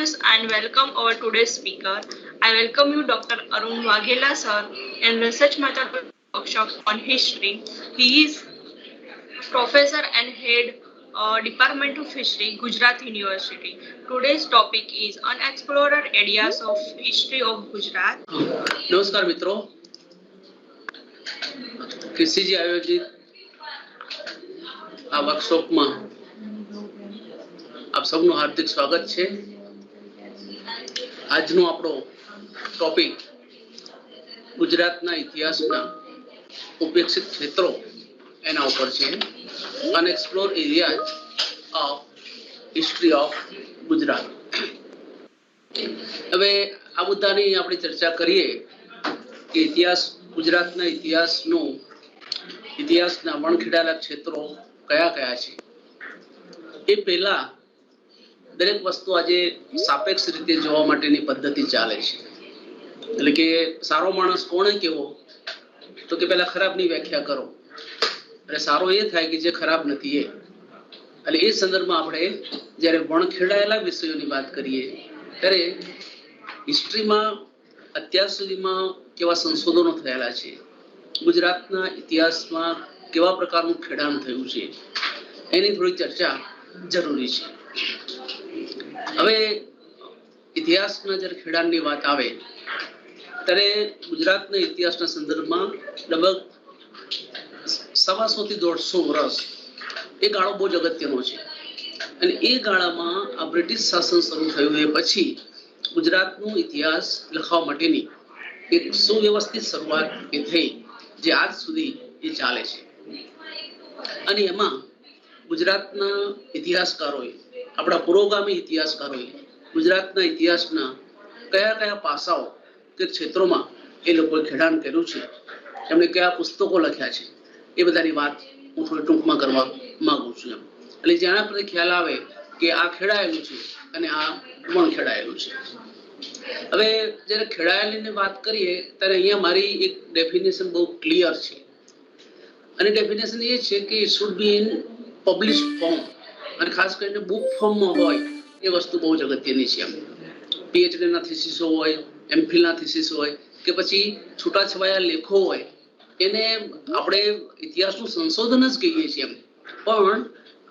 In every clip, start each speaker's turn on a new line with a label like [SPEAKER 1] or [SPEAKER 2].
[SPEAKER 1] viewers and welcome our today's speaker. I welcome you Dr. Arun Waghela sir in research method workshop on history. He is professor and head Department of History, Gujarat University. Today's topic is unexplored areas of history of Gujarat.
[SPEAKER 2] નમસ્કાર મિત્રો, KCG આયોજિત આ વર્કશોપમાં આપ સૌનું હાર્દિક સ્વાગત છે. આજનો આપણો ટોપિક ગુજરાતના ઇતિહાસના ઉપેક્ષિત ક્ષેત્રો એના ઉપર છે. Unexplore areas of history of Gujarat. હવે આ મુદ્દાની આપણે ચર્ચા કરીએ કે ગુજરાતના ઇતિહાસના વણખેડાયેલા ક્ષેત્રો કયા કયા છે. એ પહેલા દરેક વસ્તુ આજે સાપેક્ષ રીતે જોવા માટેની પદ્ધતિ ચાલે છે. એટલે કે સારો માણસ કોણે કેવો, તો કે પહેલા ખરાબની વ્યાખ્યા કરો, અને સારો એ થાય કે જે ખરાબ નથી એ. એટલે એ સંદર્ભમાં આપણે જ્યારે વણખેડાયેલા વિષયોની વાત કરીએ ત્યારે હિસ્ટ્રીમાં અત્યાર સુધીમાં કેવા સંશોધનો થયેલા છે, ગુજરાતના ઇતિહાસમાં કેવા પ્રકારનું ખેડાણ થયું છે, એની થોડી ચર્ચા જરૂરી છે. હવે ઇતિહાસના જ્યારે ખેડાણની વાત આવે ત્યારે ગુજરાતના ઇતિહાસના સંદર્ભમાં લગભગ 125 થી 150 વર્ષ એ ગાળો બહુ જ અગત્યનો છે. અને એ ગાળામાં આ બ્રિટિશ શાસન શરૂ થયું એ પછી ગુજરાતનો ઇતિહાસ લખવા માટેની એક સુવ્યવસ્થિત શરૂઆત એ થઈ જે આજ સુધી એ ચાલે છે. અને એમાં ગુજરાતના ઇતિહાસકારોએ, આપણા પુરોગામી ઇતિહાસકારોએ ગુજરાતના ઇતિહાસના કયા કયા પાસાઓ કે ક્ષેત્રોમાં એ લોકોએ ખેડાણ કર્યું છે, એમણે કયા પુસ્તકો લખ્યા છે, એ બધાની વાત હું થોડી ટૂંકમાં કરવા માંગુ છું. એટલે જેના પર ખ્યાલ આવે કે આ ખેડાયેલું છે અને આ વણ ખેડાયેલું છે. હવે જ્યારે ખેડાયેલીની વાત કરીએ ત્યારે અહીંયા મારી એક ડેફિનેશન બહુ ક્લિયર છે, અને ડેફિનેશન એ છે કે it should be in publish form, અને ખાસ કરીને બુક ફોર્મમાં હોય એ વસ્તુ બહુ જ અગત્યની છે. પીએચડીના થીસીસો હોય, એમફિલના થીસીસ હોય કે પછી છૂટાછવાયા લેખો હોય, એને આપણે ઇતિહાસનું સંશોધન જ કહીએ છીએ. પણ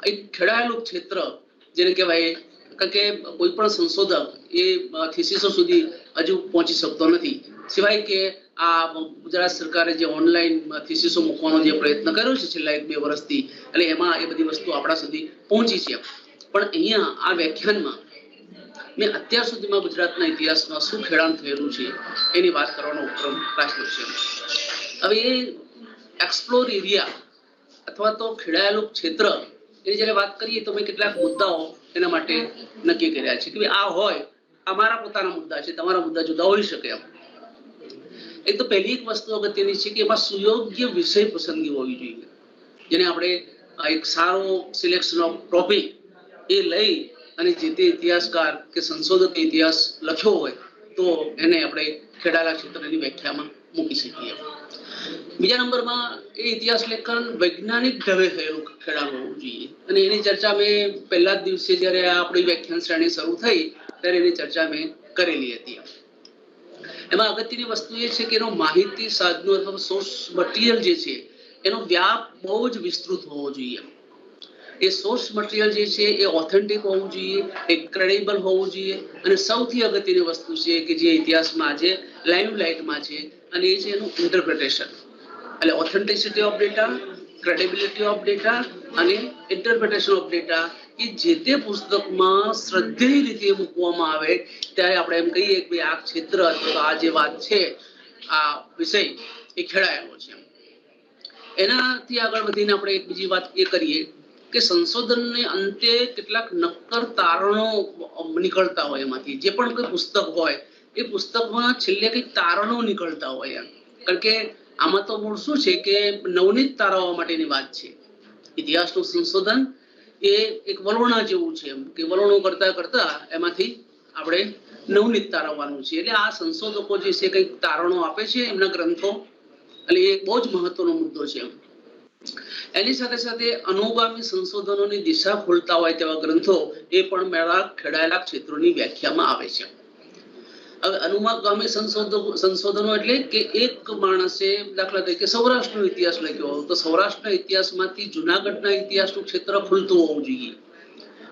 [SPEAKER 2] એક ખેડાયેલું ક્ષેત્ર જેને કહેવાય, કારણ કે કોઈ પણ સંશોધક એ થીસીસો સુધી હજુ પહોંચી શકતો નથી, સિવાય કે આ ગુજરાત સરકારે જે ઓનલાઈન થીસીસો મૂકવાનો જે પ્રયત્ન કર્યો છે છેલ્લા 1-2 વર્ષથી, એટલે એમાં એ બધી વસ્તુ આપણા સુધી પહોંચી છે. પણ અહીંયા આ વ્યાખ્યાનમાં મેં અત્યાર સુધીમાં ગુજરાતના ઇતિહાસમાં શું ખેડાણ થયેલું છે એની વાત કરવાનો ઉપક્રમ રાખ્યો છે. હવે એ એક્સપ્લોર એરિયા અથવા તો ખેડાયેલું ક્ષેત્ર એની જ્યારે વાત કરીએ તો મેં કેટલાક મુદ્દાઓ એના માટે નક્કી કર્યા છે કે આ હોય, આ મારા પોતાના મુદ્દા છે, તમારા મુદ્દા જુદા હોઈ શકે. એક તો પહેલી એક વસ્તુ અગત્યની છે કે એમાં સુયોગ્ય વિષય પસંદગી હોવી જોઈએ, જેને આપણે એક સારો સિલેક્શન ઓફ ટોપિક એ લઈ અને જે તે ઇતિહાસકાર કે સંશોધકે ઇતિહાસ લખ્યો હોય તો એને આપણે ખેડાયેલા ક્ષેત્રની વ્યાખ્યામાં મૂકી શકીએ. બીજા નંબરમાં એ ઇતિહાસ લેખન વૈજ્ઞાનિક ઢબે થયેલું ખેડાણ હોવું જોઈએ, અને એની ચર્ચા મેં પહેલા જ દિવસે જ્યારે આપણી વ્યાખ્યાન શ્રેણી શરૂ થઈ ત્યારે એની ચર્ચા મેં કરેલી હતી. એમાં અગત્યની વસ્તુ એ છે કે એનો માહિતી સાધનો અથવા સોર્સ મટીરિયલ જે છે એનો વ્યાપ બહુ જ વિસ્તૃત હોવો જોઈએ. એ સોર્સ મટીરિયલ જે છે એ ઓથેન્ટિક હોવું જોઈએ, એ ક્રેડિબલ હોવું જોઈએ, અને સૌથી અગત્યની વસ્તુ છે કે જે ઇતિહાસમાં આજે લાઈવ લાઇટમાં છે, અને એ છે એનું ઇન્ટરપ્રિટેશન. એટલે authenticity of data, credibility of data અને ઇન્ટરપ્રિટેશન ઓફ ડેટા એ જે તે પુસ્તકમાં શ્રદ્ધેય રીતે મૂકવામાં આવે ત્યારે આપણે એમ કહીએ કે આ ક્ષેત્ર અથવા આ જે વાત છે, આ વિષય એ ખેડાયેલો છે. એનાથી આગળ વધીને આપણે એક બીજી વાત એ કરીએ કે સંશોધનને અંતે કેટલાક નક્કર તારણો નીકળતા હોય. એમાંથી જે પણ કોઈ પુસ્તક હોય એ પુસ્તકમાં છેલ્લે કંઈક તારણો નીકળતા હોય. કારણ કે આમાં તો મૂળ શું છે કે નવનીત તારવવા માટેની વાત છે. ઇતિહાસનું સંશોધન એ એક વલોણા જેવું છે, એમ કે વલોણું કરતા કરતા એમાંથી આપણે નવનીત તારવવાનું છે. એટલે આ સંશોધકો જે છે કંઈક તારણો આપે છે એમના ગ્રંથો, એટલે એ બહુ જ મહત્વનો મુદ્દો છે. એની સાથે સાથે અનુગામી સંશોધનોની દિશા ખોલતા હોય તેવા ગ્રંથો એ પણ મારા ખેડાયેલા ક્ષેત્રોની વ્યાખ્યામાં આવે છે. હવે અનુગામી સંશોધનો એટલે કે એક માણસે દાખલા તરીકે સૌરાષ્ટ્રનો ઇતિહાસ લખ્યો તો સૌરાષ્ટ્રના ઇતિહાસમાંથી જુનાગઢના ઇતિહાસનું ક્ષેત્ર ખુલતું હોવું જોઈએ.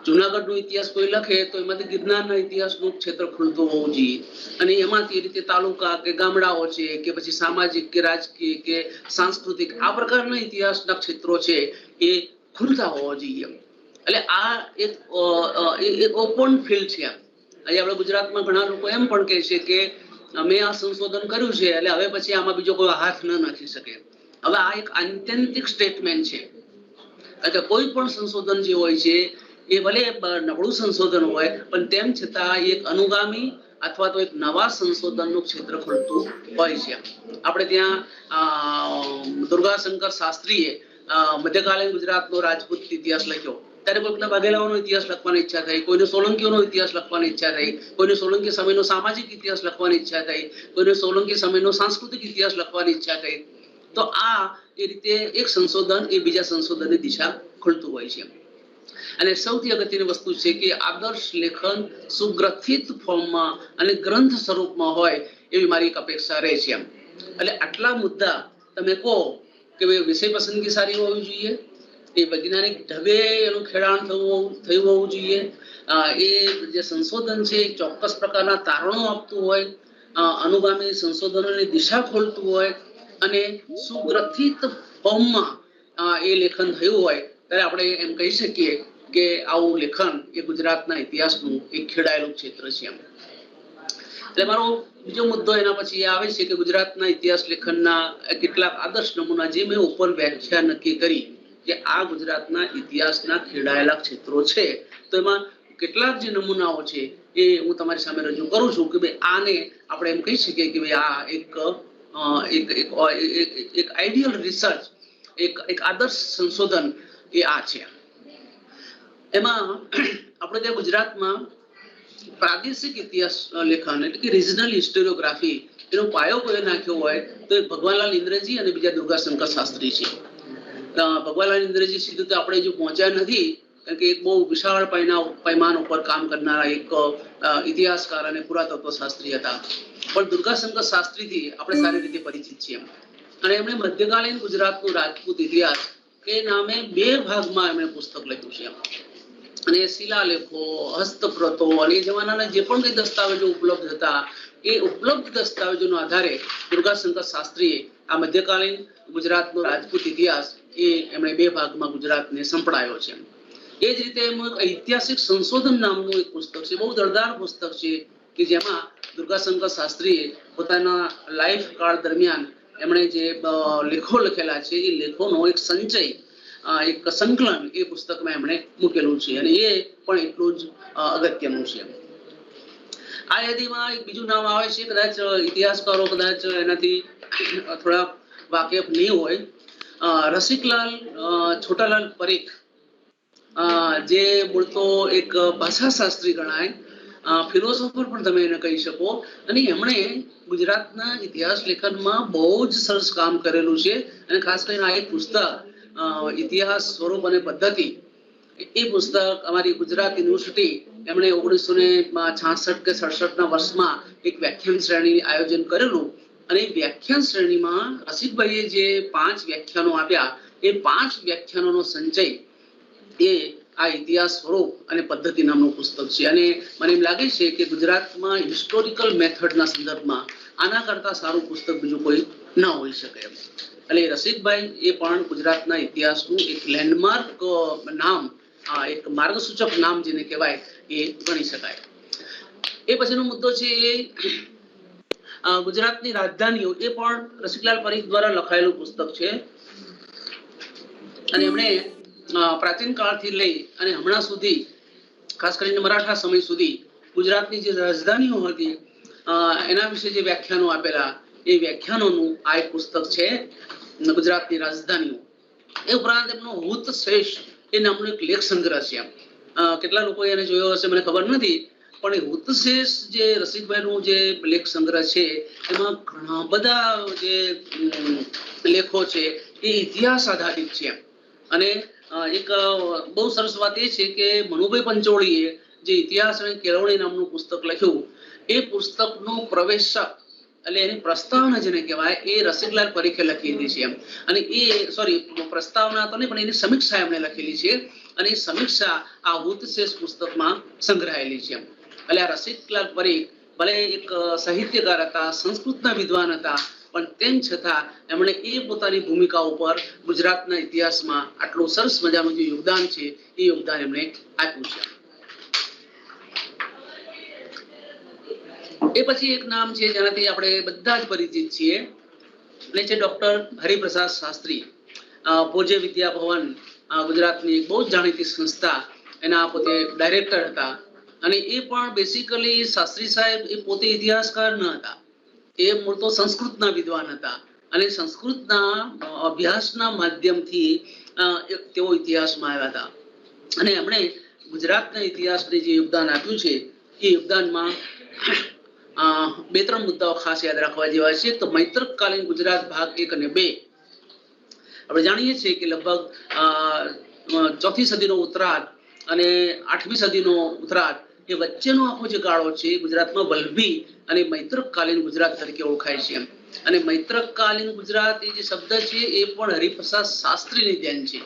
[SPEAKER 2] જુનાગઢનો ઇતિહાસ કોઈ લખે તો એમાંથી ગિરનારના ઇતિહાસનું ક્ષેત્ર ખુલતું હોવું જોઈએ અને એમાંથી એ રીતે તાલુકા કે ગામડાઓ છે કે પછી સામાજિક કે રાજકીય કે સાંસ્કૃતિક આ પ્રકારના ઇતિહાસના ક્ષેત્રો છે એ ખુલતા હોવા જોઈએ. એટલે આ એક ઓપન ફિલ્ડ છે. આજે આપણે ગુજરાતમાં ઘણા લોકો એમ પણ કહે છે કે અમે આ સંશોધન કર્યું છે એટલે હવે પછી આમાં બીજો કોઈ હાથ ન નાખી શકે. હવે આ એક આત્યંતિક સ્ટેટમેન્ટ છે કે કોઈ પણ સંશોધન જે હોય છે એ ભલે નબળું સંશોધન હોય પણ તેમ છતાં એક અનુગામી અથવા તો એક નવા સંશોધનનું ક્ષેત્ર ખુલતું હોય છે. આપણે ત્યાં દુર્ગાશંકર શાસ્ત્રીએ મધ્યકાલીન ગુજરાતનો રાજપૂત ઇતિહાસ લખ્યો ત્યારે કોઈકના વાઘેલાઓનો ઇતિહાસ લખવાની ઈચ્છા થઈ, કોઈને સોલંકીઓનો ઇતિહાસ લખવાની ઈચ્છા થઈ, કોઈને સોલંકી સમયનો સામાજિક ઇતિહાસ લખવાની ઈચ્છા થઈ, કોઈને સોલંકી સમયનો સાંસ્કૃતિક ઇતિહાસ લખવાની ઈચ્છા થઈ. તો આ એ રીતે એક સંશોધન એ બીજા સંશોધનની દિશા ખોલતું હોય છે. અને સૌથી અગત્યની વસ્તુ છે કે આદર્શ લેખન સુગ્રથિત ફોર્મમાં અને ગ્રંથ સ્વરૂપમાં હોય એવી મારી એક અપેક્ષા રહે છે. એટલે આટલા મુદ્દા તમે કહો કે વિષય પસંદગી સારી હોવી જોઈએ, એ વૈજ્ઞાનિક ઢબે એનું ખેડાણ થયું હોવું જોઈએ, એ જે સંશોધન છે એ ચોક્કસ પ્રકારના તારણો આપતું હોય, અનુગામી સંશોધનોની દિશા ખોલતું હોય અને સુગ્રથિત ફોર્મમાં એ લેખન થયું હોય ત્યારે આપણે એમ કહી શકીએ કે આવું લેખન એ ગુજરાતના ઇતિહાસનું એક ખેડાયેલું ક્ષેત્ર છે. એટલે મારો બીજો મુદ્દો એના પછી આવે છે કે ગુજરાતના ઇતિહાસ લેખનના કેટલાક આદર્શ નમૂના જે મેં ઉપર વ્યાખ્યા નક્કી કરી કે આ ગુજરાતના ઇતિહાસના ખેડાયેલા ક્ષેત્રો છે તો એમાં કેટલાક જે નમૂનાઓ છે એ હું તમારી સામે રજૂ કરું છું કે ભાઈ આને આપણે એમ કહી શકીએ કે ભાઈ આ એક આઈડિયલ રિસર્ચ એક આદર્શ સંશોધન એ આ છે. એમાં આપણે ત્યાં ગુજરાતમાં પ્રાદેશિક ઇતિહાસ લેખન એટલે કે રિજનલ હિસ્ટોરિયોગ્રાફી એનો પાયો કોઈ નાખ્યો હોય તો એ ભગવાનલાલ ઇન્દ્રજી અને બીજા દુર્ગાશંકર શાસ્ત્રી છે. ભગવાનલાલ ઇન્દ્રજી સીધું તો આપણે જો પહોંચ્યા નથી કારણ કે એક બહુ વિશાળ પૈમાન ઉપર કામ કરનારા એક ઇતિહાસકાર અને પુરાતત્વ શાસ્ત્રી હતા, પણ દુર્ગાશંકર શાસ્ત્રીથી આપણે સારી રીતે પરિચિત છીએ અને એમણે મધ્યકાલીન ગુજરાતનો રાજપૂત ઇતિહાસ એ નામે 2 ભાગમાં એમણે પુસ્તક લખ્યું છે. અને શિલાલેખો, હસ્તપ્રતો અને એ જમાનાના જે પણ કઈ દસ્તાવેજો ઉપલબ્ધ હતા એ ઉપલબ્ધ દસ્તાવેજોના આધારે દુર્ગાશંકર શાસ્ત્રીએ આ મધ્યકાલીન ગુજરાતનો રાજપૂત ઇતિહાસ એ એમણે 2 ભાગમાં ગુજરાતને સંપડાયો છે. એ જ રીતે એમનું એક ઐતિહાસિક સંશોધન નામનું એક પુસ્તક છે, બહુ દળદાર પુસ્તક છે કે જેમાં દુર્ગાશંકર શાસ્ત્રીએ પોતાના લાઈફ કાળ દરમિયાન એમણે જે લેખો લખેલા છે એ લેખોનો એક સંચય, એક સંકલન એ પુસ્તકમાં એમણે મૂકેલું છે અને એ પણ એટલું જ અગત્યનું છે. આ યાદીમાં એક બીજું નામ આવે છે, કદાચ ઇતિહાસકારો કદાચ એનાથી થોડા વાકેફ નહીં હોય, રસિકલાલ છોટાલાલ પરીખ, જે મૂળ તો એક ભાષાશાસ્ત્રી ગણાય, ફિલોસોફર પણ તમે એને કહી શકો અને એમણે ગુજરાતના ઇતિહાસ લેખનમાં બહુ જ સરસ કામ કરેલું છે. અને ખાસ કરીને આ એક પુસ્તક ઇતિહાસ સ્વરૂપ અને પદ્ધતિ એ પુસ્તક અમારી ગુજરાત યુનિવર્સિટી એમણે 1966 કે 67ના વર્ષમાં એક વ્યાખ્યાન શ્રેણી આયોજન કરેલું અને એ વ્યાખ્યાન શ્રેણીમાં રસિકભાઈએ જે 5 વ્યાખ્યાનો આપ્યા એ 5 વ્યાખ્યાનોનો સંચય એ આ ઇતિહાસ સ્વરૂપ અને પદ્ધતિ નામનું પુસ્તક છે. અને મને એમ લાગે છે કે ગુજરાતમાં હિસ્ટોરિકલ મેથડના સંદર્ભમાં આના કરતા સારું પુસ્તક બીજું કોઈ ન હોઈ શકે. એટલે રસિકભાઈ એ પણ ગુજરાતના ઇતિહાસનું એક લેન્ડમાર્ક નામ, એક માર્ગસૂચક નામ જેને કહેવાય એ ગણી શકાય. એ પછીનો મુદ્દો છે એ ગુજરાતની રાજધાનીઓ, એ પણ રસિકલાલ પરીખ દ્વારા લખાયેલું પુસ્તક છે અને એમણે પ્રાચીન કાળથી લઈ અને હમણાં સુધી, ખાસ કરીને મરાઠા સમય સુધી ગુજરાતની જે રાજધાનીઓ હતી એના વિશે જે વ્યાખ્યાનો આપેલા એ વ્યાખ્યાનોનું આ એક પુસ્તક છે, ગુજરાતની રાજધાનીઓ. એ ઉપરાંત એમનો હુત શેષ એ નામનો એક લેખ સંગ્રહ છે. કેટલા લોકો એને જોયો હશે મને ખબર નથી, પણ એ હુત શેષ જે રસિકભાઈનું જે લેખ સંગ્રહ છે એમાં ઘણા બધા જે લેખો છે એ ઇતિહાસ આધારિત છે. અને એક બહુ સરસ વાત એ છે કે મનુભાઈ પંચોળીએ જે ઇતિહાસ અને કેળવણી નામનું પુસ્તક લખ્યું, એ પુસ્તકનું પ્રવેશક એટલે એની પ્રસ્તાવના જેને કહેવાય એ રસિકલાલ પરીખે લખી હતી છે. અને એ સોરી પ્રસ્તાવના તો નહીં પણ એની સમીક્ષા એમણે લખેલી છે. અને એ સમીક્ષા આ ભૂતશેષ પુસ્તકમાં સંગ્રહાયેલી છે. એટલે આ રસિકલાલ પરીખ ભલે એક સાહિત્યકાર હતા, સંસ્કૃતના વિદ્વાન હતા, પણ તેમ છતાં એમણે એ પોતાની ભૂમિકા ઉપર ગુજરાતના ઇતિહાસમાં આટલું સરસ મજાનું જે યોગદાન છે એ યોગદાન એમણે આપ્યું છે. એ પછી એક નામ છે જેનાથી આપણે બધા જ પરિચિત છીએ, એટલે છે ડોક્ટર હરિપ્રસાદ શાસ્ત્રી. ભોજે વિદ્યા ભવન ગુજરાતની બહુ જ જાણીતી સંસ્થા, એના પોતે ડાયરેક્ટર હતા. અને એ પણ બેસિકલી શાસ્ત્રી સાહેબ એ પોતે ઇતિહાસકાર ન હતા, એ મૂળ તો સંસ્કૃતના વિદ્વાન હતા. અને સંસ્કૃતના અભ્યાસના માધ્યમથી તેઓ ઇતિહાસમાં આવ્યા હતા. અને એમણે ગુજરાતના ઇતિહાસને જે યોગદાન આપ્યું છે એ યોગદાનમાં બે ત્રણ મુદ્દાઓ ખાસ યાદ રાખવા જેવા છે. તો મૈત્રકાલીન ગુજરાત ભાગ 1 અને 2 આપણે જાણીએ છીએ કે લગભગ 4મી સદીનો ઉત્તરાર્ધ અને 8મી સદીનો ઉત્તરાર્ધ એ વચ્ચેનો આખો જે ગાળો છે ગુજરાતમાં વલ્લભી અને મૈત્રકાલીન ગુજરાત તરીકે ઓળખાય છે. અને મૈત્રકાલીન ગુજરાત એ જે શબ્દ છે એ પણ હરિપ્રસાદ શાસ્ત્રીની દેન છે.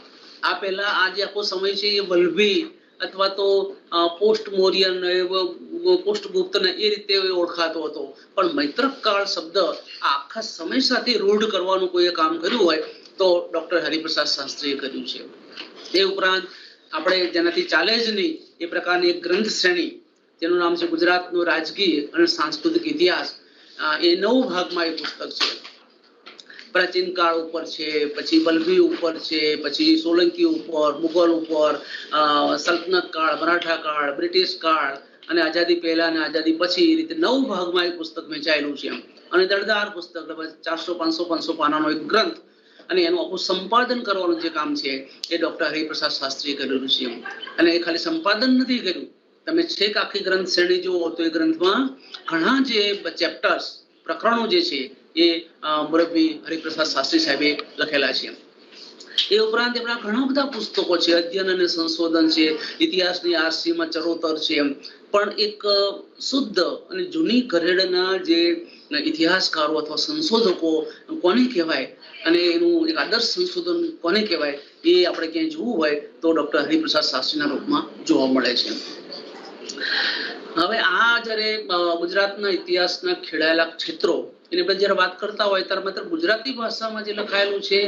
[SPEAKER 2] આ પહેલા આ જે આખો સમય છે એ વલ્લભી અથવા તો પોસ્ટ મોરિયન પોસ્ટ ગુપ્ત એ રીતે ઓળખાતો હતો. પણ મૈત્રકાળ શબ્દ આખા સમય સાથે રૂઢ કરવાનું કોઈ કામ કર્યું હોય તો ડોક્ટર હરિપ્રસાદ શાસ્ત્રીએ કર્યું છે. એ ઉપરાંત આપણે જેનાથી ચાલે જ નહીં એ પ્રકારની એક ગ્રંથ શ્રેણી જેનું નામ છે ગુજરાતનો રાજકીય અને સાંસ્કૃતિક ઇતિહાસ. એ 9 ભાગમાં એ પુસ્તક છે. પ્રાચીન કાળ ઉપર છે, પછી વલ્લભી ઉપર છે, પછી સોલંકી ઉપર, મુગલ ઉપર, સલ્તનત કાળ, મરાઠા કાળ, બ્રિટિશ કાળ અને આઝાદી પહેલા અને આઝાદી પછી, એ રીતે 9 ભાગમાં એ પુસ્તક વહેંચાયેલું છે. અને દળદાર પુસ્તક, 400-500 પાનાનો એક ગ્રંથ. અને એનું આખું સંપાદન કરવાનું જે કામ છે એ ડોક્ટર હરિપ્રસાદ શાસ્ત્રીએ કરેલું છે. અને એ ખાલી સંપાદન નથી કર્યું, તમે છેક આખી ગ્રંથ શ્રેણી જુઓ તો એ ગ્રંથમાં ઘણા જે ચેપ્ટર્સ પ્રકરણો જે છે એ મુરબ્બી હરિપ્રસાદ શાસ્ત્રી સાહેબે લખેલા છે. એ ઉપરાંત એમના ઘણા બધા પુસ્તકો છે, અધ્યયન અને સંશોધન છે, ઇતિહાસની આરસીમાં ચરોતર છે. પણ એક શુદ્ધ અને જૂની ઘરેડના જે ઇતિહાસકારો અથવા સંશોધકો કોને કહેવાય અને એનું એક આદર્શ સંશોધન કોને કહેવાય એ આપણે ક્યાંય જોવું હોય તો ડોક્ટર હરિપ્રસાદ શાસ્ત્રીના રૂપમાં જોવા મળે છે. હવે આ જ્યારે ગુજરાતના ઇતિહાસના ખેડાયેલા ક્ષેત્રો એની આપણે જ્યારે વાત કરતા હોય ત્યારે માત્ર ગુજરાતી ભાષામાં જે લખાયેલું છે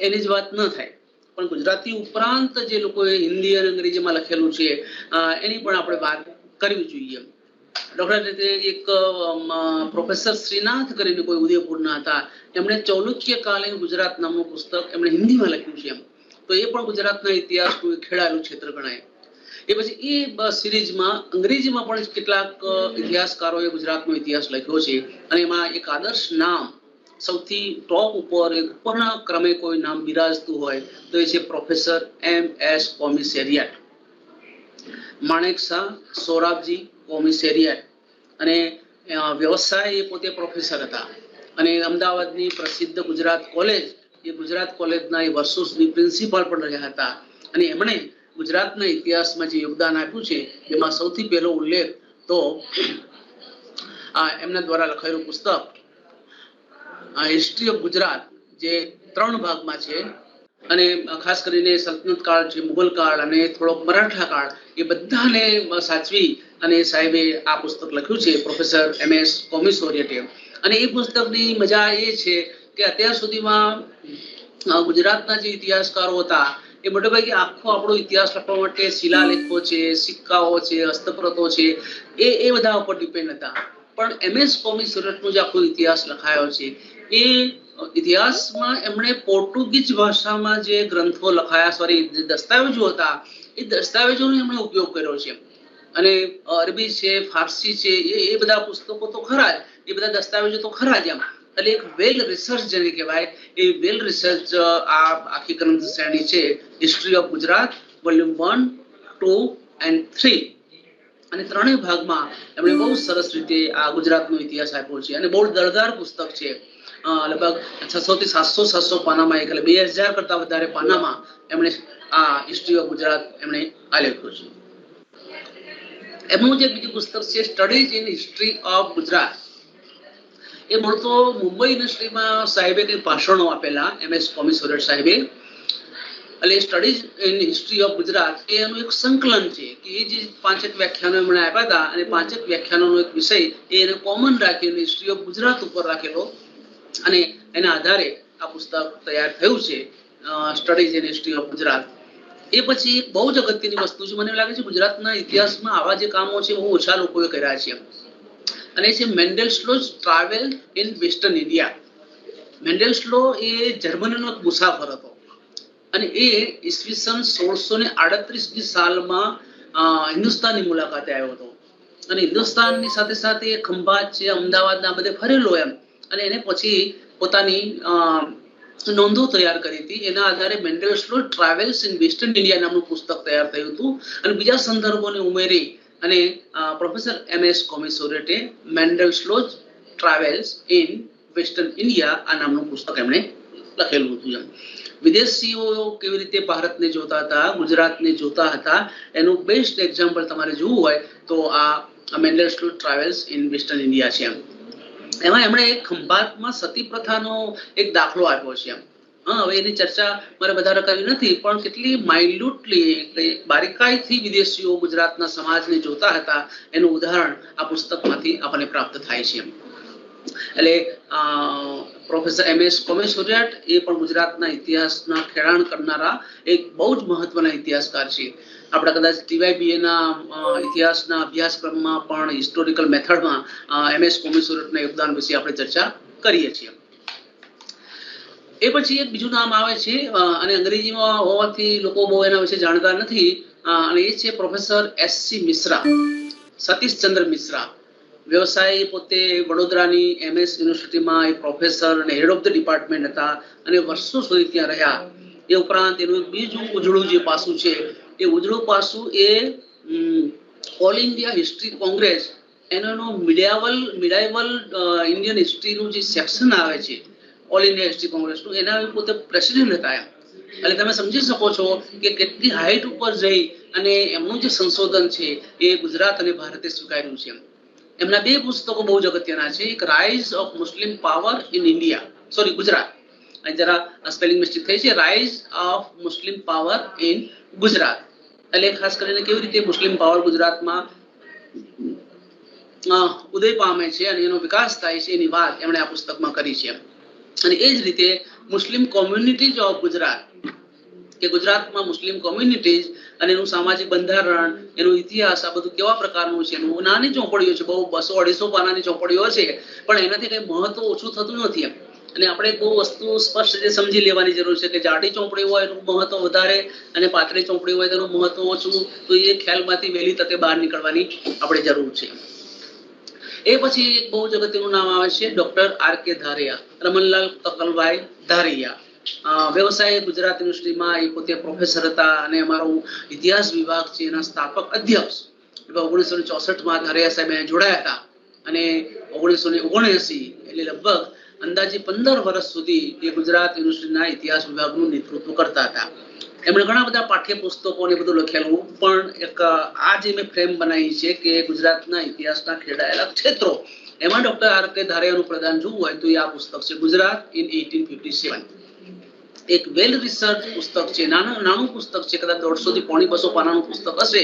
[SPEAKER 2] એની જ વાત ન થાય, પણ ગુજરાતી ઉપરાંત જે લોકોએ હિન્દી અને અંગ્રેજીમાં લખેલું છે એની પણ આપણે વાત કરવી જોઈએ. ડોક્ટર એક પ્રોફેસર શ્રીનાથ કરીને કોઈ ઉદયપુરના હતા, એમણે ચૌલુક્યકાલીન ગુજરાત નામનું પુસ્તક એમણે હિન્દીમાં લખ્યું છે. તો એ પણ ગુજરાતના ઇતિહાસનું ખેડાયેલું ક્ષેત્ર ગણાય. એ પછી એ સિરીઝમાં અંગ્રેજીમાં પણ કેટલાક ઇતિહાસકારોએ ગુજરાતનો ઇતિહાસ લખ્યો છે. અને એમાં એક આદર્શ નામ સૌથી ટોપ ઉપર ઉપરના ક્રમે કોઈ નામ બિરાજતું હોય તો એ છે પ્રોફેસર M.S. કોમિસેરિયાટ, માણેક શાહ સોરાબજી કોમિસેરિયાટ. અને વ્યવસાય એ પોતે પ્રોફેસર હતા. અને અમદાવાદની પ્રસિદ્ધ ગુજરાત કોલેજ, એ ગુજરાત કોલેજના એ વર્ષો સુધી પ્રિન્સિપાલ પણ રહ્યા હતા. અને એમણે ગુજરાતના ઇતિહાસમાં જે યોગદાન આપ્યું છે એમાં સૌથી પહેલો ઉલ્લેખ તો એમના દ્વારા લખાયેલું પુસ્તક હિસ્ટ્રી ઓફ ગુજરાત, જે 3 ભાગમાં છે. અને ખાસ કરીને સલ્તનત કાળ છે, મુગલ કાળ અને થોડોક મરાઠા કાળ, એ બધાને સાચવી અને સાહેબે આ પુસ્તક લખ્યું છે પ્રોફેસર M.S. કોમિસેરિયાટે. અને એ પુસ્તકની મજા એ છે કે અત્યાર સુધીમાં ગુજરાતના જે ઇતિહાસકારો હતા એ મોટેભાગે આખો આપણો ઇતિહાસ લખવા માટે શિલાલેખો છે, સિક્કાઓ છે, હસ્તપ્રતો છે, એ બધા ઉપર ડિપેન્ડ હતા. પણ M.S. કોમિસેરિયાટનો જે આખો ઇતિહાસ લખાયો છે એ ઇતિહાસમાં એમણે પોર્ટુગીઝ ભાષામાં જે ગ્રંથો લખાયા, જે દસ્તાવેજો હતા એ દસ્તાવેજોનો એમણે ઉપયોગ કર્યો છે. અને અરબી છે, ફારસી છે, એ બધા પુસ્તકો તો ખરા જ, એ બધા દસ્તાવેજો તો ખરા જ. એટલે એક વેલ રિસર્ચ જેને કહેવાય એ વેલ રિસર્ચ આ આખી ગ્રંથ શ્રેણી છે history of Gujarat volume 1, 2 and 3. અને 3 ભાગમાં એમણે બહુ સરસ રીતે આ ગુજરાતનો ઇતિહાસ આપ્યો છે. અને બહુ દળદાર પુસ્તક છે. લગભગ 600 થી 700 પાનામાં એટલે 2000 કરતા વધારે પાનામાં એમણે આ હિસ્ટ્રી ઓફ ગુજરાત એમણે આલેખ્યું છે. એમનું જે બીજું પુસ્તક છે studies in history of Gujarat, એ મૂળ તો મુંબઈ યુનિવર્સિટીમાં સાહેબે કંઈ ભાષણો આપેલા, MS કોમિસોરેટ સાહેબે. એટલે studies in history of Gujarat એનું એક સંકલન છે કે એ જે 5 વ્યાખ્યાનો એમણે આપ્યા હતા અને 5 વ્યાખ્યાનોનો એક વિષય એને કોમન રાખીને હિસ્ટ્રી ઓફ ગુજરાત ઉપર રાખેલો અને એના આધારે આ પુસ્તક તૈયાર થયું છે, studies in history of Gujarat. એ પછી એક બહુ જ અગત્યની વસ્તુ છે, મને લાગે છે ગુજરાતના ઇતિહાસમાં આવા જે કામો છે બહુ ઓછા લોકોએ કર્યા છે, અને છે મેન્ડેલ્સલોઝ ટ્રાવેલ ઇન વેસ્ટર્ન ઇન્ડિયા. મેન્ડેલ્સલો એ જર્મનીનો એક મુસાફર હતો અને એ ઈસવીસન 1638ની સાલમાં હિન્દુસ્તાનની મુલાકાતે આવ્યો હતો અને હિન્દુસ્તાનની સાથે સાથે ખંભાત છે, અમદાવાદના બધે ફરેલો એમ, અને એને પછી પોતાની નોંધો તૈયાર કરી હતી. એના આધારે મેન્ડેલ્સલો ટ્રાવેલ્સ ઇન વેસ્ટર્ન ઇન્ડિયા નામનું પુસ્તક તૈયાર થયું હતું અને બીજા સંદર્ભોને ઉમેરી અને પ્રોફેસર MS કોમિસોરેટે Mandelslo's travels in western India આ નામનું પુસ્તક એમણે લખેલું હતું. વિદેશીઓ કેવી રીતે ભારતને જોતા હતા, ગુજરાતને જોતા હતા, એનું બેસ્ટ એક્ઝામ્પલ તમારે જોવું હોય તો આ મેન્ડેલ્સલોઝ ટ્રાવેલ્સ ઇન વેસ્ટર્ન ઇન્ડિયા છે. એમાં એમણે ખંભાતમાં સતી પ્રથાનો એક દાખલો આપ્યો છે. હવે એની ચર્ચા મારે વધારે કરવી નથી, પણ કેટલી માઇન્યુટલી બારીકાઈથી વિદેશીઓ ગુજરાતના સમાજને જોતા હતા એનું ઉદાહરણ આ પુસ્તકમાંથી આપણને પ્રાપ્ત થાય છે. એટલે પ્રોફેસર MS કોમિસોરેટ એ પણ ગુજરાતના ઇતિહાસના ખેડાણ કરનારા એક બહુ જ મહત્વના ઇતિહાસકાર છે. આપણે કદાચ TYBA ના ઇતિહાસના અભ્યાસક્રમમાં પણ હિસ્ટોરિકલ મેથડમાં MS કોમિસોરેટના યોગદાન વિશે આપણે ચર્ચા કરીએ છીએ. એ પછી એક બીજું નામ આવે છે અને અંગ્રેજીમાં હોવાથી લોકો બહુ એના વિશે જાણતા નથી, અને એ છે પ્રોફેસર SC મિશ્રા, સતીશચંદ્ર મિશ્રા. વ્યવસાય પોતે વડોદરાની MS યુનિવર્સિટીમાં એ પ્રોફેસર અને હેડ ઓફ ધ ડિપાર્ટમેન્ટ હતા અને વર્ષો સુધી ત્યાં રહ્યા. એ ઉપરાંત એનું બીજું ઉજળું જે પાસું છે, એ ઉજળું પાસું એ ઓલ ઇન્ડિયા હિસ્ટ્રી કોંગ્રેસ એનો મિડાઇવલ ઇન્ડિયન હિસ્ટ્રીનું જે સેક્શન આવે છે ઓલ ઇન્ડિયા હિસ્ટ્રી કોંગ્રેસનું, એના પોતે પ્રેસિડેન્ટ હતા. એટલે તમે સમજી શકો છો કે કેટલી હાઈટ ઉપર જઈ અને એમનું જે સંશોધન છે એ ગુજરાત અને ભારતે સ્વીકાર્યું છે. એમના 2 પુસ્તકો બહુ જ અગત્યના છે. એક rise of Muslim power in India, sorry Gujarat, અને જરા સ્પેલિંગ મિસ્ટેક થઈ છે, rise of Muslim power in Gujarat. એટલે ખાસ કરીને કેવી રીતે મુસ્લિમ પાવર ગુજરાતમાં ઉદય પામે છે અને એનો વિકાસ થાય છે એની વાત એમણે આ પુસ્તકમાં કરી છે. અને એ જ રીતે મુસ્લિમ કોમ્યુનિટીઝ ઓફ ગુજરાત, કે ગુજરાતમાં મુસ્લિમ કોમ્યુનિટીઝ અને એનું સામાજિક બંધારણ, એનો ઇતિહાસ, આ બધું કેવા પ્રકારનું છે. એનું નાની ચોપડીઓ છે, બહુ 200-250 પાનાની ચોપડીઓ છે, પણ એનાથી કઈ મહત્વ ઓછું થતું નથી એમ. અને આપણે બહુ વસ્તુ સ્પષ્ટ રીતે સમજી લેવાની જરૂર છે કે જાડી ચોપડી હોય એનું મહત્વ વધારે અને પાતળી ચોપડી હોય તેનું મહત્વ ઓછું. તો એ ખ્યાલમાંથી વહેલી તકે બહાર નીકળવાની આપણે જરૂર છે. એ પછી એક બહુ જ અગત્યનું નામ આવે છે ડોક્ટર RK ધારિયા, રમણલાલ કકલભાઈ ધારિયા. વ્યવસાય ગુજરાત યુનિવર્સિટીમાં એ પોતે પ્રોફેસર હતા અને અમારો ઇતિહાસ વિભાગ છે એના સ્થાપક અધ્યક્ષ 1964માં ધારિયા સાહેબ જોડાયા હતા અને 1979 એટલે લગભગ અંદાજે 15 વર્ષ સુધી એ ગુજરાત યુનિવર્સિટીના ઇતિહાસ વિભાગનું નેતૃત્વ કરતા હતા. એમણે ઘણા બધા પાઠ્યપુસ્તકો ને બધું લખેલું, પણ એક આ જે મેં ફ્રેમ બનાવી છે કે ગુજરાતના ઇતિહાસના ખેડાયેલા ક્ષેત્રો, એમાં ડોક્ટર RK ધારિયાનું પ્રદાન જોવું હોય તો એ આ પુસ્તક છે, ગુજરાત ઇન 1857. એક વેલ રિસર્ચ પુસ્તક છે, નાનું પુસ્તક છે, કદાચ 150 થી 200 પાનાનું પુસ્તક હશે,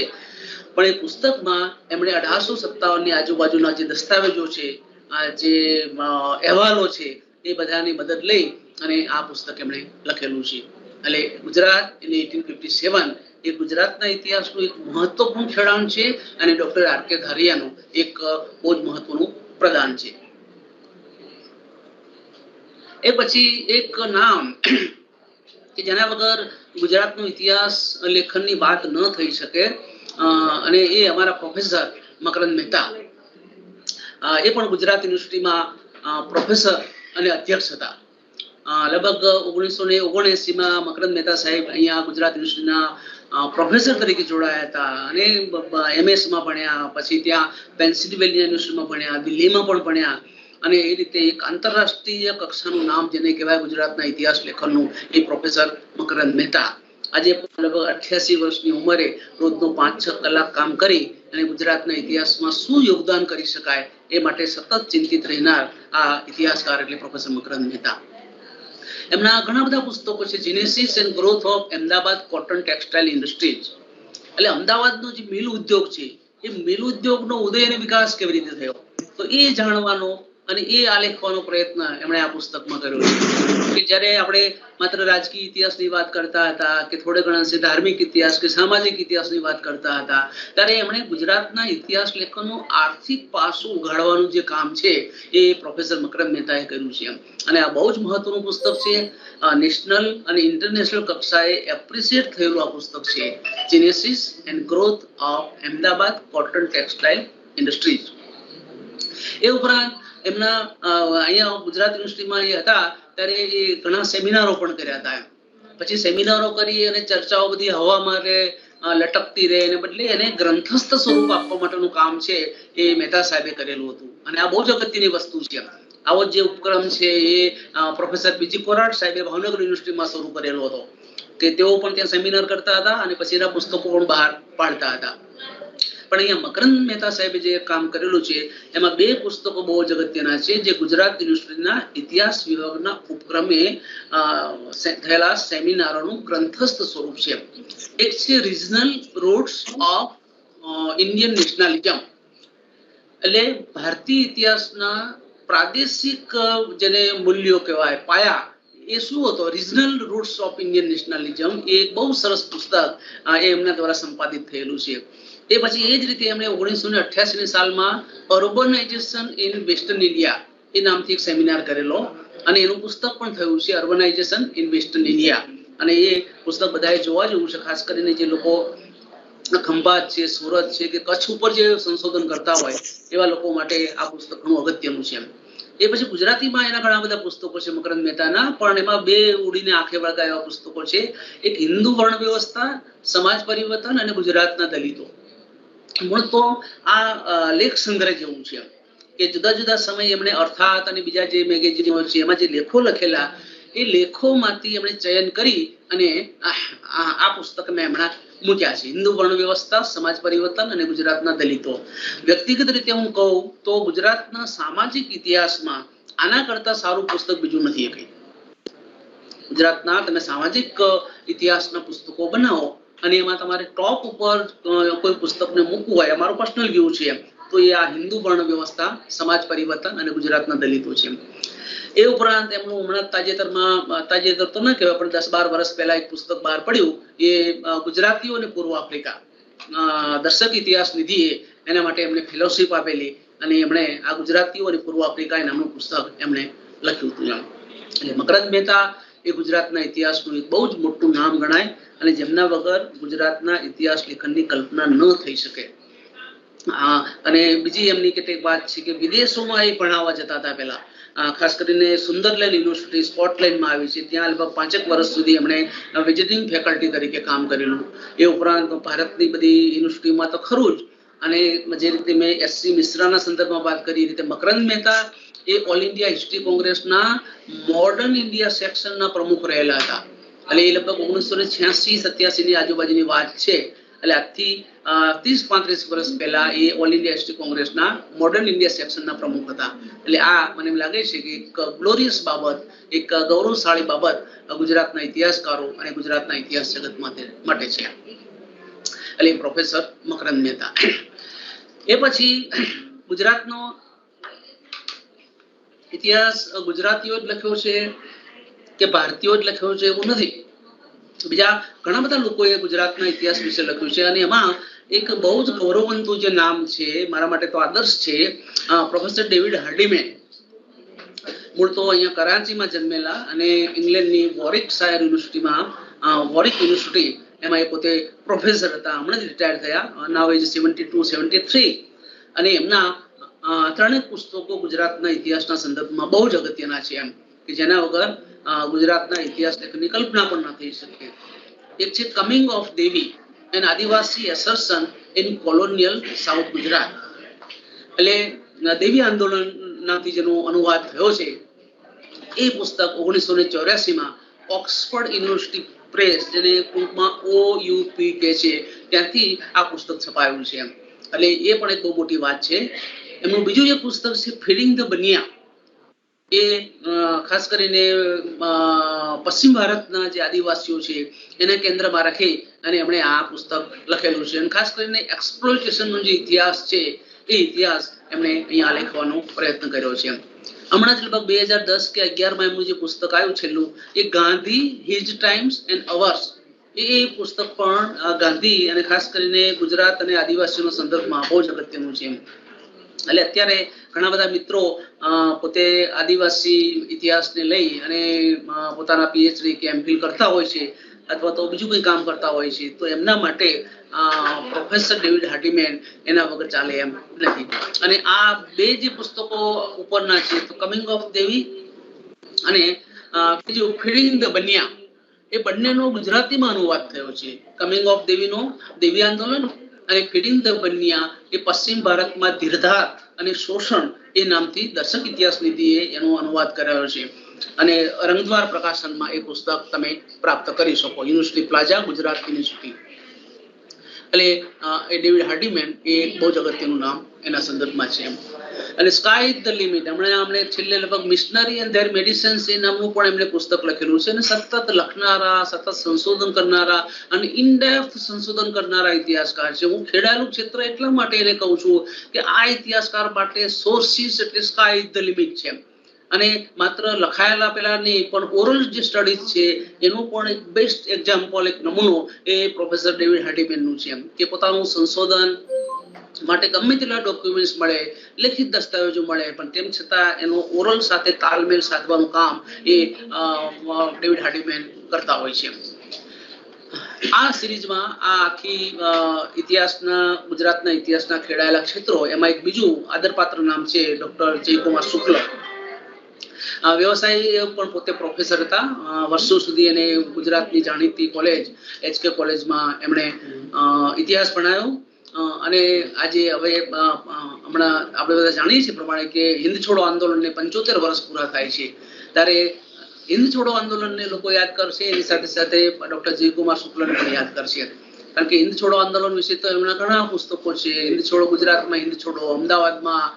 [SPEAKER 2] પણ એ પુસ્તકમાં એમણે 1857ની આજુબાજુના જે દસ્તાવેજો છે, જે અહેવાલો છે, એ બધાની મદદ લઈ અને આ પુસ્તક એમણે લખેલું છે. એટલે ગુજરાત ઇન 1857 એ ગુજરાતના ઇતિહાસનું એક મહત્વપૂર્ણ ખેડાણ છે અને ડોક્ટર RK ધારિયાનું એક બહુ જ મહત્વનું પ્રદાન છે. એ પછી એક નામ કે જેના વગર ગુજરાતનો ઇતિહાસ લેખનની વાત ન થઈ શકે, અને એ અમારા પ્રોફેસર મકરંદ મહેતા. એ પણ ગુજરાત યુનિવર્સિટીમાં પ્રોફેસર અને અધ્યક્ષ હતા. લગભગ 1979માં મકરંદ મહેતા સાહેબ અહીંયા ગુજરાત યુનિવર્સિટીના પ્રોફેસર તરીકે જોડાયા હતા અને MS માં ભણ્યા, પછી ત્યાં પેન્સિલ્વેનિયા યુનિવર્સિટીમાં ભણ્યા, દિલ્હીમાં પણ ભણ્યા અને એ રીતે એક આંતરરાષ્ટ્રીય કક્ષાનું નામ જેને કહેવાય ગુજરાતના ઇતિહાસ લેખનનું, એ પ્રોફેસર મકરંદ મહેતા આજે લગભગ 88 વર્ષની ઉંમરે રોજનો 5-6 કલાક કામ કરી અને ગુજરાતના ઇતિહાસમાં શું યોગદાન કરી શકાય એ માટે સતત ચિંતિત રહેનાર આ ઇતિહાસકાર એટલે પ્રોફેસર મકરંદ મહેતા. એમના ઘણા બધા પુસ્તકો છે. Genesis and growth of Ahmedabad cotton textile industries, એટલે અમદાવાદનો જે મિલ ઉદ્યોગ છે એ મિલ ઉદ્યોગનો ઉદય અને વિકાસ કેવી રીતે થયો તો એ જાણવાનો અને એ આલેખવાનો પ્રયત્ન એમણે આ પુસ્તકમાં કર્યો છે. કે જ્યારે આપણે માત્ર રાજકીય ઇતિહાસની વાત કરતા હતા કે થોડે ઘણા અંશે ધાર્મિક ઇતિહાસ કે સામાજિક ઇતિહાસની વાત કરતા હતા, ત્યારે એમણે ગુજરાતના ઇતિહાસ લેખનનું આર્થિક પાસું ઉઘાડવાનું જે કામ છે એ પ્રોફેસર મકરંદ મહેતાએ કર્યું છે. અને આ બહુ જ મહત્વનું પુસ્તક છે. નેશનલ અને ઇન્ટરનેશનલ કક્ષાએ એપ્રિશિએટ થયેલું આ પુસ્તક છે, genesis and growth of Ahmedabad cotton textile industries. એ ઉપરાંત એમના અહીંયા ગુજરાત યુનિવર્સિટીમાં એ હતા ત્યારે એ ઘણા સેમિનારો પણ કર્યા હતા. પછી સેમિનારો કરી અને ચર્ચાઓ બધી હવામાં લટકતી રહે એને બદલે એને ગ્રંથસ્થ સ્વરૂપ આપવા માટેનું કામ છે એ મહેતા સાહેબે કરેલું હતું. અને આ બહુ જ અગત્યની વસ્તુ છે. આવો જે ઉપક્રમ છે એ પ્રોફેસર બીજી કોરાટ સાહેબે ભાવનગર યુનિવર્સિટીમાં શરૂ કરેલો હતો કે તેઓ પણ ત્યાં સેમિનાર કરતા હતા અને પછી એના પુસ્તકો પણ બહાર પાડતા હતા. પણ અહીંયા મકરંદ મહેતા સાહેબે જે કામ કરેલું છે એમાં 2 પુસ્તકો બહુ જ અગત્યના છે જે ગુજરાત યુનિવર્સિટીના ઇતિહાસ વિભાગના ઉપક્રમે થયેલા સેમિનારોનું ગ્રંથસ્થ સ્વરૂપ છે. એક છે રિજનલ રૂટ્સ ઓફ ઇન્ડિયન નેશનાલિઝમ, એટલે ભારતીય ઇતિહાસના પ્રાદેશિક જેને મૂલ્યો કહેવાય, પાયા, એ શું હતો? Regional roots of Indian nationalism. એ એક બહુ સરસ પુસ્તક એ એમના દ્વારા સંપાદિત થયેલું છે. એ પછી એ જ રીતે એમણે 1988ની સાલમાં અર્બનાઇઝેશન ઇન વેસ્ટર્ન ઇન્ડિયા એ નામથી એક સેમિનાર કરેલો અને એનું પુસ્તક પણ થયું છે, અર્બનાઇઝેશન ઇન વેસ્ટર્ન ઇન્ડિયા. અને એ પુસ્તક બધાએ જોવા જેવું છે, ખાસ કરીને જે લોકો ખંભાત છે, સુરત છે કે કચ્છ ઉપર જે સંશોધન કરતા હોય એવા લોકો માટે આ પુસ્તક ઘણું અગત્યનું છે. એ પછી ગુજરાતીમાં એના ઘણા બધા પુસ્તકો છે મકરંદ મહેતાના, પણ એમાં 2 ઉડીને આંખે વળગા એવા પુસ્તકો છે. એક હિન્દુ વર્ણ વ્યવસ્થા, સમાજ પરિવર્તન અને ગુજરાતના દલિતો. મૂળ તો આ લેખ સંગ્રહ જેવું છે કે જુદા જુદા સમયે એમણે અર્થાત અને બીજા જે મેગેઝિનો છે એમાં જે લેખો લખેલા એ લેખોમાંથી એમણે ચયન કરી અને આ પુસ્તક મેં હમણાં મૂક્યા છે. હિન્દુ વર્ણ વ્યવસ્થા, સમાજ પરિવર્તન અને ગુજરાતના દલિતો. વ્યક્તિગત રીતે હું કહું તો ગુજરાતના સામાજિક ઇતિહાસમાં આના કરતા સારું પુસ્તક બીજું નથી કંઈ. ગુજરાતના તમે સામાજિક ઇતિહાસના પુસ્તકો બનાવો અને એમાં તમારે ટોપ ઉપર કોઈ પુસ્તકને મૂકવું હોય, અમારું પર્સનલ વ્યૂ છે, તો એ આ હિન્દુ વર્ણ વ્યવસ્થા, સમાજ પરિવર્તન અને ગુજરાતના દલિતો છે. એ ઉપરાંત એમનું હમણાં તાજેતર તો ન કહેવાય પણ 10-12 વર્ષ પહેલા એક પુસ્તક બહાર પડ્યું, એ ગુજરાતીઓ અને પૂર્વ આફ્રિકા, દર્શક ઇતિહાસ નિધિએ એના માટે એમને ફેલોશિપ આપેલી અને એમણે આ ગુજરાતીઓ અને પૂર્વ આફ્રિકા નામનું પુસ્તક એમણે લખ્યું હતું. એટલે મકરંદ મહેતા એ ગુજરાતના ઇતિહાસનું એક બહુ જ મોટું નામ ગણાય અને જેમના વગર ગુજરાતના ઇતિહાસ લેખનની કલ્પના ન થઈ શકે. અને બીજી એમની કેટલીક વાત છે કે વિદેશોમાં એ ભણાવવા જતા હતા પહેલા, ખાસ કરીને સુંદરલેન્ડ યુનિવર્સિટી સ્કોટલેન્ડમાં આવી છે, ત્યાં લગભગ 5 વર્ષ સુધી એમણે વિઝિટિંગ ફેકલ્ટી તરીકે કામ કરેલું. એ ઉપરાંત ભારતની બધી યુનિવર્સિટીમાં તો ખરું જ. અને જે રીતે મેં એસસી મિશ્રાના સંદર્ભમાં વાત કરી રીતે મકરંદ મહેતા એ ઓલ ઇન્ડિયા હિસ્ટ્રી કોંગ્રેસના મોડર્ન ઇન્ડિયા સેક્શનના પ્રમુખ રહેલા હતા. એટલે એ લગભગ 1986-87ની આજુબાજુની વાત છે. એટલે આજથી 30-35 વર્ષ પહેલા એ ઓલ ઇન્ડિયા હિસ્ટ્રી કોંગ્રેસના મોડર્ન ઇન્ડિયા સેક્શનના પ્રમુખ હતા. એટલે આ મને એમ લાગે છે કે એક ગ્લોરિયસ બાબત, એક ગૌરવશાળી બાબત ગુજરાતના ઇતિહાસકારો અને ગુજરાતના ઇતિહાસ જગત માટે છે. એટલે પ્રોફેસર મકરંદ મહેતા. એ પછી ગુજરાતનો ઇતિહાસ ગુજરાતીઓ જ લખ્યો છે કે ભારતીયો જ લખ્યો છે એવું નથી. બીજા ઘણા બધા લોકોએ ગુજરાતના ઇતિહાસ વિશે લખ્યું છે અને એમાં એક બહુ જ ગૌરવવંતું જે નામ છે, મારા માટે તો આદર્શ છે, પ્રોફેસર ડેવિડ હાર્ડીમેન. મૂળ તો અહીંયા કરાચીમાં જન્મેલા અને ઇંગ્લેન્ડની વોરિકશાયર યુનિવર્સિટીમાં, વોરિક યુનિવર્સિટી એમાં એ પોતે પ્રોફેસર હતા, હમણાં જ રિટાયર થયા, નાવ એજ 72-73. અને એમના 3 પુસ્તકો ગુજરાતના ઇતિહાસના સંદર્ભમાં બહુ જ અગત્યના છે એમ કે જેના વગર ગુજરાતના ઇતિહાસ લેખનની કલ્પના પણ ન થઈ શકે. એક છે coming of Devi an Adivasi assertion in colonial south Gujarat. એટલે દેવી આંદોલન નાથી જેનો અનુવાદ થયો છે એ પુસ્તક 1984 ઓક્સફર્ડ યુનિવર્સિટી પ્રેસ, જેને ટૂંકમાં OUP કહે છે, ત્યાંથી આ પુસ્તક છપાયું છે. એટલે એ પણ એક બહુ મોટી વાત છે. એમનું બીજું જે પુસ્તક છે ફીડિંગ ધ બનિયા, એ ખાસ કરીને પશ્ચિમ ભારતના જે આદિવાસીઓ છે એને કેન્દ્રમાં રાખી અને એમણે આ પુસ્તક લખેલું છે. અને ખાસ કરીને એક્સપ્લોઇટેશનનો જે ઇતિહાસ છે એ ઇતિહાસ એમણે અહીંયા લખવાનો પ્રયત્ન કર્યો છે. હમણાં જ લગભગ 2010 કે 11માં એમનું જે પુસ્તક આવ્યું છેલ્લું, એ Gandhi his times and ours, એ પુસ્તક પણ ગાંધી અને ખાસ કરીને ગુજરાત અને આદિવાસીઓના સંદર્ભમાં બહુ જ અગત્યનું છે. એટલે અત્યારે ઘણા બધા મિત્રો પોતે આદિવાસી ઇતિહાસને લઈ અને પોતાના PhD કે MPhil કરતા હોય છે અથવા તો બીજું કંઈ કામ કરતા હોય છે, તો એમના માટે પ્રોફેસર ડેવિડ હાર્ટીમેન એના વગર ચાલે એમ નથી. અને આ બે જે પુસ્તકો ઉપરના છે, તો કમિંગ ઓફ દેવી અને બીજું ફીડિંગ ધ બનિયા, એ બંનેનો ગુજરાતીમાં અનુવાદ થયો છે. કમિંગ ઓફ દેવીનો દેવી આંદોલન અને ફીડિંગ ધ બનિયા એ પશ્ચિમ ભારતમાં ધીરધાર અને શોષણ એ નામથી દર્શક ઇતિહાસ નિધિએ એનો અનુવાદ કરાયો છે. અને રંગદ્વાર પ્રકાશનમાં એ પુસ્તક તમે પ્રાપ્ત કરી શકો, યુનિવર્સિટી પ્લાઝા, ગુજરાત યુનિવર્સિટી. એટલે એ ડેવિડ હાર્ટીમેન એ બહુ જ અગત્યનું નામ એના સંદર્ભમાં છે. અને સ્કાય ઇઝ ધ લિમિટ, હમણાં છેલ્લે લગભગ મિશનરી એન્ડ ધેર મેડિસિન્સ એ નામનું પણ એમણે પુસ્તક લખેલું છે. અને સતત લખનારા, સતત સંશોધન કરનારા અને ઇનડેપ્થ સંશોધન કરનારા ઇતિહાસકાર છે. હું ખેડાયેલું ક્ષેત્ર એટલા માટે એને કહું છું કે આ ઇતિહાસકાર માટે સોર્સિસ એટલે સ્કાય ઇઝ ધ લિમિટ છે. અને માત્ર લખાયેલા પેલા નહીં, પણ ઓરલ જે સ્ટડીઝ છે એનું પણ એક બેસ્ટ એક્ઝામ્પલ, એક નમૂનો એ પ્રોફેસર ડેવિડ હાર્ટીમેનનું છે. કે પોતાનું સંશોધન માટે ગમે તેટલા ડોક્યુમેન્ટ્સ મળે, લેખિત દસ્તાવેજો મળે, પણ તેમ છતાં એનો ઓરલ સાથે તાલમેલ સાધવાનું કામ એ ડેવિડ હાર્ટીમેન કરતા હોય છે. આ સિરીઝમાં આ આખી ઇતિહાસના, ગુજરાતના ઇતિહાસના ખેડાયેલા ક્ષેત્રો, એમાં એક બીજું આદરપાત્ર નામ છે ડોક્ટર જયકુમાર શુક્લ. વ્યવસાય પણ પોતે પ્રોફેસર હતા. વર્ષો સુધી એને ગુજરાતની જાણીતી કોલેજ HK કોલેજમાં એમણે ઇતિહાસ ભણાયો. અને આજે હવે હમણાં આપણે બધા જાણીએ છીએ પ્રમાણે કે હિન્દ છોડો આંદોલનને 75 વર્ષ પૂરા થાય છે, ત્યારે હિન્દ છોડો આંદોલનને લોકો યાદ કરશે, એની સાથે સાથે ડોક્ટર જયકુમાર શુક્લને પણ યાદ કરશે. કારણ કે હિન્દ છોડો આંદોલન વિશે તો એમના ઘણા પુસ્તકો છે. હિન્દ છોડો ગુજરાતમાં, હિન્દ છોડો અમદાવાદમાં,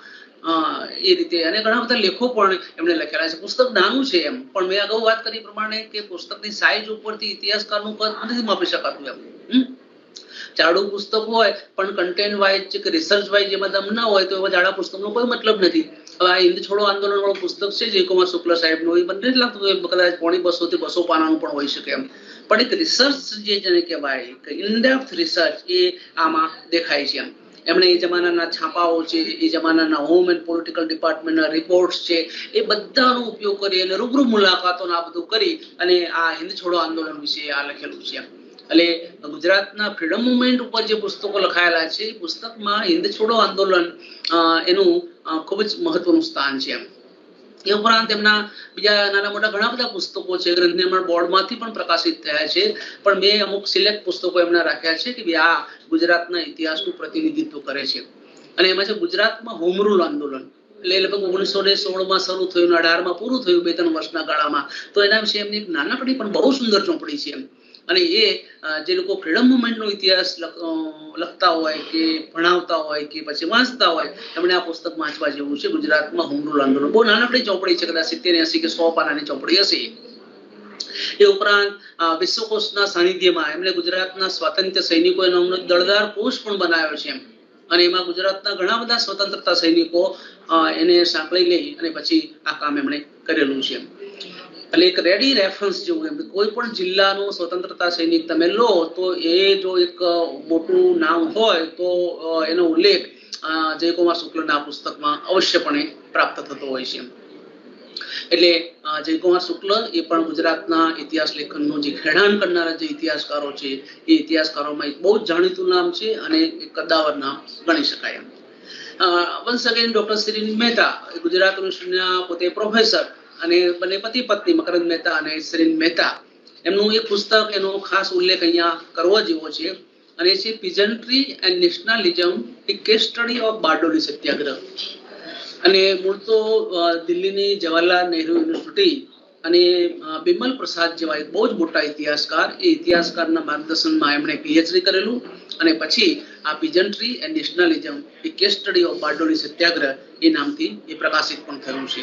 [SPEAKER 2] એ રીતે અને ઘણા બધા લેખો પણ એમણે લખેલા છે. પુસ્તક નાનું છે એમ, પણ મેં અગાઉ વાત કરી પ્રમાણે કે પુસ્તકની સાઈઝ ઉપરથી ઇતિહાસકારનું કદ નથી માપી શકાતું એમ. જાડું પુસ્તક હોય પણ કન્ટેન્ટ વાઇઝ કે રિસર્ચ વાઇઝ એમાં દમ ના હોય તો એવા જાડા પુસ્તકનો કોઈ મતલબ નથી. હવે આ હિન્દ છોડો આંદોલન વાળું પુસ્તક છે જયકુમાર શુક્લ સાહેબનું, એ મને નથી લાગતું કદાચ 250 થી 200 પાનાનું પણ હોઈ શકે એમ. પણ એક રિસર્ચ જેને કહેવાય કે ઇનડેપ્થ રિસર્ચ એ આમાં દેખાય છે એમ. એમણે એ જમાનાના છાપાઓ છે, એ જમાનાના હોમ એન્ડ પોલિટિકલ ડિપાર્ટમેન્ટના રિપોર્ટ્સ છે, એ બધાનો ઉપયોગ કરી અને રૂબરૂ મુલાકાતો આ બધું કરી અને આ હિન્દ છોડો આંદોલન વિશે આ લખેલું છે. એટલે ગુજરાતના ફ્રીડમ મુવમેન્ટ ઉપર જે પુસ્તકો લખાયેલા છે, એ પુસ્તકમાં હિન્દ છોડો આંદોલન એનું ખૂબ જ મહત્વનું સ્થાન છે. એ ઉપરાંત એમના બીજા નાના મોટા ઘણા બધા પુસ્તકો છે, ગ્રંથ નિર્માણ બોર્ડમાંથી પણ પ્રકાશિત થયા છે. પણ મેં અમુક સિલેક્ટ પુસ્તકો એમના રાખ્યા છે કે આ ગુજરાતના ઇતિહાસનું પ્રતિનિધિત્વ કરે છે. અને એમાં છે ગુજરાતમાં હોમ રૂલ આંદોલન, એટલે લગભગ 1916માં શરૂ થયું, 18માં પૂરું થયું, 2-3 વર્ષના ગાળામાં. તો એના વિશે એમની એક નાનકડી પણ બહુ સુંદર ચોપડી છે એમ. અને એ જે લોકો ફ્રીડમ મુવમેન્ટનો ઇતિહાસ લખતા હોય કે ભણાવતા હોય કે પછી વાંચતા હોય, એમણે આ પુસ્તક વાંચવા જેવું છે. ગુજરાતમાં હોમ રૂલ આંદોલન, બહુ નાનકડી ચોપડી છે, કદાચ 70-80 કે 100 પાનાની ચોપડી હશે. એ ઉપરાંત વિશ્વકોશના સાનિધ્યમાં એમણે ગુજરાતના સ્વાતંત્ર્ય સૈનિકો એનો દળદાર કોષ પણ બનાવ્યો છે. અને એમાં ગુજરાતના ઘણા બધા સ્વતંત્રતા સૈનિકો એને સાંકળી લઈ અને પછી આ કામ એમણે કરેલું છે. એટલે એક રેડી રેફરન્સ જેવું એમ, કોઈ પણ જિલ્લાનું સ્વતંત્રતા સૈનિક તમે લો તો એ જો એક મોટું નામ હોય તો એનો ઉલ્લેખ જયકુમાર શુક્લના પુસ્તકમાં અવશ્યપણે પ્રાપ્ત થતો હોય છે. એટલે જયકુમાર શુક્લ એ પણ ગુજરાતના ઇતિહાસ લેખનનું જે ખેડાણ કરનારા જે ઇતિહાસકારો છે, એ ઇતિહાસકારોમાં એક બહુ જ જાણીતું નામ છે અને એક કદાવર નામ ગણી શકાય. Once again doctor Shirin Mehta, Gujarat યુનિવર્સિટીના પોતે પ્રોફેસર અને બંને પતિ પત્ની મકરંદ મહેતા અને શ્રીન મહેતા, એમનું એક પુસ્તક, એનો ખાસ ઉલ્લેખ અહીંયા કરવો જેવો છે. અને છે peasantry and nationalism, a case study of Bardoli Satyagraha. અને મૂળ તો દિલ્હીની જવાહરલાલ નહેરુ યુનિવર્સિટી અને બિમલ પ્રસાદ જેવા એક બહુ જ મોટા ઇતિહાસકાર, એ ઇતિહાસકારના માર્ગદર્શનમાં એમણે પીએચડી કરેલું અને પછી આ peasantry and nationalism a case study of Bardoli Satyagraha એ નામથી એ પ્રકાશિત પણ થયું છે.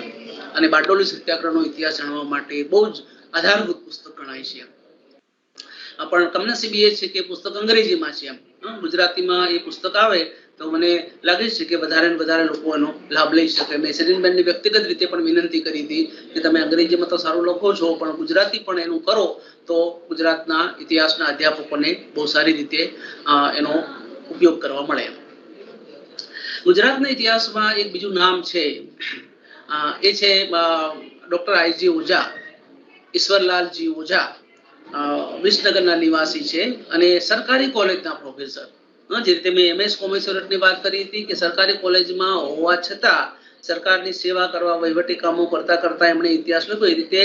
[SPEAKER 2] અને બારડોલી સત્યાગ્રહનો ઇતિહાસ જાણવા માટે બહુ જ આધારભૂત પુસ્તક ગણાય છે. પણ કમનસીબ એ છે કે પુસ્તક અંગ્રેજીમાં છે. ગુજરાતીમાં એ પુસ્તક આવે તો મને લાગે છે કે વધારે ને વધારે લોકો એનો લાભ લઈ શકે. મેં શરીનબેનની વ્યક્તિગત રીતે પણ વિનંતી કરી હતી કે તમે અંગ્રેજીમાં તો સારું લખો છો પણ ગુજરાતી પણ એનું કરો તો ગુજરાતના ઇતિહાસના અધ્યાપકોને બહુ સારી રીતે એનો ઉપયોગ કરવા મળે. ગુજરાતના ઇતિહાસમાં એક બીજું નામ છે, એ છે ડોક્ટર આઈજી ઓઝા, ઈશ્વરલાલજી ઓઝા. વિસનગરના નિવાસી છે અને સરકારી કોલેજના પ્રોફેસર. જે રીતે મેં એમએસ કોમર્સની વાત કરી હતી કે સરકારી કોલેજમાં હોવા છતાં સરકારની સેવા કરવા, વહીવટી કામો કરતા કરતા એમણે ઇતિહાસ લખ્યો. એ રીતે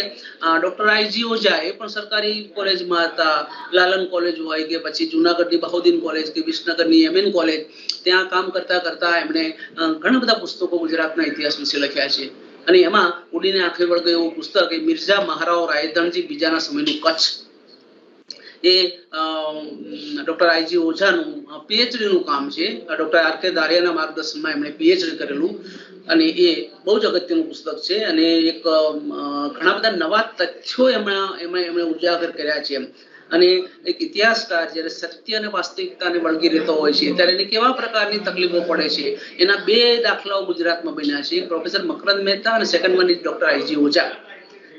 [SPEAKER 2] ડોક્ટર આઈજી ઓઝા એ પણ સરકારી કોલેજમાં હતા. લાલન કોલેજ હોય કે પછી જુનાગઢની બહુદીન કોલેજ કે વિસનગરની એમએન કોલેજ, ત્યાં કામ કરતા કરતા એમણે ઘણા બધા પુસ્તકો ગુજરાતના ઇતિહાસ વિશે લખ્યા છે. અને એમાં ઉડીને આંખે વળગે એવું પુસ્તક એ મિર્ઝા મહારાવ રાયધનજી બીજાના સમયનું કચ્છ, એ ડોક્ટર આઈજી ઓઝાનું પીએચડી નું કામ છે. ડોક્ટર આર કે દારિયાના માર્ગદર્શનમાં એમણે પીએચડી કરેલું અને એ બહુ જ અગત્યનું પુસ્તક છે. અને એક ઘણા બધા નવા તથ્યો એમણે ઉજાગર કર્યા છે. અને એક ઇતિહાસકાર જ્યારે સત્ય અને વાસ્તવિકતાને વળગી રહેતો હોય છે ત્યારે એને કેવા પ્રકારની તકલીફો પડે છે, એના બે દાખલાઓ ગુજરાતમાં બન્યા છે. પ્રોફેસર મકરંદ મહેતા અને second one is doctor I G Oza.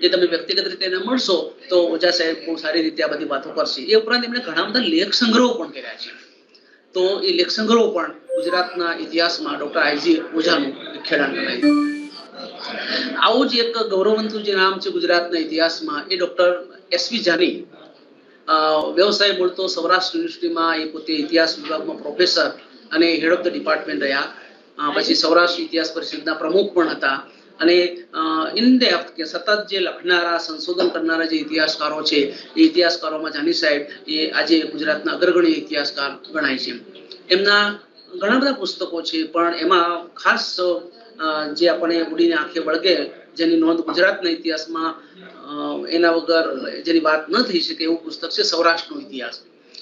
[SPEAKER 2] એ તમે વ્યક્તિગત રીતે એને મળશો તો ઓઝા સાહેબ બહુ સારી રીતે આ બધી વાતો કરશે. એ ઉપરાંત એમણે ઘણા બધા લેખ સંગ્રહો પણ કર્યા છે. તો એ લેખ સંગ્રહો પણ ગુજરાતના ઇતિહાસમાં ડોક્ટર આઈજી ઓઝાનું ખેડાણ ગણાય. આવું જ એક ગૌરવવંતું જે નામ છે ગુજરાતના ઇતિહાસમાં, એ ડોક્ટર એસવી જાની. વ્યવસાય બોલતો સૌરાષ્ટ્ર યુનિવર્સિટીમાં એ પોતે ઇતિહાસ વિભાગમાં પ્રોફેસર અને હેડ ઓફ ધ ડિપાર્ટમેન્ટ રહ્યા. પછી સૌરાષ્ટ્ર ઇતિહાસ પરિષદના પ્રમુખ પણ હતા. અને ઇન ડેપ્થ કે સતત જે લખનારા, સંશોધન કરનારા જે ઇતિહાસકારો છે, એ ઇતિહાસકારોમાં જાની સાહેબ એ આજે ગુજરાતના અગ્રગણ્ય ઇતિહાસકાર ગણાય છે. એમના ઘણા બધા પુસ્તકો છે પણ એમાં ખાસ જે આપણે ઉડીને આંખે વળગે, જેની નોંધ ગુજરાતના ઇતિહાસમાં એના વગર જેની વાત ન થઈ શકે એવું પુસ્તક છે સૌરાષ્ટ્રનો ઇતિહાસ.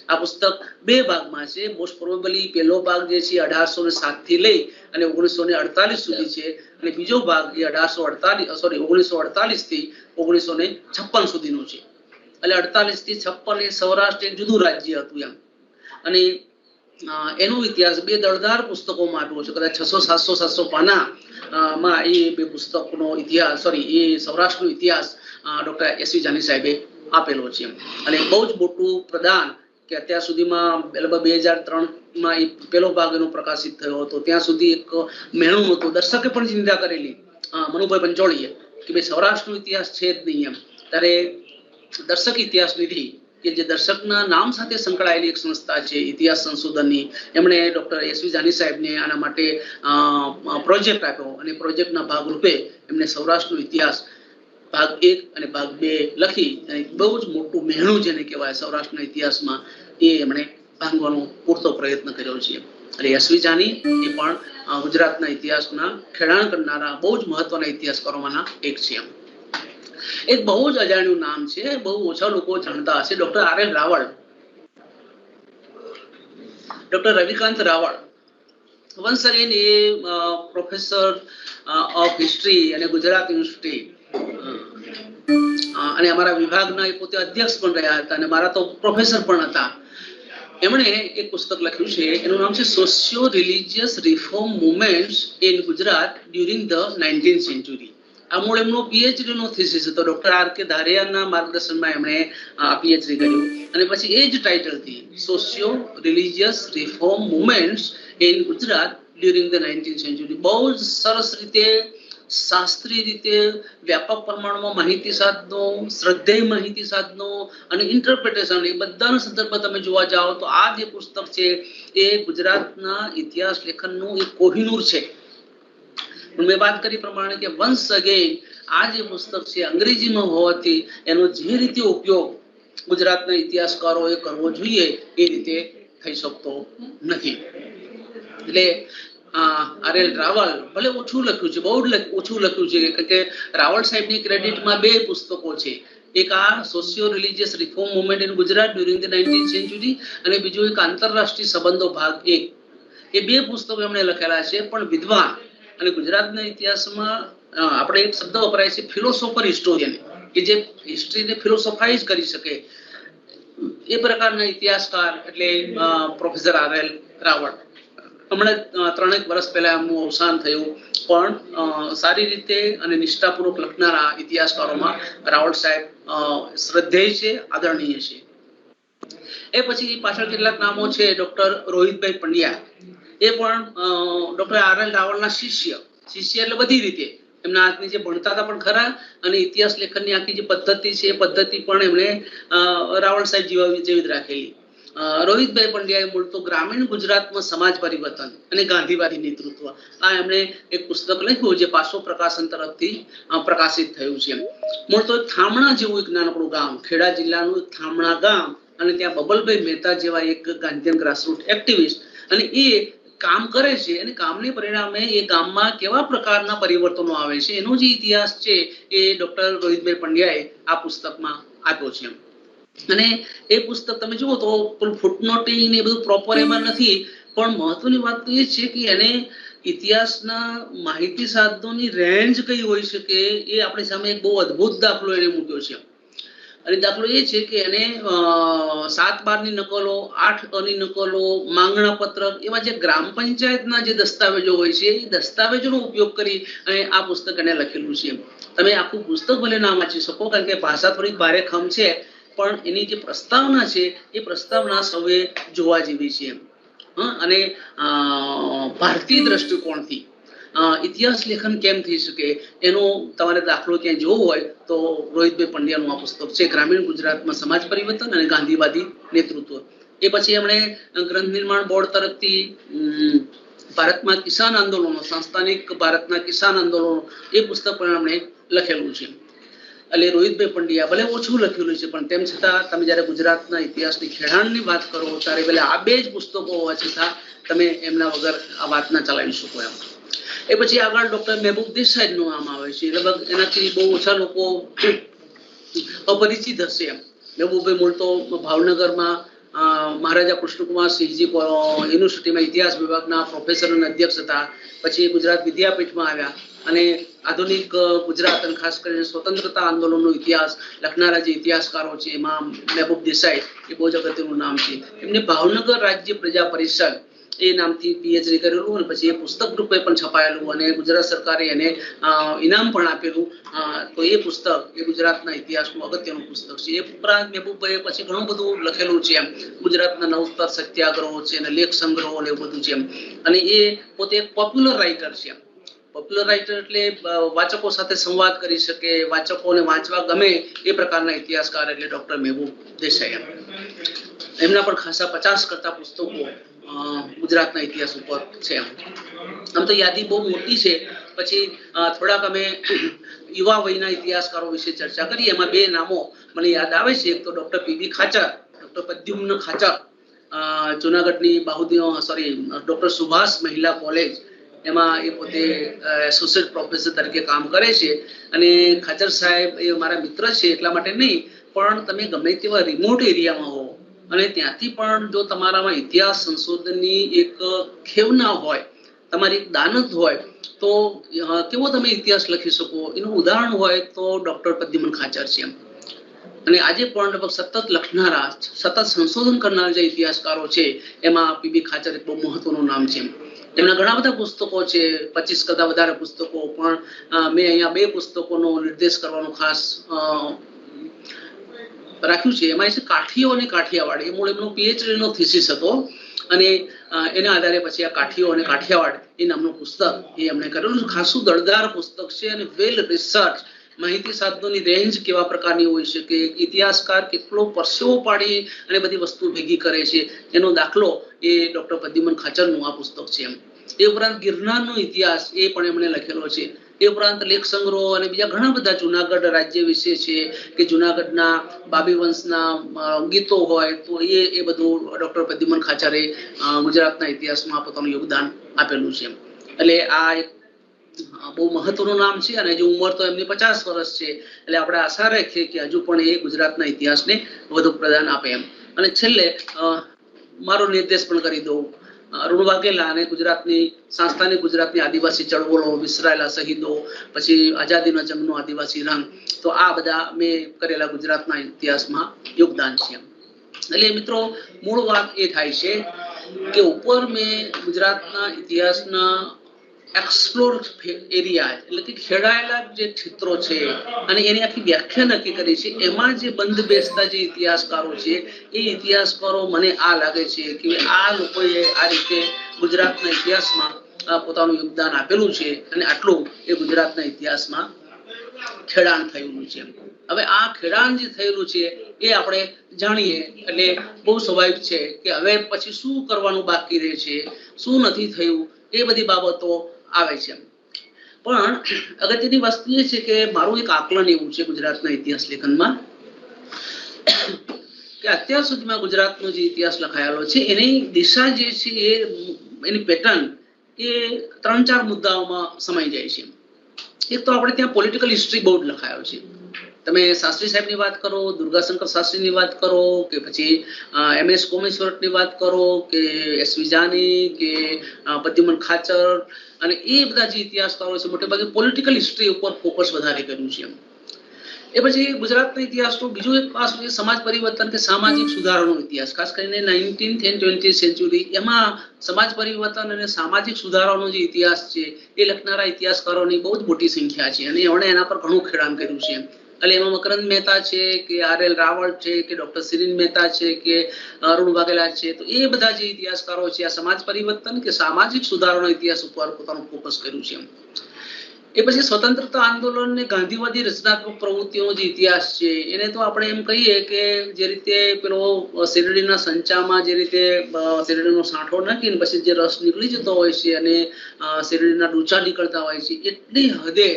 [SPEAKER 2] આ પુસ્તક બે ભાગમાં છે. મોસ્ટ પ્રોબેબલી પહેલો ભાગ જે છે 1807 થી લઈ અને 1948 સુધી છે, અને બીજો ભાગ એ 1948 થી 1956 સુધીનો છે. એટલે 48 થી 56 એ સૌરાષ્ટ્ર એક જુદું રાજ્ય હતું એમ. અને એનો ઇતિહાસ બે દળદાર પુસ્તકોમાં આપ્યો છે. કદાચ 600-700 પાના માં એ બે પુસ્તકનો ઇતિહાસ, એ સૌરાષ્ટ્રનો ઇતિહાસ ડોક્ટર એસવી જાની સાહેબે આપેલો છે. અને બહુ જ મોટું પ્રદાન કે અત્યાર સુધીમાં 2003માં એ પહેલો ભાગ એનો પ્રકાશિત થયો હતો. ત્યાં સુધી એક મહેણું હતું. દર્શકે પણ ચિંતા કરેલી, મનુભાઈ પંચોળીએ, કે ભાઈ સૌરાષ્ટ્રનો ઇતિહાસ છે જ નહીં એમ. ત્યારે દર્શક ઇતિહાસ નિધિ કે જે દર્શકના નામ સાથે સંકળાયેલી એક સંસ્થા છે ઇતિહાસ સંશોધનની, એમણે ડોક્ટર એસવી જાની સાહેબને આના માટે પ્રોજેક્ટ આપ્યો. અને પ્રોજેક્ટના ભાગરૂપે એમને સૌરાષ્ટ્રનો ઇતિહાસ ભાગ 1 અને ભાગ 2 લખી અને બહુ જ મોટું મહેણું જેને કહેવાય સૌરાષ્ટ્રના ઇતિહાસમાં, એ એમણે ભાંગવાનો પૂરતો પ્રયત્ન કર્યો છે. અને એસવી જાની એ પણ ગુજરાતના ઇતિહાસના ખેડાણ કરનારા બહુ જ મહત્વના ઇતિહાસકારોમાંના એક છે. એક બહુ જ અજાણ્યું નામ છે, બહુ ઓછા લોકો જાણતા હશે, doctor R L. Rawal. Doctor Ravikant Rawal once again એ પ્રોફેસર ઓફ હિસ્ટ્રી અને ગુજરાત યુનિવર્સિટી અને અમારા વિભાગના એ પોતે અધ્યક્ષ પણ રહ્યા હતા અને મારા તો પ્રોફેસર પણ હતા. એમણે એક પુસ્તક લખ્યું છે, એનું નામ છે socio religious reform movements in Gujarat during the 19th century. આ મૂળ એમનો પીએચડી નો થીસીસ હતો. ડોક્ટર આર કે ધારિયાના માર્ગદર્શનમાં એમણે આ પીએચડી કર્યું. અને પછી એ જ ટાઇટલથી socio religious reform movements in Gujarat during the 19th century. બહુ જ સરસ રીતે, શાસ્ત્રીય રીતે, વ્યાપક પ્રમાણમાં માહિતી સાધનો, શ્રદ્ધેય માહિતી સાધનો અને ઇન્ટરપ્રિટેશન, એ બધાનો સંદર્ભ તમે જોવા જાઓ તો આ જે પુસ્તક છે એ ગુજરાતના ઇતિહાસ લેખનનું એક કોહિનૂર છે. મેં વાત કરી પ્રમાણે કે વન્સ અગેન આ જે પુસ્તક છે અંગ્રેજીમાં હોવાથી એનો જે રીતે ઉપયોગ ગુજરાતના ઇતિહાસકારોએ કરવો જોઈએ એ રીતે થઈ શકતો નથી. એટલે આર.એલ. રાવલ ભલે ઓછું લખ્યું છે, બહુ ઓછું લખ્યું છે, કારણ કે રાવલ સાહેબની ક્રેડિટમાં 2 પુસ્તકો છે. એક આ socio religious reform movement in Gujarat during the 19th century અને બીજું એક આંતરરાષ્ટ્રીય સંબંધો ભાગ 1. એ 2 પુસ્તકો એમણે લખેલા છે. પણ વિદ્વાન અને ગુજરાતના ઇતિહાસમાં આપણે એક શબ્દ વપરાય છે ફિલોસોફર હિસ્ટોરિયન, કે જે હિસ્ટ્રીને ફિલોસોફાઇઝ કરી શકે એ પ્રકારના ઇતિહાસકાર એટલે પ્રોફેસર આર.એલ. રાવળ. હમણાં 3 વર્ષ પહેલા એમનું અવસાન થયું, પણ સારી રીતે અને નિષ્ઠાપૂર્વક લખનારા ઇતિહાસકારોમાં રાવળ સાહેબ શ્રદ્ધેય છે, આદરણીય છે. એ પછી પાછળ કેટલાક નામો છે. ડોક્ટર રોહિતભાઈ પંડ્યા, એ પણ ડોક્ટર આર.એલ. રાવળના શિષ્ય એટલે બધી રીતે એમના હાથની જે ભણતા હતા પણ ખરા, અને ઇતિહાસ લેખનની આખી જે પદ્ધતિ છે એ પદ્ધતિ પણ એમણે રાવળ સાહેબ જેવી જ રાખેલી. રોહિતભાઈ પંડ્યાએ મૂળ તો ગ્રામીણ ગુજરાતમાં સમાજ પરિવર્તન અને ગાંધીવાદી નેતૃત્વ, આ એમણે એક પુસ્તક લખ્યું જે પાસો પ્રકાશન તરફથી પ્રકાશિત થયું છે. મૂળ તો થામણા જેવું એક નાનકડું ગામ, ખેડા જિલ્લાનું થામણા ગામ, અને ત્યાં બબલભાઈ મહેતા જેવા એક ગાંધીયન ગ્રાસરૂટ એક્ટિવિસ્ટ, અને એ કામ કરે છે અને કામને પરિણામે એ ગામમાં કેવા પ્રકારના પરિવર્તનો આવે છે એનો જે ઇતિહાસ છે એ ડોક્ટર રોહિતભાઈ પંડ્યાએ આ પુસ્તકમાં આપ્યો છે. અને એ પુસ્તક તમે જુઓ તો ફૂટનોટિંગ ને બધું પ્રોપર એમાં નથી, પણ મહત્વની વાત તો એ છે કે એને ઇતિહાસના માહિતી સાધનોની રેન્જ કઈ હોઈ શકે એ આપણી સામે એક બહુ અદ્ભુત દાખલો એને મૂક્યો છે. અને દાખલો એ છે કે એને 7/12ની નકલો, 8 નકલો, માંગણા પત્રક એવા જે ગ્રામ પંચાયતના જે દસ્તાવેજો હોય છે એ દસ્તાવેજોનો ઉપયોગ કરી અને આ પુસ્તક એને લખેલું છે. તમે આખું પુસ્તક ભલે ના વાંચી શકો કારણ કે ભાષા થોડી ભારેખમ છે, પણ એની જે પ્રસ્તાવના છે એ પ્રસ્તાવના સૌએ જોવા જેવી છે. અને ભારતીય દ્રષ્ટિકોણથી ઇતિહાસ લેખન કેમ થઈ શકે એનો તમારે દાખલો ક્યાંય જોવો હોય તો રોહિતભાઈ પંડ્યાનું આ પુસ્તક છે, ગ્રામીણ ગુજરાતમાં સમાજ પરિવર્તન અને ગાંધીવાદી નેતૃત્વ. એ પછી એમણે ગ્રંથ નિર્માણ બોર્ડ તરફથી ભારતમાં કિસાન આંદોલનો, સંસ્થાનિક ભારતના કિસાન આંદોલનો, એ પુસ્તક પણ એમણે લખેલું છે. એટલે રોહિતભાઈ પંડ્યા ભલે ઓછું લખેલું છે, પણ તેમ છતાં તમે જયારે ગુજરાતના ઇતિહાસની ખેડાણની વાત કરો ત્યારે ભલે આ 2 જ પુસ્તકો હોવા છતાં તમે એમના વગર આ વાત ના ચલાવી શકો એમ. એ પછી આગળ ડોક્ટર મહેબૂબ દેસાઈ નું નામ આવે છે. લગભગ એનાથી બહુ ઓછા લોકો અપરિચિત હશે એમ. મહેબૂબભાઈ મૂળ તો ભાવનગરમાં મહારાજા કૃષ્ણકુમાર સિંહજી યુનિવર્સિટીમાં ઇતિહાસ વિભાગના પ્રોફેસર અને અધ્યક્ષ હતા. પછી ગુજરાત વિદ્યાપીઠમાં આવ્યા અને આધુનિક ગુજરાત અને ખાસ કરીને સ્વતંત્રતા આંદોલનનો ઇતિહાસ લખનારા જે ઇતિહાસકારો છે એમાં મહેબૂબ દેસાઈ એ બહુ જ અગત્યનું નામ છે. એમને ભાવનગર રાજ્ય પ્રજા પરિષદ એ નામથી પીએચડી કરેલું અને પછી એ પુસ્તક રૂપે પણ છપાયેલું અને ગુજરાત સરકારે એને ઇનામ પણ આપેલું. તો એ પુસ્તક એ ગુજરાતના ઇતિહાસનું અગત્યનું પુસ્તક છે. એ ઉપરાંત મહેબૂબભાઈએ પછી ઘણું બધું લખેલું છે એમ. ગુજરાતના નવતર સત્યાગ્રહો છે અને લેખ સંગ્રહો ને એવું બધું છે એમ. અને એ પોતે એક પોપ્યુલર રાઇટર છે એમ. પોપ્યુલર રાઇટર એટલે વાચકો સાથે સંવાદ કરી શકે, વાચકોને વાંચવા ગમે એ પ્રકારના ઇતિહાસકાર એટલે ડોક્ટર મહેબૂબ દેસાઈ. એમના પણ ખાસા 50 કરતા પુસ્તકો ગુજરાતના ઇતિહાસ ઉપર છે. આમ તો યાદી બહુ મોટી છે. પછી થોડાક અમે યુવા વયના ઇતિહાસકારો વિશે ચર્ચા કરી. એમાં 2 નામો મને યાદ આવે છે. એક તો doctor PB Khachar, doctor Pradyumna Khachar, જુનાગઢની ડોક્ટર સુભાષ મહિલા કોલેજ એમાં એ પોતે એસોસિએટ પ્રોફેસર તરીકે કામ કરે છે. અને ખાચર સાહેબ એ મારા મિત્ર છે એટલા માટે નહીં, પણ તમે ગમે તેવા રિમોટ એરિયામાં હો અને ત્યાંથી પણ જો તમારામાં ઇતિહાસ સંશોધનની એક ખેવના હોય, તમારી એક દાનત હોય, તો કેવો તમે ઇતિહાસ લખી શકો એનું ઉદાહરણ હોય તો ડોક્ટર પ્રદ્યુમ્ન ખાચર છે. અને આજે પણ લગભગ સતત લખનારા, સતત સંશોધન કરનારા જે ઇતિહાસકારો છે એમાં પીબી ખાચર એક બહુ મહત્વનું નામ છે. એમના ઘણા બધા પુસ્તકો છે, 25 કરતા વધારે પુસ્તકો, પણ મેં અહીંયા 2 પુસ્તકોનો નિર્દેશ કરવાનો ખાસ રાખ્યું છે. એમાં છે કાઠીઓ અને કાઠિયાવાડ. એ મૂળ એમનો પીએચડી નો થીસીસ હતો અને એના આધારે પછી આ કાઠીઓ અને કાઠિયાવાડ એ નામનું પુસ્તક એ એમણે કરેલું. ખાસું દળદાર પુસ્તક છે અને વેલ રિસર્ચ. માહિતી સાધનોની રેન્જ કેવા પ્રકારની હોય છે, કે ઇતિહાસકાર કેટલો પરસેવો પાડી અને બધી વસ્તુ ભેગી કરે છે એનો દાખલો એ ડોક્ટર પ્રદ્યુમ્ન ખાચરનું આ પુસ્તક છે. એ ઉપરાંત ગિરનારનો ઇતિહાસ એ પણ એમણે લખેલો છે. એ ઉપરાંત લેખ સંગ્રહો અને બીજા ઘણા બધા જુનાગઢ રાજ્ય વિશે છે કે જુનાગઢના બાબી વંશના ગીતો હોય તો એ બધું ડોક્ટર પ્રદ્યુમન ખાચરે ગુજરાતના ઇતિહાસમાં પોતાનું યોગદાન આપેલું છે. એટલે આ એક બહુ મહત્વનું નામ છે અને જે ઉંમર તો એમની 50 વર્ષ છે, એટલે આપણે આશા રાખીએ કે હજુ પણ એ ગુજરાતના ઇતિહાસને વધુ પ્રદાન આપે એમ. અને છેલ્લે મારો નિર્દેશ પણ કરી દઉં, અરુણ વાઘેલા અને ગુજરાતની સંસ્થાની ગુજરાતની આદિવાસી ચળવળો, વિસરાયેલા શહીદો, પછી આઝાદીનો જંગનો આદિવાસી રંગ, તો આ બધા મેં કરેલા ગુજરાતના ઇતિહાસમાં યોગદાન છે. એટલે મિત્રો મૂળ વાત એ થાય છે કે ઉપર મેં ગુજરાતના ઇતિહાસના એક્સપ્લોર એરિયા એટલે કે ખેડાયેલા જે ક્ષેત્રો છે અને એની આખી વ્યાખ્યા નક્કી કરી છે. એમાં જે બંધ બેસતા જે ઇતિહાસકારો છે એ ઇતિહાસકારો મને આ લાગે છે કે આ લોકોએ આ રીતે ગુજરાતના ઇતિહાસમાં પોતાનું યોગદાન આપેલું છે અને આટલું એ ગુજરાતના ઇતિહાસમાં ખેડાણ થયેલું છે. હવે આ ખેડાણ જે થયેલું છે એ આપણે જાણીએ એટલે બહુ સ્વાભાવિક છે કે હવે પછી શું કરવાનું બાકી રહે છે, શું નથી થયું, એ બધી બાબતો આવે છે. પણ અગત્યની વસ્તુ એ છે કે મારું એક આકલન એવું છે ગુજરાતના ઇતિહાસ લેખનમાં કે અત્યાર સુધીમાં ગુજરાતનો જે ઇતિહાસ લખાયેલો છે એની દિશા જે છે એની પેટર્ન એ 3-4 મુદ્દાઓમાં સમાઈ જાય છે. એક તો આપણે ત્યાં પોલિટિકલ હિસ્ટ્રી બહુ જ લખાયો છે. તમે શાસ્ત્રી સાહેબની વાત કરો, દુર્ગાશંકર શાસ્ત્રીની વાત કરો કે પછી MS કોમેશ્વરની વાત કરો કે SV જાની કે પ્રદ્યુમન ખાચર અને એ બધા જે ઇતિહાસકારો છે મોટે ભાગે પોલિટિકલ હિસ્ટ્રી ઉપર ફોકસ વધારે કર્યું છે. એ પછી ગુજરાતના ઇતિહાસનો બીજો એક પાસું છે સમાજ પરિવર્તન કે સામાજિક સુધારાનો ઇતિહાસ, ખાસ કરીને 19th and 20th સેન્ચુરી. એમાં સમાજ પરિવર્તન અને સામાજિક સુધારાનો જે ઇતિહાસ છે એ લખનારા ઇતિહાસકારોની બહુ જ મોટી સંખ્યા છે અને એમણે એના પર ઘણું ખેડાણ કર્યું છે. એટલે એમાં મકરંદ મહેતા છે કે RL રાવળ છે કે ડોક્ટર સિરીન મહેતા છે કે અરુણ વાઘેલા છે, તો એ બધા જે ઇતિહાસકારો છે આ સમાજ પરિવર્તન કે સામાજિક સુધારાનો ઇતિહાસ ઉપર પોતાનું ફોકસ કર્યું છે. એ પછી સ્વતંત્રતા આંદોલન ને ગાંધીવાદી રચનાત્મક પ્રવૃત્તિઓનો જે ઇતિહાસ છે એને તો આપણે એમ કહીએ કે જે રીતે પેલો શેરડીના સંચામાં જે રીતે શેરડીનો સાંઠો નાખીને પછી જે રસ નીકળી જતો હોય છે અને શેરડીના ડૂચા નીકળતા હોય છે, એટલી હદે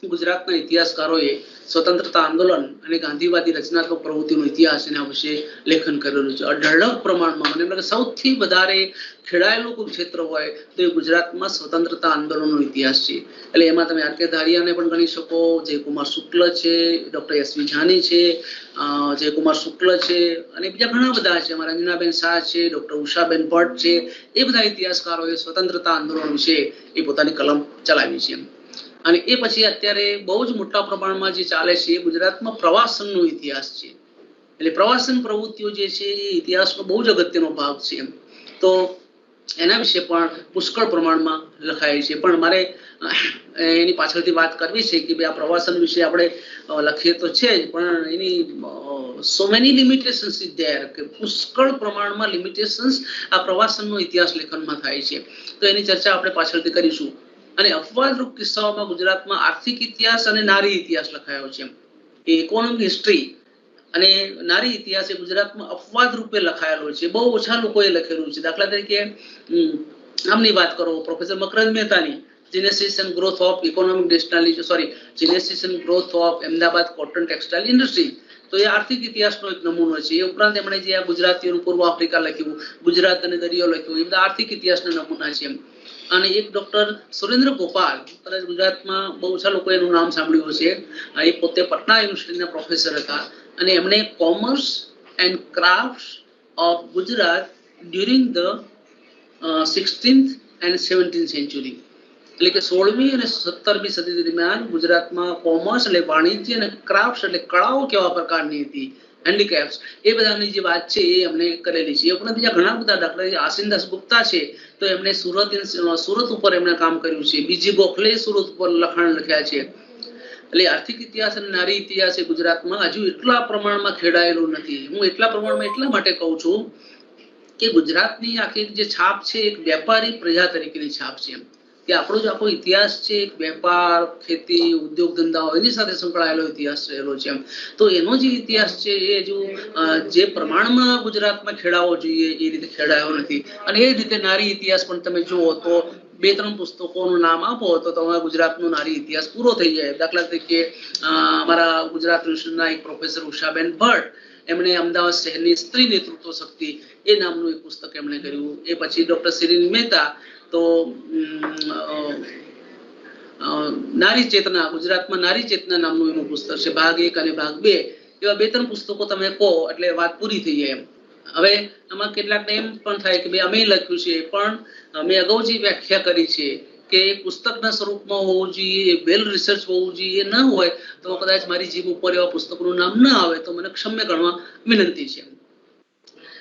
[SPEAKER 2] ગુજરાતના ઇતિહાસકારોએ સ્વતંત્રતા આંદોલન અને ગાંધીવાદી રચનાત્મક પ્રવૃત્તિનો ઇતિહાસ એના વિશે લેખન કરેલું છે. અઢળક પ્રમાણમાં મને લાગે સૌથી વધારે ખેડાયેલું કોઈ ક્ષેત્ર હોય તો એ ગુજરાતમાં સ્વતંત્રતા આંદોલનનો ઇતિહાસ છે. એટલે એમાં તમે RK ધારિયાને પણ ગણી શકો, જયકુમાર શુક્લ છે, ડોક્ટર SV જાની છે, જયકુમાર શુક્લ છે અને બીજા ઘણા બધા છે, અમારા અંજનાબેન શાહ છે, ડોક્ટર ઉષાબેન ભટ્ટ છે. એ બધા ઇતિહાસકારોએ સ્વતંત્રતા આંદોલન વિશે એ પોતાની કલમ ચલાવી છે. અને એ પછી અત્યારે બહુ જ મોટા પ્રમાણમાં જે ચાલે છે એ ગુજરાતમાં પ્રવાસનનો ઇતિહાસ છે. એટલે પ્રવાસન પ્રવૃત્તિઓ જે છે એ ઇતિહાસનો બહુ જ અગત્યનો ભાગ છે. તો એના વિશે પણ પુષ્કળ પ્રમાણમાં લખાય છે. પણ મારે એની પાછળથી વાત કરવી છે કે ભાઈ આ પ્રવાસન વિશે આપણે લખીએ તો છે જ, પણ એની so many limitations is there કે પુષ્કળ પ્રમાણમાં લિમિટેશન્સ આ પ્રવાસનનો ઇતિહાસ લેખનમાં થાય છે. તો એની ચર્ચા આપણે પાછળથી કરીશું. અને અપવાદરૂપ કિસ્સાઓમાં ગુજરાતમાં આર્થિક ઇતિહાસ અને નારી ઇતિહાસ લખાયો છે. એ ઇકોનોમિક હિસ્ટ્રી અને નારી ઇતિહાસ એ ગુજરાતમાં અપવાદ રૂપે લખાયેલો છે. બહુ ઓછા લોકોએ લખેલું છે. દાખલા તરીકે આમની વાત કરો પ્રોફેસર મકરંદ મહેતાની Genesis and growth of economic Genesis and growth of Ahmedabad cotton textile industry, તો એ આર્થિક ઇતિહાસનો એક નમૂનો છે. એ ઉપરાંત એમણે જે આ ગુજરાતીઓનું પૂર્વ આફ્રિકા લખ્યું, ગુજરાત અને દરિયો લખ્યું, એ બધા આર્થિક ઇતિહાસના નમૂના છે. અને એક ડોક્ટર સુરેન્દ્ર ગોપાલ, કદાચ ગુજરાતમાં બહુ ઓછા લોકો એનું નામ સાંભળ્યું હશે, એ પોતે પટના યુનિવર્સિટીના પ્રોફેસર હતા અને એમણે commerce and craft of Gujarat during the 16th and 17th century, એટલે કે 16મી અને 17મી સદી દરમિયાન ગુજરાતમાં કોમર્સ એટલે વાણિજ્ય અને ક્રાફ્ટ એટલે કળાઓ કેવા પ્રકારની હતી, હેન્ડીક્રાફ્ટ, એ બધાની જે વાત છે એ એમણે કરેલી છે. એ ઉપરાંત બીજા ઘણા બધા દાખલા આશિનદાસ ગુપ્તા છે, તો એમણે સુરત ઉપર એમણે કામ કર્યું છે. બીજી ગોખલે સુરત ઉપર લખાણ લખ્યા છે. એટલે આર્થિક ઇતિહાસ અને નારી ઇતિહાસ એ ગુજરાતમાં હજુ એટલા પ્રમાણમાં ખેડાયેલું નથી. હું એટલા પ્રમાણમાં એટલા માટે કહું છું કે ગુજરાતની આખી જે છાપ છે એક વેપારી પ્રજા તરીકેની છાપ છે. કે આપણો જ આખો ઇતિહાસ છે એક વેપાર, ખેતી, ઉદ્યોગ ધંધાઓ એની સાથે સંકળાયેલો ઇતિહાસ રહેલો છે. તો એનો જે ઇતિહાસ છે એ હજુ જે પ્રમાણમાં ગુજરાતમાં ખેડાવો જોઈએ એ રીતે ખેડાયો નથી. અને એ રીતે નારી ઇતિહાસ પણ તમે જુઓ તો 2-3 પુસ્તકોનું નામ આપો તો તમારા ગુજરાતનો નારી ઇતિહાસ પૂરો થઈ જાય. દાખલા તરીકે અમારા ગુજરાત યુનિવર્સિટીના એક પ્રોફેસર ઉષાબેન ભટ્ટ, એમણે અમદાવાદ શહેરની સ્ત્રી નેતૃત્વ શક્તિ એ નામનું એક પુસ્તક એમણે કર્યું. એ પછી ડોક્ટર શિરીન મહેતા તો નારી ચેતના, ગુજરાતમાં નારી ચેતના નામનું એનું પુસ્તક છે, ભાગ 1 અને ભાગ 2. એવા 2-3 પુસ્તકો તમે કહો એટલે વાત પૂરી થઈ જાય એમ. હવે આમાં કેટલાકને એમ પણ થાય કે ભાઈ અમે લખ્યું છે, પણ મેં અગાઉ જે વ્યાખ્યા કરી છે કે પુસ્તકના સ્વરૂપમાં હોવું જોઈએ, વેલ રિસર્ચ હોવું જોઈએ, ન હોય તો કદાચ મારી જીભ ઉપર એવા પુસ્તકોનું નામ ન આવે તો મને ક્ષમ્ય ગણવા વિનંતી છે.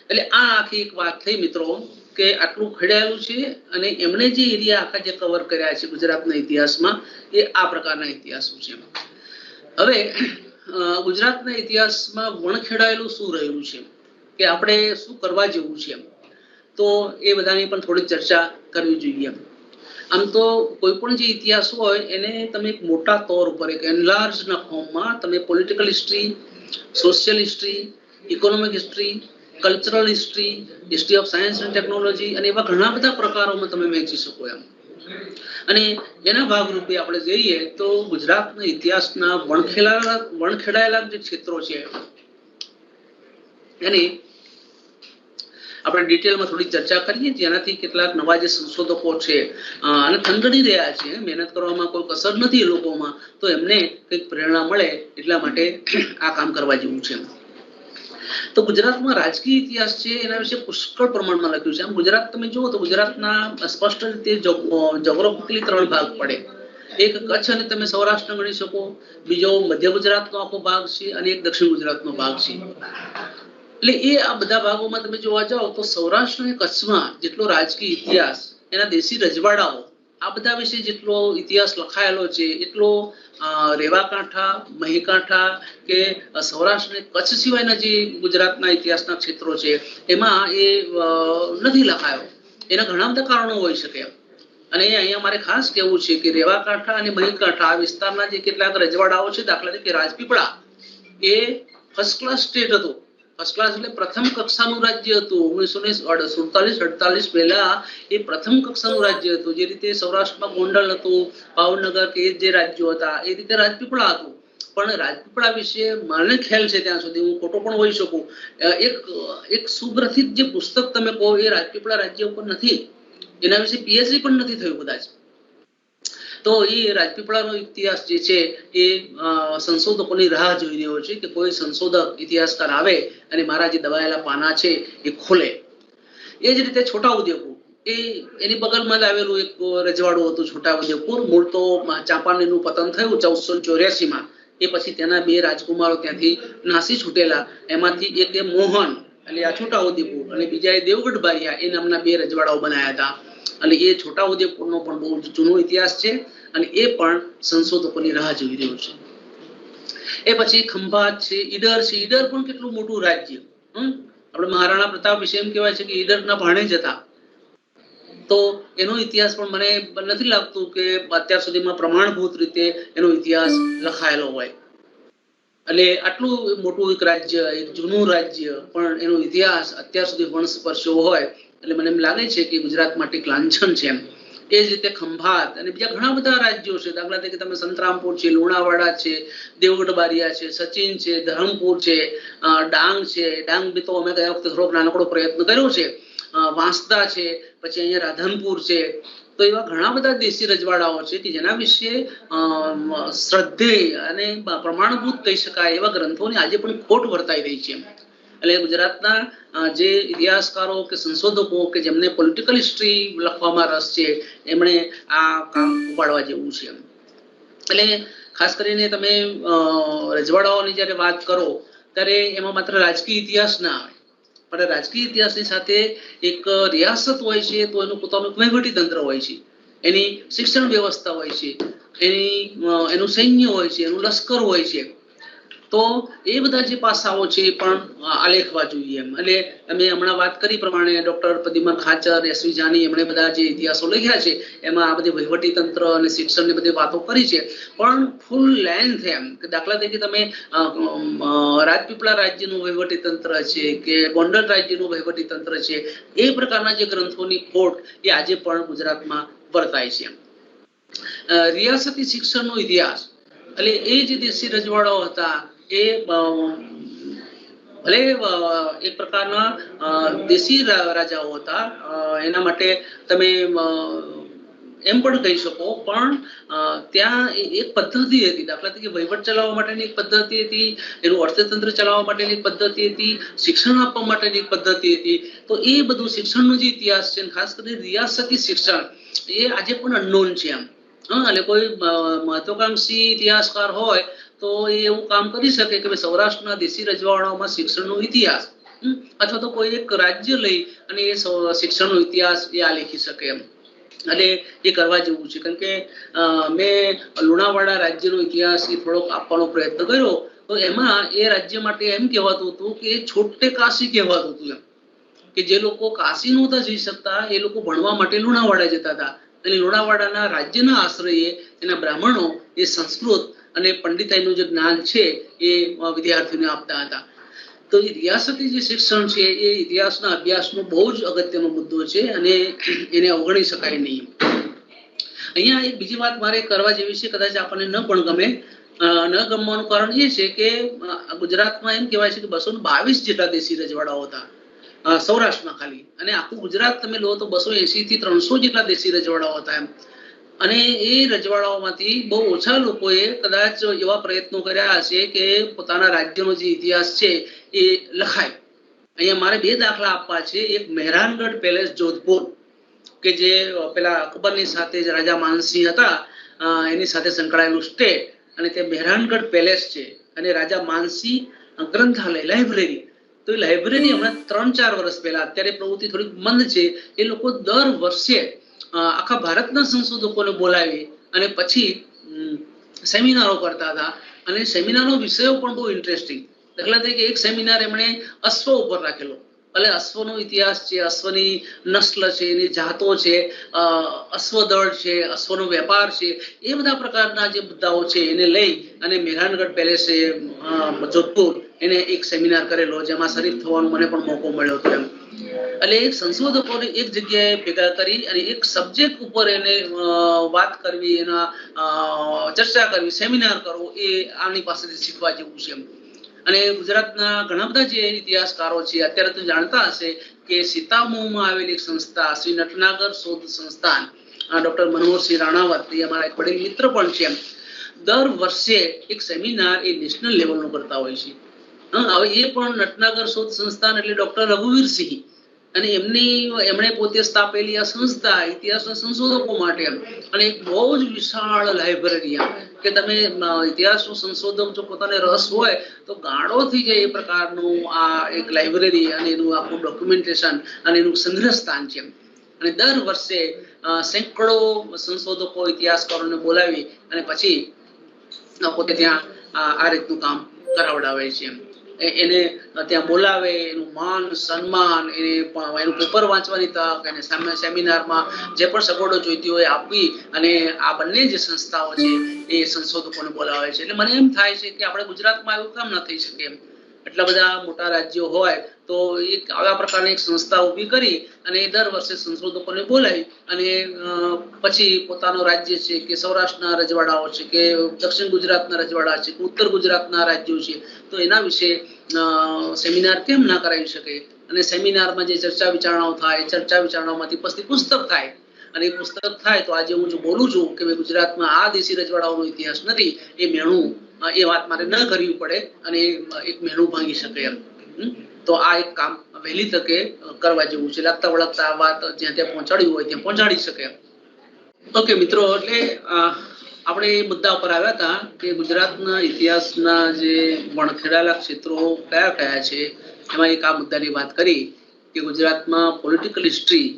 [SPEAKER 2] એટલે આ આખી એક વાત થઈ મિત્રો કે આટલું ખેડાયેલું છે અને એમણે જે એરિયા આખા જે કવર કર્યા છે ગુજરાતના ઇતિહાસમાં એ આ પ્રકારના ઇતિહાસો છે. હવે ગુજરાતના ઇતિહાસમાં વણખેડાયેલું શું રહેલું છે કે આપણે શું કરવા જેવું છે, તો એ બધાની પણ થોડી ચર્ચા કરવી જોઈએ. આમ તો કોઈ પણ જે ઇતિહાસ હોય એને તમે એક મોટા તौर ઉપર એક એનલાર્જના ફોર્મમાં તમે political history, social history, economic history, cultural history, history of science and technology અને એવા ઘણા બધા પ્રકારોમાં તમે વહેંચી શકો એમ. અને એના ભાગરૂપે આપણે જોઈએ તો ગુજરાતના ઇતિહાસના વણખેડાયેલા જે ક્ષેત્રો છે એની આપણે ડિટેલમાં થોડી ચર્ચા કરીએ, જેનાથી કેટલાક નવા જે સંશોધકો છે અને થનગની રહ્યા છે, મહેનત કરવામાં કોઈ કસર નથી એ લોકોમાં, તો એમને કંઈક પ્રેરણા મળે એટલા માટે આ કામ કરવા જેવું છે. તો ગુજરાતમાં રાજકીય ઇતિહાસ છે એના વિશે પુષ્કળ પ્રમાણમાં લખ્યું છે. આમ ગુજરાત તમે જુઓ તો ગુજરાતના સ્પષ્ટ રીતે જોગ્રાફિકલી 3 ભાગ પડે. એક કચ્છ અને તમે સૌરાષ્ટ્ર ગણી શકો, બીજો મધ્ય ગુજરાતનો આખો ભાગ છે અને એક દક્ષિણ ગુજરાતનો ભાગ છે. એટલે એ આ બધા ભાગોમાં તમે જોવા જાઓ તો સૌરાષ્ટ્ર અને કચ્છમાં જેટલો રાજકીય ઇતિહાસ, એના દેશી રજવાડાઓ, આ બધા વિશે જેટલો ઇતિહાસ લખાયેલો છે એટલો રેવાકાંઠા, મહીકાંઠા કે સૌરાષ્ટ્ર અને કચ્છ સિવાયના જે ગુજરાતના ઇતિહાસના ક્ષેત્રો છે એમાં એ નથી લખાયો. એના ઘણા બધા કારણો હોઈ શકે. અને અહીંયા મારે ખાસ કહેવું છે કે રેવાકાંઠા અને મહીકાંઠા આ વિસ્તારના જે કેટલાક રજવાડાઓ છે, દાખલા તરીકે રાજપીપળા, એ ફર્સ્ટ ક્લાસ સ્ટેટ હતું. ફર્સ્ટ ક્લાસ એટલે પ્રથમ કક્ષાનું રાજ્ય હતું. 1947-48 પહેલા એ પ્રથમ કક્ષાનું રાજ્ય હતું. જે રીતે સૌરાષ્ટ્રમાં ગોંડલ હતું, ભાવનગર કે જે રાજ્યો હતા એ રીતે રાજપીપળા હતું. પણ રાજપીપળા વિશે મને ખ્યાલ છે ત્યાં સુધી, હું ખોટો પણ હોઈ શકું, એક સુગ્રથિત જે પુસ્તક તમે કહો એ રાજપીપળા રાજ્ય ઉપર નથી. એના વિશે પીએચડી પણ નથી થયું કદાચ. તો એ રાજપીપળાનો ઇતિહાસ જે છે એ સંશોધકોની રાહ જોઈ રહ્યો છે કે કોઈ સંશોધક ઇતિહાસકાર આવે અને મારા જે દબાયેલા પાના છે એ ખોલે. એ જ રીતે છોટાઉદેપુર, એની બગલમાં જ આવેલું એક રજવાડું હતું છોટાઉદેપુર. મૂળ તો ચાંપાનેરનું પતન થયું 1484માં. એ પછી તેના 2 રાજકુમારો ત્યાંથી નાસી છૂટેલા. એમાંથી એક એ મોહન એટલે આ છોટાઉદેપુર અને બીજા એ દેવગઢ બારિયા એ નામના 2 રજવાડાઓ બનાવ્યા હતા. અને એ છોટાઉદેપુરનો પણ બહુ જૂનો ઇતિહાસ છે અને એ પણ સંશોધકોની રાહ જોઈ રહ્યો છે. એ પછી ખંભાત છે, ઈડર છે. ઈડર પણ કેટલું મોટું રાજ્ય. આપણે મહારાણા પ્રતાપ વિશે એમ કહેવાય છે કે ઈડરના ભાણેજ હતા. તો એનો ઇતિહાસ પણ મને નથી લાગતું કે અત્યાર સુધીમાં પ્રમાણભૂત રીતે એનો ઇતિહાસ લખાયેલો હોય. એટલે આટલું મોટું એક રાજ્ય, એક જૂનું રાજ્ય, પણ એનો ઇતિહાસ અત્યાર સુધી વંશસ્પર્શ્યો હોય એટલે મને એમ લાગે છે કે ગુજરાત માટે એક લાંછન છે એમ. એ જ રીતે ખંભાત અને બીજા ઘણા બધા રાજ્યો છે. દાખલા તરીકે તમે સંતરામપુર છે, લુણાવાડા છે, દેવગઢ બારિયા છે, સચિન છે, ધરમપુર છે, ડાંગ છે. ડાંગ બી તો અમે ગયા વખતે થોડોક નાનકડો પ્રયત્ન કર્યો છે. વાંસદા છે, પછી અહીંયા રાધનપુર છે. તો એવા ઘણા બધા દેશી રજવાડાઓ છે કે જેના વિશે શ્રદ્ધેય અને પ્રમાણભૂત કહી શકાય એવા ગ્રંથોની આજે પણ ખોટ વર્તાઈ રહી છે. એટલે ગુજરાતના જે ઇતિહાસકારો કે સંશોધકો કે જેમને પોલિટિકલ હિસ્ટ્રી લખવામાં રસ છે એમણે આ કામ ઉપાડવા જેવું છે. એટલે ખાસ કરીને તમે રજવાડાઓની જ્યારે વાત કરો ત્યારે એમાં માત્ર રાજકીય ઇતિહાસ ના આવે, પણ રાજકીય ઇતિહાસની સાથે એક રિયાસત હોય છે તો એનું પોતાનું વહીવટી તંત્ર હોય છે, એની શિક્ષણ વ્યવસ્થા હોય છે, એનું સૈન્ય હોય છે, એનું લશ્કર હોય છે. તો એ બધા જે પાસાઓ છે એ પણ આલેખવા જોઈએ એમ. એટલે અમે હમણાં વાત કરી પ્રમાણે ડોક્ટર પ્રદ્યુમન ખાચર, એસવી જાની એમણે બધા જે ઇતિહાસો લખ્યા છે એમાં આ બધી વહીવટી તંત્ર અને શિક્ષણની બધી વાતો કરી છે. પણ ફૂલ લેન્થ એમ કે દાખલા તરીકે તમે રાજપીપળા રાજ્યનું વહીવટી તંત્ર છે કે ગોંડલ રાજ્યનું વહીવટી તંત્ર છે, એ પ્રકારના જે ગ્રંથોની ખોટ એ આજે પણ ગુજરાતમાં વર્તાય છે. રિયાસતી શિક્ષણનો ઇતિહાસ એટલે એ જે દેશી રજવાડાઓ હતા એ ભલે એક પ્રકારના દેશી રાજાઓ હતા, એના માટે તમે એમ પણ કહી શકો, પણ ત્યાં એક પદ્ધતિ હતી. દાખલા તરીકે વહીવટ ચલાવવા માટેની એક પદ્ધતિ હતી, એનું અર્થતંત્ર ચલાવવા માટેની એક પદ્ધતિ હતી, શિક્ષણ આપવા માટેની એક પદ્ધતિ હતી. તો એ બધું શિક્ષણનો જે ઇતિહાસ છે, ખાસ કરીને રિયાસતી શિક્ષણ, એ આજે પણ અનનોન છે. એમ એટલે કોઈ મહત્વાકાંક્ષી ઇતિહાસકાર હોય તો એ એવું કામ કરી શકે કે સૌરાષ્ટ્રના દેશી રજવાડાઓમાં શિક્ષણનો ઇતિહાસ, અથવા તો કોઈ એક રાજ્ય લઈ અને એ શિક્ષણનો ઇતિહાસ એ આલેખી શકે એમ. અને એ કરવા જેવું છે, કારણ કે મેં લુણાવાડા રાજ્યનો ઇતિહાસ એ થોડોક આપવાનો પ્રયત્ન કર્યો, તો એમાં એ રાજ્ય માટે એમ કહેવાતું હતું કે છોટે કાશી કહેવાતું હતું એમ, કે જે લોકો કાશી નહોતા જઈ શકતા એ લોકો ભણવા માટે લુણાવાડા જતા હતા. અને લુણાવાડાના રાજ્યના આશ્રયે એના બ્રાહ્મણો એ સંસ્કૃત અને પંડિતાઈનું જે જ્ઞાન છે એ વિદ્યાર્થીઓને આપતા હતા. તો એ રિયાસતી જે શિક્ષણ છે એ ઇતિહાસના અભ્યાસનો બહુ જ અગત્યનો મુદ્દો છે અને એને અવગણી શકાય નહીં. અહીંયા એક બીજી વાત મારે કરવા જેવી છે, કદાચ આપણને ન પણ ગમે. ન ગમવાનું કારણ એ છે કે ગુજરાતમાં એમ કહેવાય છે કે 222 જેટલા દેશી રજવાડાઓ હતા સૌરાષ્ટ્રમાં ખાલી, અને આખું ગુજરાત તમે લો તો 280 થી 300 જેટલા દેશી રજવાડાઓ હતા એમ. અને એ રજવાડાઓમાંથી બહુ ઓછા લોકોએ કદાચ એવા પ્રયત્નો કર્યા હશે કે પોતાના રાજ્યનો જે ઇતિહાસ છે એ લખાય. અહીંયા મારે 2 દાખલા આપવા છે. એક મહેરાનગઢ પેલેસ જોધપુર, કે જે પેલા અકબરની સાથે રાજા માનસિંહ હતા એની સાથે સંકળાયેલું સ્ટેટ, અને તે મહેરાનગઢ પેલેસ છે. અને રાજા માનસિંહ ગ્રંથાલય, લાઇબ્રેરી, તો એ લાઇબ્રેરી હમણાં 3-4 વર્ષ પહેલા, અત્યારે પ્રવૃત્તિ થોડીક મંદ છે, એ લોકો દર વર્ષે આખા ભારતના સંશોધકોને બોલાવી અને પછી સેમિનારો કરતા હતા. અને સેમિનારનો વિષયો પણ બહુ ઇન્ટરેસ્ટિંગ. દાખલા તરીકે એક સેમિનાર એમણે અશ્વ ઉપર રાખેલો. એટલે અશ્વનો ઇતિહાસ છે, અશ્વની નસ્લ છે, એની જાતો છે, અશ્વદળ છે, અશ્વનો વેપાર છે, એ બધા પ્રકારના જે મુદ્દાઓ છે એને લઈ અને મહેરાનગઢ પેલેસે જોધપુર એને એક સેમિનાર કરેલો, જેમાં શરીફ થવાનો મને પણ મોકો મળ્યો હતો એમ. એટલે એક સંશોધકોને એક જગ્યાએ ભેગા કરી અને એક સબ્જેક્ટ ઉપર એને વાત કરવી, એના ચર્ચા કરવી, સેમિનાર કરવો, એ આની પાસેથી શીખવા જેવું છે એમ. અને ગુજરાતના ઘણા બધા જે ઇતિહાસકારો છે અત્યારે તો જાણતા હશે કે સીતામોમાં આવેલી એક સંસ્થા શ્રી નટનાગર શોધ સંસ્થાન, ડોક્ટર મનોહરસિંહ રાણાવત, એ અમારા એક વડીલ મિત્ર પણ છે, દર વર્ષે એક સેમિનાર એ નેશનલ લેવલનું કરતા હોય છે. હવે એ પણ નટનાગર શોધ સંસ્થાન એટલે ડોક્ટર રઘુવીરસિંહ, અને એમણે પોતે સ્થાપેલી આ સંસ્થા ઇતિહાસના સંશોધકો માટે, અને એક બહુ જ વિશાળ લાઇબ્રેરી, કે તમે ઇતિહાસનું સંશોધક જો પોતાને રસ હોય તો ગાળો થઈ જાય એ પ્રકારનું આ એક લાઇબ્રેરી, અને એનું આખું ડોક્યુમેન્ટેશન અને એનું સંગ્રહ સ્થાન છે. અને દર વર્ષે સેંકડો સંશોધકો ઇતિહાસકારોને બોલાવી અને પછી પોતે ત્યાં આ રીતનું કામ કરાવડાવે છે. એને ત્યાં બોલાવે, એનું માન સન્માન, એનું પેપર વાંચવાની તક, એને સેમિનારમાં જે પણ સગવડો જોઈતી હોય આપવી, અને આ બંને જે સંસ્થાઓ છે એ સંશોધકોને બોલાવે છે. એટલે મને એમ થાય છે કે આપણે ગુજરાતમાં એવું કામ ન થઈ શકે એમ. એટલા બધા મોટા રાજ્યો હોય તો એક આવા પ્રકારની એક સંસ્થા ઊભી કરી અને દર વર્ષે સંશોધકોને બોલાવી અને પછી પોતાનું રાજ્ય છે કે સૌરાષ્ટ્રના રજવાડાઓ છે કે દક્ષિણ ગુજરાતના રજવાડા છે કે ઉત્તર ગુજરાતના રાજ્યો છે, તો એના વિશે સેમિનાર કેમ ના કરાવી શકે. અને સેમિનારમાં જે ચર્ચા વિચારણાઓ થાય, ચર્ચા વિચારણાઓમાંથી પછી પુસ્તક થાય, અને એ પુસ્તક થાય તો આજે હું જો બોલું છું કે ગુજરાતમાં આ દેશી રજવાડાઓનો ઇતિહાસ નથી, એ મેણું, એ વાત મારે ન કરવી પડે અને એક મેણું ભાંગી શકે એમ. તો આ એક કામ વહેલી તકે કરવા જેવું છે. લાગતા વળગતા આ વાત જ્યાં ત્યાં પહોંચાડવી હોય ત્યાં પહોંચાડી શકે. ઓકે મિત્રો, એટલે આપણે એ મુદ્દા પર આવ્યા હતા કે ગુજરાતના ઇતિહાસના જે વણખેડાયેલા ક્ષેત્રો કયા કયા છે, એમાં એક આ મુદ્દાની વાત કરી કે ગુજરાતમાં પોલિટિકલ હિસ્ટ્રી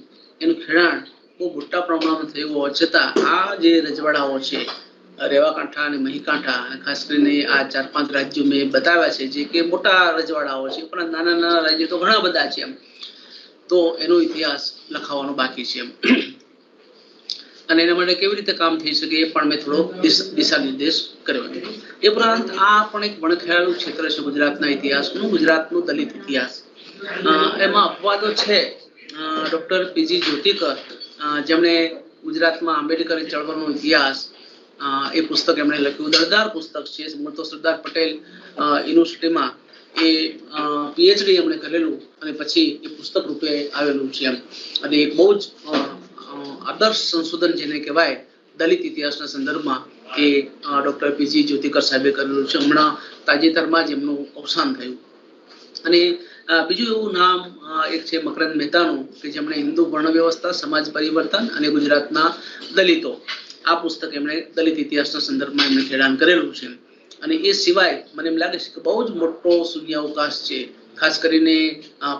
[SPEAKER 2] એનું ખેડાણ બહુ મોટા પ્રમાણમાં થયું હોવા છતાં આ જે રજવાડાઓ છે, રેવાકાંઠા અને મહીકાંઠા, ખાસ કરીને આ 4-5 રાજ્યો મેં બતાવ્યા છે જે કે મોટા રજવાડાઓ છે, પણ નાના નાના રાજ્યો તો ઘણા બધા છે એમ. તો એનો ઇતિહાસ લખાવવાનો બાકી છે એમ. અને એના માટે કેવી રીતે કામ થઈ શકે એ પણ મેં થોડો દિશા નિર્દેશ કર્યો. એ ઉપરાંત આ પણ એક વણખેડાયેલું ક્ષેત્ર છે ગુજરાતના ઇતિહાસનું, ગુજરાતનું દલિત ઇતિહાસ. એમાં અપવાદો છે. ડોક્ટર પીજી જ્યોતિકર, જેમણે ગુજરાતમાં આંબેડકરી ચળવળનો ઇતિહાસ એ પુસ્તક એમણે લખ્યું. દળદાર પુસ્તક છે. મૂળ તો સરદાર પટેલ યુનિવર્સિટીમાં એ પીએચડી એમણે કરેલું અને પછી એ પુસ્તક રૂપે આવેલું છે. અને એક બહુ જ આદર્શ સંશોધન જેને કહેવાય દલિત ઇતિહાસના સંદર્ભમાં એ ડોક્ટર પીજી જ્યોતિકર સાહેબે કરેલું છે. હમણાં તાજેતરમાં જ એમનું અવસાન થયું. અને બીજું એવું નામ એક છે મકરંદ મહેતાનું કે જેમણે હિન્દુ વર્ણ વ્યવસ્થા, સમાજ પરિવર્તન અને ગુજરાતના દલિતો આ પુસ્તક એમણે દલિત ઇતિહાસના સંદર્ભમાં એમણે ખેડાણ કરેલું છે. અને એ સિવાય મને એમ લાગે છે કે બહુ જ મોટો શૂન્ય અવકાશ છે, ખાસ કરીને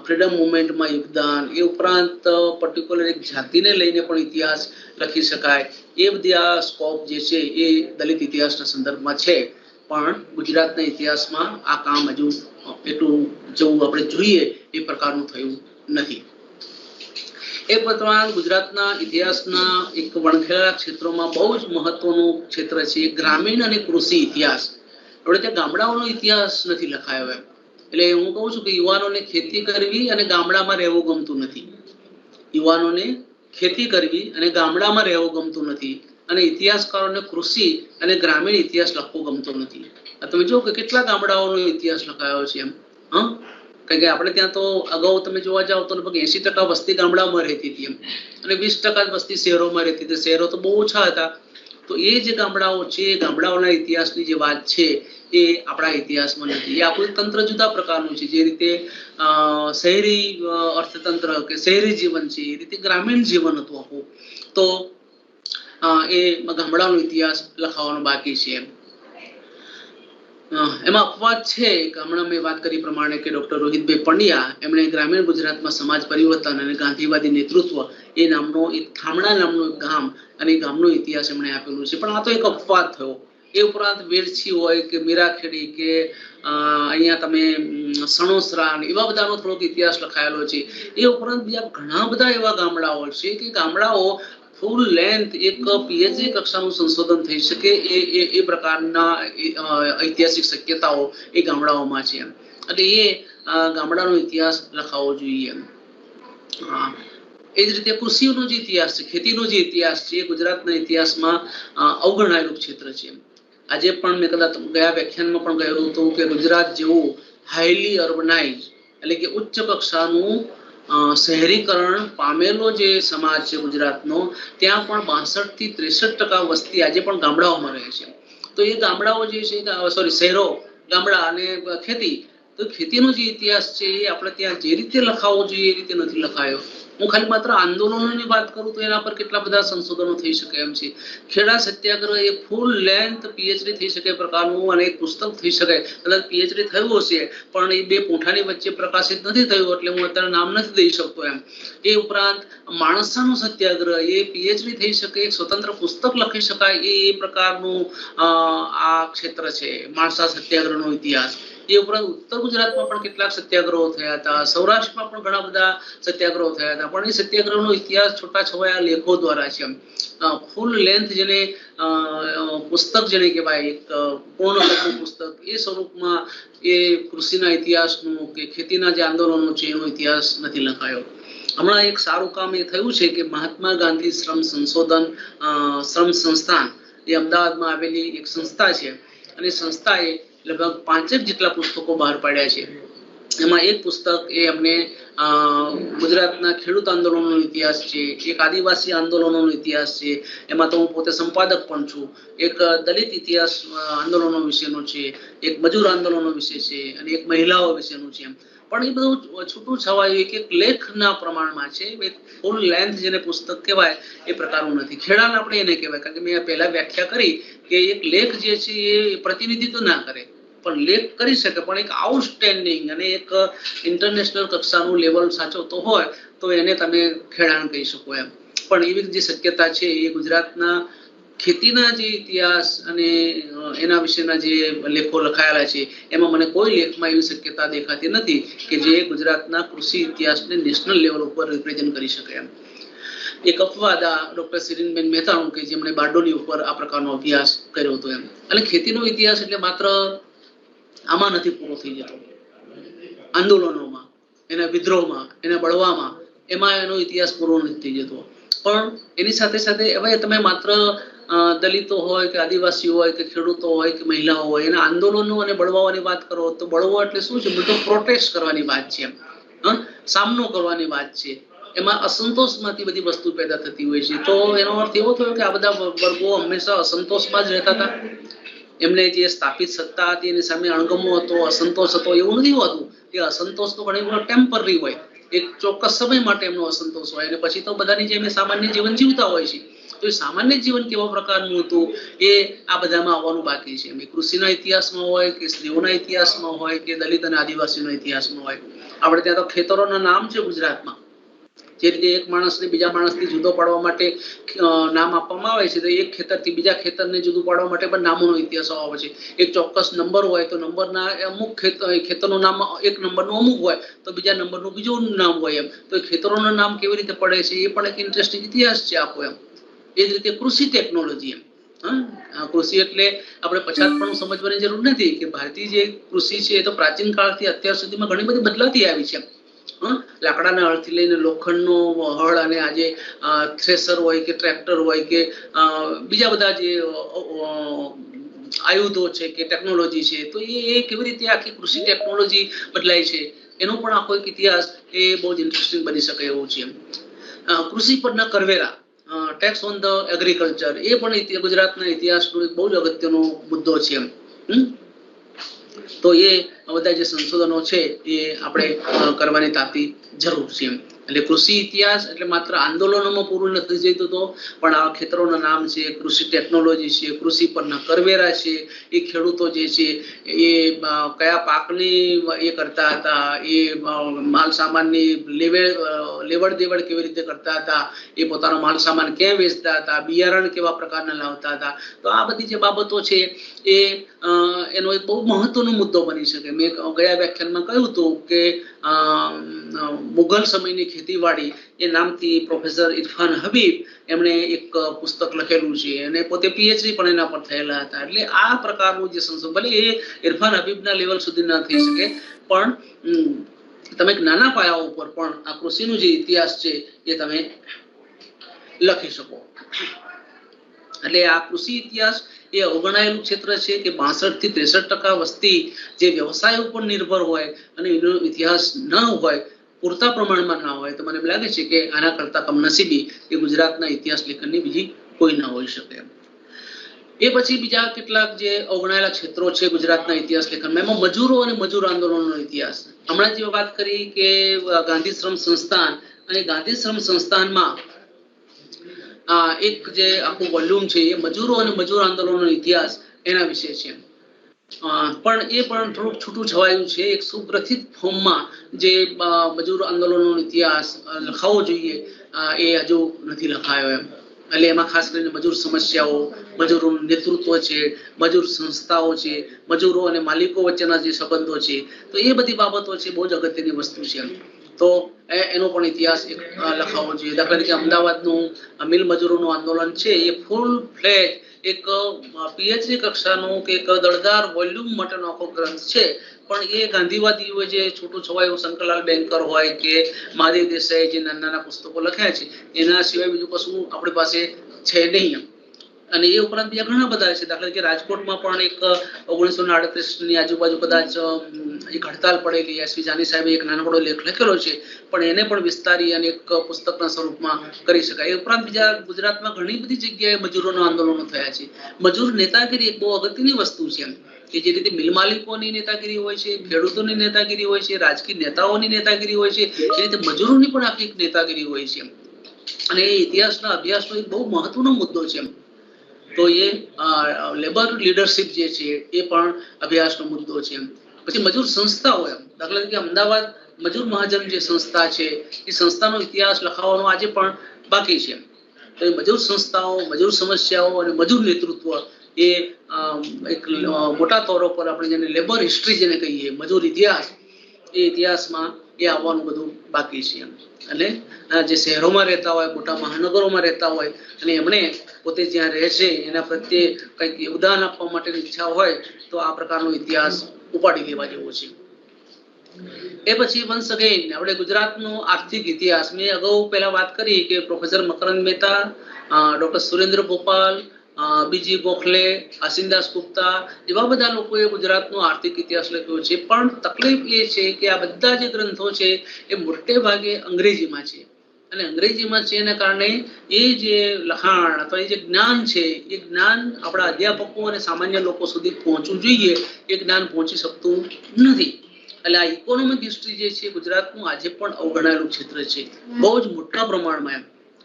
[SPEAKER 2] ફ્રીડમ મુવમેન્ટમાં યોગદાન, એ ઉપરાંત પર્ટિક્યુલર એક જાતિને લઈને પણ ઇતિહાસ લખી શકાય. એ બધા સ્કોપ જે છે એ દલિત ઇતિહાસના સંદર્ભમાં છે. પણ ગુજરાતના ઇતિહાસમાં આ કામ હજુ એટલું જેવું આપણે જોઈએ એ પ્રકારનું થયું નથી. એ પ્રમાણે ગુજરાતના ઇતિહાસના એક વણખેલા ક્ષેત્રોમાં બહુ જ મહત્વનું ક્ષેત્ર છે ગ્રામીણ અને કૃષિ ઇતિહાસ. આપણે ત્યાં ગામડાઓનો ઇતિહાસ નથી લખાયો એમ. એટલે હું કહું છું કે યુવાનોને ખેતી કરવી અને ગામડામાં રહેવું ગમતું નથી. યુવાનોને ખેતી કરવી અને ગામડામાં રહેવું ગમતું નથી. અને ઇતિહાસકારોને કૃષિ અને ગ્રામીણ ઇતિહાસ લખવો ગમતો નથી. તમે જુઓ કે કેટલા ગામડાઓનો ઇતિહાસ લખાયો છે એમ. કારણ કે આપણે ત્યાં તો અગાઉ તમે જોવા જાવ તો લગભગ 80% વસ્તી ગામડામાં રહેતી હતી એમ, અને 20% વસ્તી શહેરોમાં રહેતી હતી. શહેરો તો બહુ ઓછા હતા. તો એ જે ગામડાઓ છે, ગામડાઓના ઇતિહાસની જે વાત છે એ આપણા ઇતિહાસમાં નથી. એ આપણું તંત્ર જુદા પ્રકારનું છે. જે રીતે શહેરી અર્થતંત્ર કે શહેરી જીવન છે એ રીતે ગ્રામીણ જીવન હતું આખું. તો એ ગામડાનો ઇતિહાસ લખાવવાનો બાકી છે એમ. એમાં અપવાદ છે. હમણાં મેં વાત કરી પ્રમાણે કે ડોક્ટર રોહિતભાઈ પંડ્યા એમણે ગ્રામીણ ગુજરાતમાં સમાજ પરિવર્તન અને ગાંધીવાદી નેતૃત્વ એ નામનો એક થામણા નામનું ગામ અને ગામનો ઇતિહાસ એમણે આપેલું છે. પણ આ તો એક અપવાદ થયો. એ ઉપરાંત વેરછી હોય કે મીરાખેડી કે અહીંયા તમે સણોસરા એવા બધાનો થોડોક ઇતિહાસ લખાયેલો છે. એ ઉપરાંત બીજા ઘણા બધા એવા ગામડાઓ છે કે ગામડાઓ ફૂલ લેન્થ એક પીએચડી કક્ષાનું સંશોધન થઈ શકે એ પ્રકારના ઐતિહાસિક શક્યતાઓ એ ગામડાઓમાં છે. અને એ ગામડાનો ઇતિહાસ લખાવવો જોઈએ. એ જ રીતે કૃષિનો જે ઇતિહાસ છે, ખેતીનો જે ઇતિહાસ છે એ ગુજરાતના ઇતિહાસમાં અવગણાયેલું ક્ષેત્ર છે. આજે પણ મેં કદાચ ગયા વ્યાખ્યાનમાં પણ કહ્યું હતું કે ગુજરાત જેવું હાઈલી અર્બનાઇઝ એટલે કે ઉચ્ચ કક્ષાનું શહેરીકરણ પામેલો જે સમાજ છે ગુજરાતનો, ત્યાં પણ 62 થી 63% વસ્તી આજે પણ ગામડાઓમાં રહે છે. તો એ ગામડાઓ જે છે, શહેરો, ગામડા અને ખેતી, તો ખેતીનો જે ઇતિહાસ છે એ આપણે ત્યાં જે રીતે લખાવવો જોઈએ એ રીતે નથી લખાયો. હું ખાલી માત્ર આંદોલનોની વાત કરું તો એના પર કેટલા બધા સંશોધનો થઈ શકે એમ છે. ખેડા સત્યાગ્રહ એ ફૂલ લેન્થ પીએચડી થઈ શકે પ્રકારનું અને એક પુસ્તક થઈ શકે. કદાચ પીએચડી થયું હશે પણ એ બે પૂંઠાની વચ્ચે પ્રકાશિત નથી થયું એટલે હું અત્યારે નામ નથી દઈ શકતો એમ. એ ઉપરાંત માણસાનો સત્યાગ્રહ એ પીએચડી થઈ શકે, એક સ્વતંત્ર પુસ્તક લખી શકાય એ પ્રકારનું આ ક્ષેત્ર છે માણસા સત્યાગ્રહનો ઇતિહાસ. એ ઉપરાંત ઉત્તર ગુજરાતમાં પણ કેટલાક સત્યાગ્રહો થયા હતા, સૌરાષ્ટ્રમાં પણ ઘણા બધા સત્યાગ્રહો થયા હતા. પણ એ સત્યાગ્રહનો ઇતિહાસ છૂટાછવાયા લેખો દ્વારા છે. ફૂલ લેન્થ જેને પુસ્તક જેને કહેવાય, એક પૂર્ણ પુસ્તક એ સ્વરૂપમાં એ કૃષિના ઇતિહાસનું કે ખેતીના જે આંદોલનો છે એનો ઇતિહાસ નથી લખાયો. હમણાં એક સારું કામ એ થયું છે કે મહાત્મા ગાંધી શ્રમ સંસ્થાન એ અમદાવાદમાં આવેલી એક સંસ્થા છે અને સંસ્થાએ લગભગ 5 જેટલા પુસ્તકો બહાર પાડ્યા છે. એમાં એક પુસ્તક એ અમને ગુજરાતના ખેડૂત આંદોલનનો ઇતિહાસ છે, એક આદિવાસી આંદોલનનો ઇતિહાસ છે, એમાં તો હું પોતે સંપાદક પણ છું. એક દલિત ઇતિહાસ આંદોલનો વિશેનો છે, એક મજૂર આંદોલનો વિશે છે અને એક મહિલાઓ વિશેનું છે. પણ એ બધું છૂટું છવાયું એક લેખના પ્રમાણમાં છે. એક ફૂલ લેન્થ જેને પુસ્તક કહેવાય એ પ્રકારનું નથી. ખેડાને આપણે એને કહેવાય, કારણ કે મેં પહેલા વ્યાખ્યા કરી કે એક લેખ જે છે એ પ્રતિનિધિત્વ ના કરે પણ લેખ કરી શકે, પણ એક આઉટસ્ટેન્ડિંગ અને એક ઇન્ટરનેશનલ કક્ષાનું લેવલ સાચવતો હોય તો એને તમે ખેડાણ કહી શકો એમ. પણ એવી જે શક્યતા છે એ ગુજરાતના ખેતીના જે ઇતિહાસ અને એના વિશેના જે લેખો લખાયેલા છે એમાં મને કોઈ લેખમાં એવી શક્યતા દેખાતી નથી કે જે ગુજરાતના કૃષિ ઇતિહાસને નેશનલ લેવલ ઉપર રિપ્રેઝન્ટ કરી શકે એમ. એક અપવાદ આ ડોક્ટર શિરીનબેન મહેતાનું કે જેમણે બારડોલી ઉપર આ પ્રકારનો અભ્યાસ કર્યો હતો એમ. અને ખેતીનો ઇતિહાસ એટલે માત્ર આમાં નથી પૂરો થઈ જતો. આંદોલનોમાં, એના વિદ્રોહમાં, એના બળવામાં એમાં એનો ઇતિહાસ પૂરો નથી થઈ જતો. પણ એની સાથે સાથે હવે તમે માત્ર દલિતો હોય કે આદિવાસીઓ હોય કે ખેડૂતો હોય કે મહિલાઓ હોય એના આંદોલનો અને બળવાઓની વાત કરો તો બળવો એટલે શું છે? બધો પ્રોટેસ્ટ કરવાની વાત છે, સામનો કરવાની વાત છે. એમાં અસંતોષમાંથી બધી વસ્તુ પેદા થતી હોય છે. તો એનો અર્થ એવો થયો કે આ બધા વર્ગો હંમેશા અસંતોષમાં જ રહેતા હતા. એમને જે સ્થાપિત સત્તા હતી એની સામે અણગમો હતો, અસંતોષ હતો. એવું નથી હોતું. એ અસંતોષ તો ઘણી વખત ટેમ્પરરી હોય, એક ચોક્કસ સમય માટે એમનો અસંતોષ હોય અને પછી તો બધાની જેમ સામાન્ય જીવન જીવતા હોય છે. તો એ સામાન્ય જીવન કેવા પ્રકારનું હતું એ આ બધામાં આવવાનું બાકી છે. કૃષિના ઇતિહાસમાં હોય કે સ્ત્રીઓના ઇતિહાસમાં હોય કે દલિત અને આદિવાસીના ઇતિહાસમાં હોય. આપણે ત્યાં તો ખેતરોના નામ છે ગુજરાતમાં. જે રીતે એક માણસને બીજા માણસથી જુદો પાડવા માટે નામ આપવામાં આવે છે, તો એક ખેતરથી બીજા ખેતરને જુદું પાડવા માટે પણ નામોનો ઇતિહાસ આવે છે. એક ચોક્કસ નંબર હોય તો નંબરના અમુક ખેતરનું નામ એક નંબરનું અમુક હોય તો બીજા નંબરનું બીજું નામ હોય. એમ તો ખેતરોના નામ કેવી રીતે પડે છે એ પણ એક ઇન્ટરેસ્ટિંગ ઇતિહાસ છે આખો. એમ એ જ રીતે કૃષિ ટેકનોલોજી. કૃષિ એટલે આપણે પછાત પણ સમજવાની જરૂર નથી કે ભારતીય જે કૃષિ છે એ તો પ્રાચીન કાળથી અત્યાર સુધીમાં ઘણી બધી બદલાતી આવી છે. લાકડાના હળથી લઈને લોખંડનો હળ અને આજે થ્રેસર હોય કે ટ્રેક્ટર હોય કે બીજા બધા જે આયુધો છે કે ટેકનોલોજી છે, તો એ કેવી રીતે આખી કૃષિ ટેકનોલોજી બદલાય છે એનો પણ આખો એક ઇતિહાસ એ બહુ જ ઇન્ટરેસ્ટિંગ બની શકે એવું છે. કૃષિ પરના કરવેરા, ટેક્સ ઓન ધ એગ્રીકલ્ચર, એ પણ ગુજરાતના ઇતિહાસનો એક બહુ જ અગત્યનો મુદ્દો છે. તો એ બધા જે સંશોધનો છે એ આપણે કરવાની તાતી જરૂર છે. એટલે કૃષિ ઇતિહાસ એટલે માત્ર આંદોલનોમાં પૂરું નથી જતું તો, પણ આ ખેતરોના નામ છે, કૃષિ ટેકનોલોજી છે, કૃષિ પરના કરવેરા છે, એ ખેડૂતો જે છે એ કયા પાકની એ કરતા હતા, એ માલ સામાનની લેવડ દેવડ કેવી રીતે કરતા હતા, એ પોતાનો માલ સામાન ક્યાં વેચતા હતા, બિયારણ કેવા પ્રકારના લાવતા હતા. તો આ બધી જે બાબતો છે એ એનો એક બહુ મહત્વનો મુદ્દો બની શકે. મેં ગયા વ્યાખ્યાનમાં કહ્યું હતું કે મુઘલ સમયની ખેતીવાડી એ નામથી પ્રોફેસર ઇરફાન હબીબ એમણે એક પુસ્તક લખેલું છે અને પોતે પીએચડી પણ એના પર થયેલા હતા. એટલે આ પ્રકારનું જે સંશોધન, ભલે એ ઇરફાન હબીબના લેવલ સુધી ના થઈ શકે, પણ તમે નાના પાયા ઉપર પણ આ કૃષિનો જે ઇતિહાસ છે એ તમે લખી શકો. એટલે આ કૃષિ ઇતિહાસ એ અવગણાયેલું ક્ષેત્ર છે કે 62 થી 63% વસ્તી જે વ્યવસાય ઉપર નિર્ભર હોય અને એનો ઇતિહાસ ન હોય, પૂરતા પ્રમાણમાં ના હોય, તો મને એમ લાગે છે કે આના કરતા કમનસીબી એ ગુજરાતના ઇતિહાસ લેખનની બીજી કોઈ ના હોઈ શકે. એ પછી બીજા કેટલાક જે અવગણાયેલા ક્ષેત્રો છે ગુજરાતના ઇતિહાસ લેખનમાં, એમાં મજૂરો અને મજૂર આંદોલનનો ઇતિહાસ. હમણાં જે વાત કરી કે ગાંધી શ્રમ સંસ્થાન, અને ગાંધી શ્રમ સંસ્થાનમાં એક જે આખું વોલ્યુમ છે એ મજૂરો અને મજૂર આંદોલનનો ઇતિહાસ એના વિશે છે. પણ એ પણ થોડુંક છૂટું છવાયું છે. એક સુગ્રથિત ફોર્મમાં જે મજૂર આંદોલનનો ઇતિહાસ લખાવવો જોઈએ એ હજુ નથી લખાયો. એમ એટલે એમાં ખાસ કરીને મજૂર સમસ્યાઓ, મજૂરોનું નેતૃત્વ છે, મજૂર સંસ્થાઓ છે, મજૂરો અને માલિકો વચ્ચેના જે સંબંધો છે, તો એ બધી બાબતો છે બહુ જ અગત્યની વસ્તુ છે. તો એનો પણ ઇતિહાસ લખાવવો જોઈએ. દાખલા તરીકે અમદાવાદનું મિલ મજૂરોનું આંદોલન છે એ ફૂલ ફ્લેજ એક પીએચડી કક્ષાનું કે એક દળદાર વોલ્યુમ માટેનો આખો ગ્રંથ છે. પણ એ ગાંધીવાદીઓ જે છૂટું છવાયું શંકરલાલ બેંકર હોય કે મહાદેવ દેસાઈ જે નાના નાના પુસ્તકો લખ્યા છે એના સિવાય બીજું કશું આપણી પાસે છે નહીં. અને એ ઉપરાંત બીજા ઘણા બધા છે. દાખલા તરીકે રાજકોટમાં પણ એક 1938 ની આજુબાજુ કદાચ એક હડતાલ પડેલી, એસવી જાની સાહેબે એક નાનકડો લેખ લખેલો છે, પણ એને પણ વિસ્તારી અને એક પુસ્તકના સ્વરૂપમાં કરી શકાય. એ ઉપરાંત બીજા ગુજરાતમાં ઘણી બધી જગ્યાએ મજૂરોના આંદોલનો થયા છે. મજૂર નેતાગીરી એક બહુ અગત્યની વસ્તુ છે. કે જે રીતે મિલ માલિકોની નેતાગીરી હોય છે, ખેડૂતોની નેતાગીરી હોય છે, રાજકીય નેતાઓની નેતાગીરી હોય છે, એ રીતે મજૂરોની પણ આખી એક નેતાગીરી હોય છે. અને એ ઇતિહાસના અભ્યાસનો એક બહુ મહત્વનો મુદ્દો છે. તો એ લેબર લીડરશિપ જે છે એ પણ અભ્યાસનો મુદ્દો છે. પછી મજૂર સંસ્થાઓ, એમ દાખલા તરીકે અમદાવાદ મજૂર મહાજન જે સંસ્થા છે એ સંસ્થાનો ઇતિહાસ લખાવવાનો આજે પણ બાકી છે. તો એ મજૂર સંસ્થાઓ, મજૂર સમસ્યાઓ અને મજૂર નેતૃત્વ એ એક મોટા તોરો પર આપણે જેને લેબર હિસ્ટ્રી જેને કહીએ, મજૂર ઇતિહાસ, એ ઇતિહાસમાં એ આવવાનું બધું બાકી છે. અને જે શહેરોમાં રહેતા હોય, મોટા મહાનગરોમાં રહેતા હોય અને એમણે પોતે જ્યાં રહે છે એના પ્રત્યે કંઈક યોગદાન આપવા માટેની ઈચ્છા હોય તો આ પ્રકારનો ઇતિહાસ ઉપાડી લેવા જેવો છે. એ પછી વન્સ અગેન આપણે ગુજરાતનો આર્થિક ઇતિહાસ મેં અગાઉ પહેલા વાત કરી કે પ્રોફેસર મકરંદ મહેતા, ડોક્ટર સુરેન્દ્ર ગોપાલ, બીજી ગોખલે, આશિનદાસ ગુપ્તા એવા બધા લોકોએ ગુજરાતનો આર્થિક ઇતિહાસ લખ્યો છે. પણ તકલીફ એ છે કે આ બધા જે ગ્રંથો છે એ મોટે ભાગે અંગ્રેજીમાં છે અને અંગ્રેજીમાં છે એના કારણે એ જે લખાણ અથવા એ જે જ્ઞાન છે એ જ્ઞાન આપણા અધ્યાપકો અને સામાન્ય લોકો સુધી પહોંચવું જોઈએ, એ જ્ઞાન પહોંચી શકતું નથી. એટલે આ ઇકોનોમિક હિસ્ટ્રી જે છે ગુજરાતનું આજે પણ અવગણાયેલું ક્ષેત્ર છે બહુ જ મોટા પ્રમાણમાં.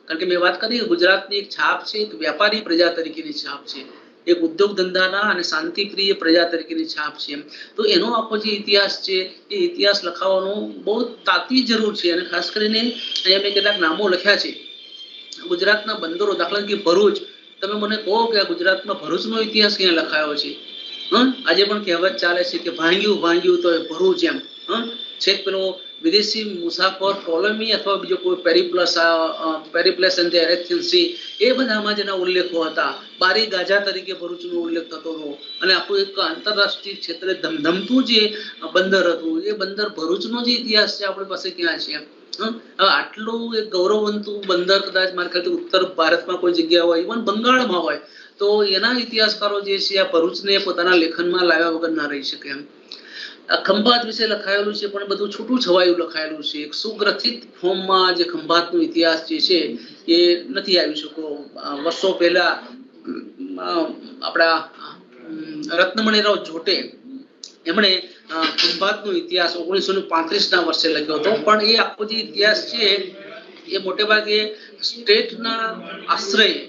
[SPEAKER 2] કારણ કે મેં વાત કરી ગુજરાતની એક છાપ છે, એક વ્યાપારી પ્રજા તરીકેની છાપ છે, એક ઉદ્યોગ ધંધાના અને શાંતિપ્રિય પ્રજા તરીકેની છાપ છે. તો એનો આખો જે ઇતિહાસ છે એ ઇતિહાસ લખાવવાનો બહુ તાતી જરૂર છે. અને ખાસ કરીને અહીંયા મેં કેટલાક નામો લખ્યા છે ગુજરાતના બંદરો, દાખલા તરીકે ભરૂચ. તમે મને કહો કે ગુજરાતમાં ભરૂચનો ઇતિહાસ ક્યાં લખાયો છે? આજે પણ કહેવત ચાલે છે કે ભાંગ્યું ભાંગ્યું તો ભરૂચ એમ. છેક પેલો વિદેશી મુસાફર ટોલેમી અથવા બીજો કોઈ પેરિપ્લસ એન્ડ ધ એરેથિયન સી એ બધામાં જેના ઉલ્લેખો હતા. બારી ગાજા તરીકે ભરૂચનો ઉલ્લેખ થતો હતો અને આખું એક આંતરરાષ્ટ્રીય ક્ષેત્રે ધમધમતું જે બંદર હતું એ બંદર ભરૂચનો જે ઇતિહાસ છે આપણી પાસે ક્યાં છે? આટલું એક ગૌરવવંતું બંદર કદાચ મારા ખ્યાલથી ઉત્તર ભારતમાં કોઈ જગ્યા હોય, ઇવન બંગાળમાં હોય, તો એના ઇતિહાસકારો જે છે આ ભરૂચને પોતાના લેખનમાં લાવ્યા વગર ના રહી શકે એમ. ખંભાત વિશે લખાયેલું છે પણ બધું છૂટું છવાયું લખાયેલું છે. એક સુગ્રથિત ફોર્મમાં જે ખંભાતનો ઇતિહાસ જે છે એ નથી આવી શકો. વર્ષો પહેલા આપણા રત્નમણીરાવ જોટે એમણે ખંભાતનો ઇતિહાસ 1935ના વર્ષે લખ્યો હતો. પણ એ આખો જે ઇતિહાસ છે એ મોટે ભાગે સ્ટેટના આશ્રય,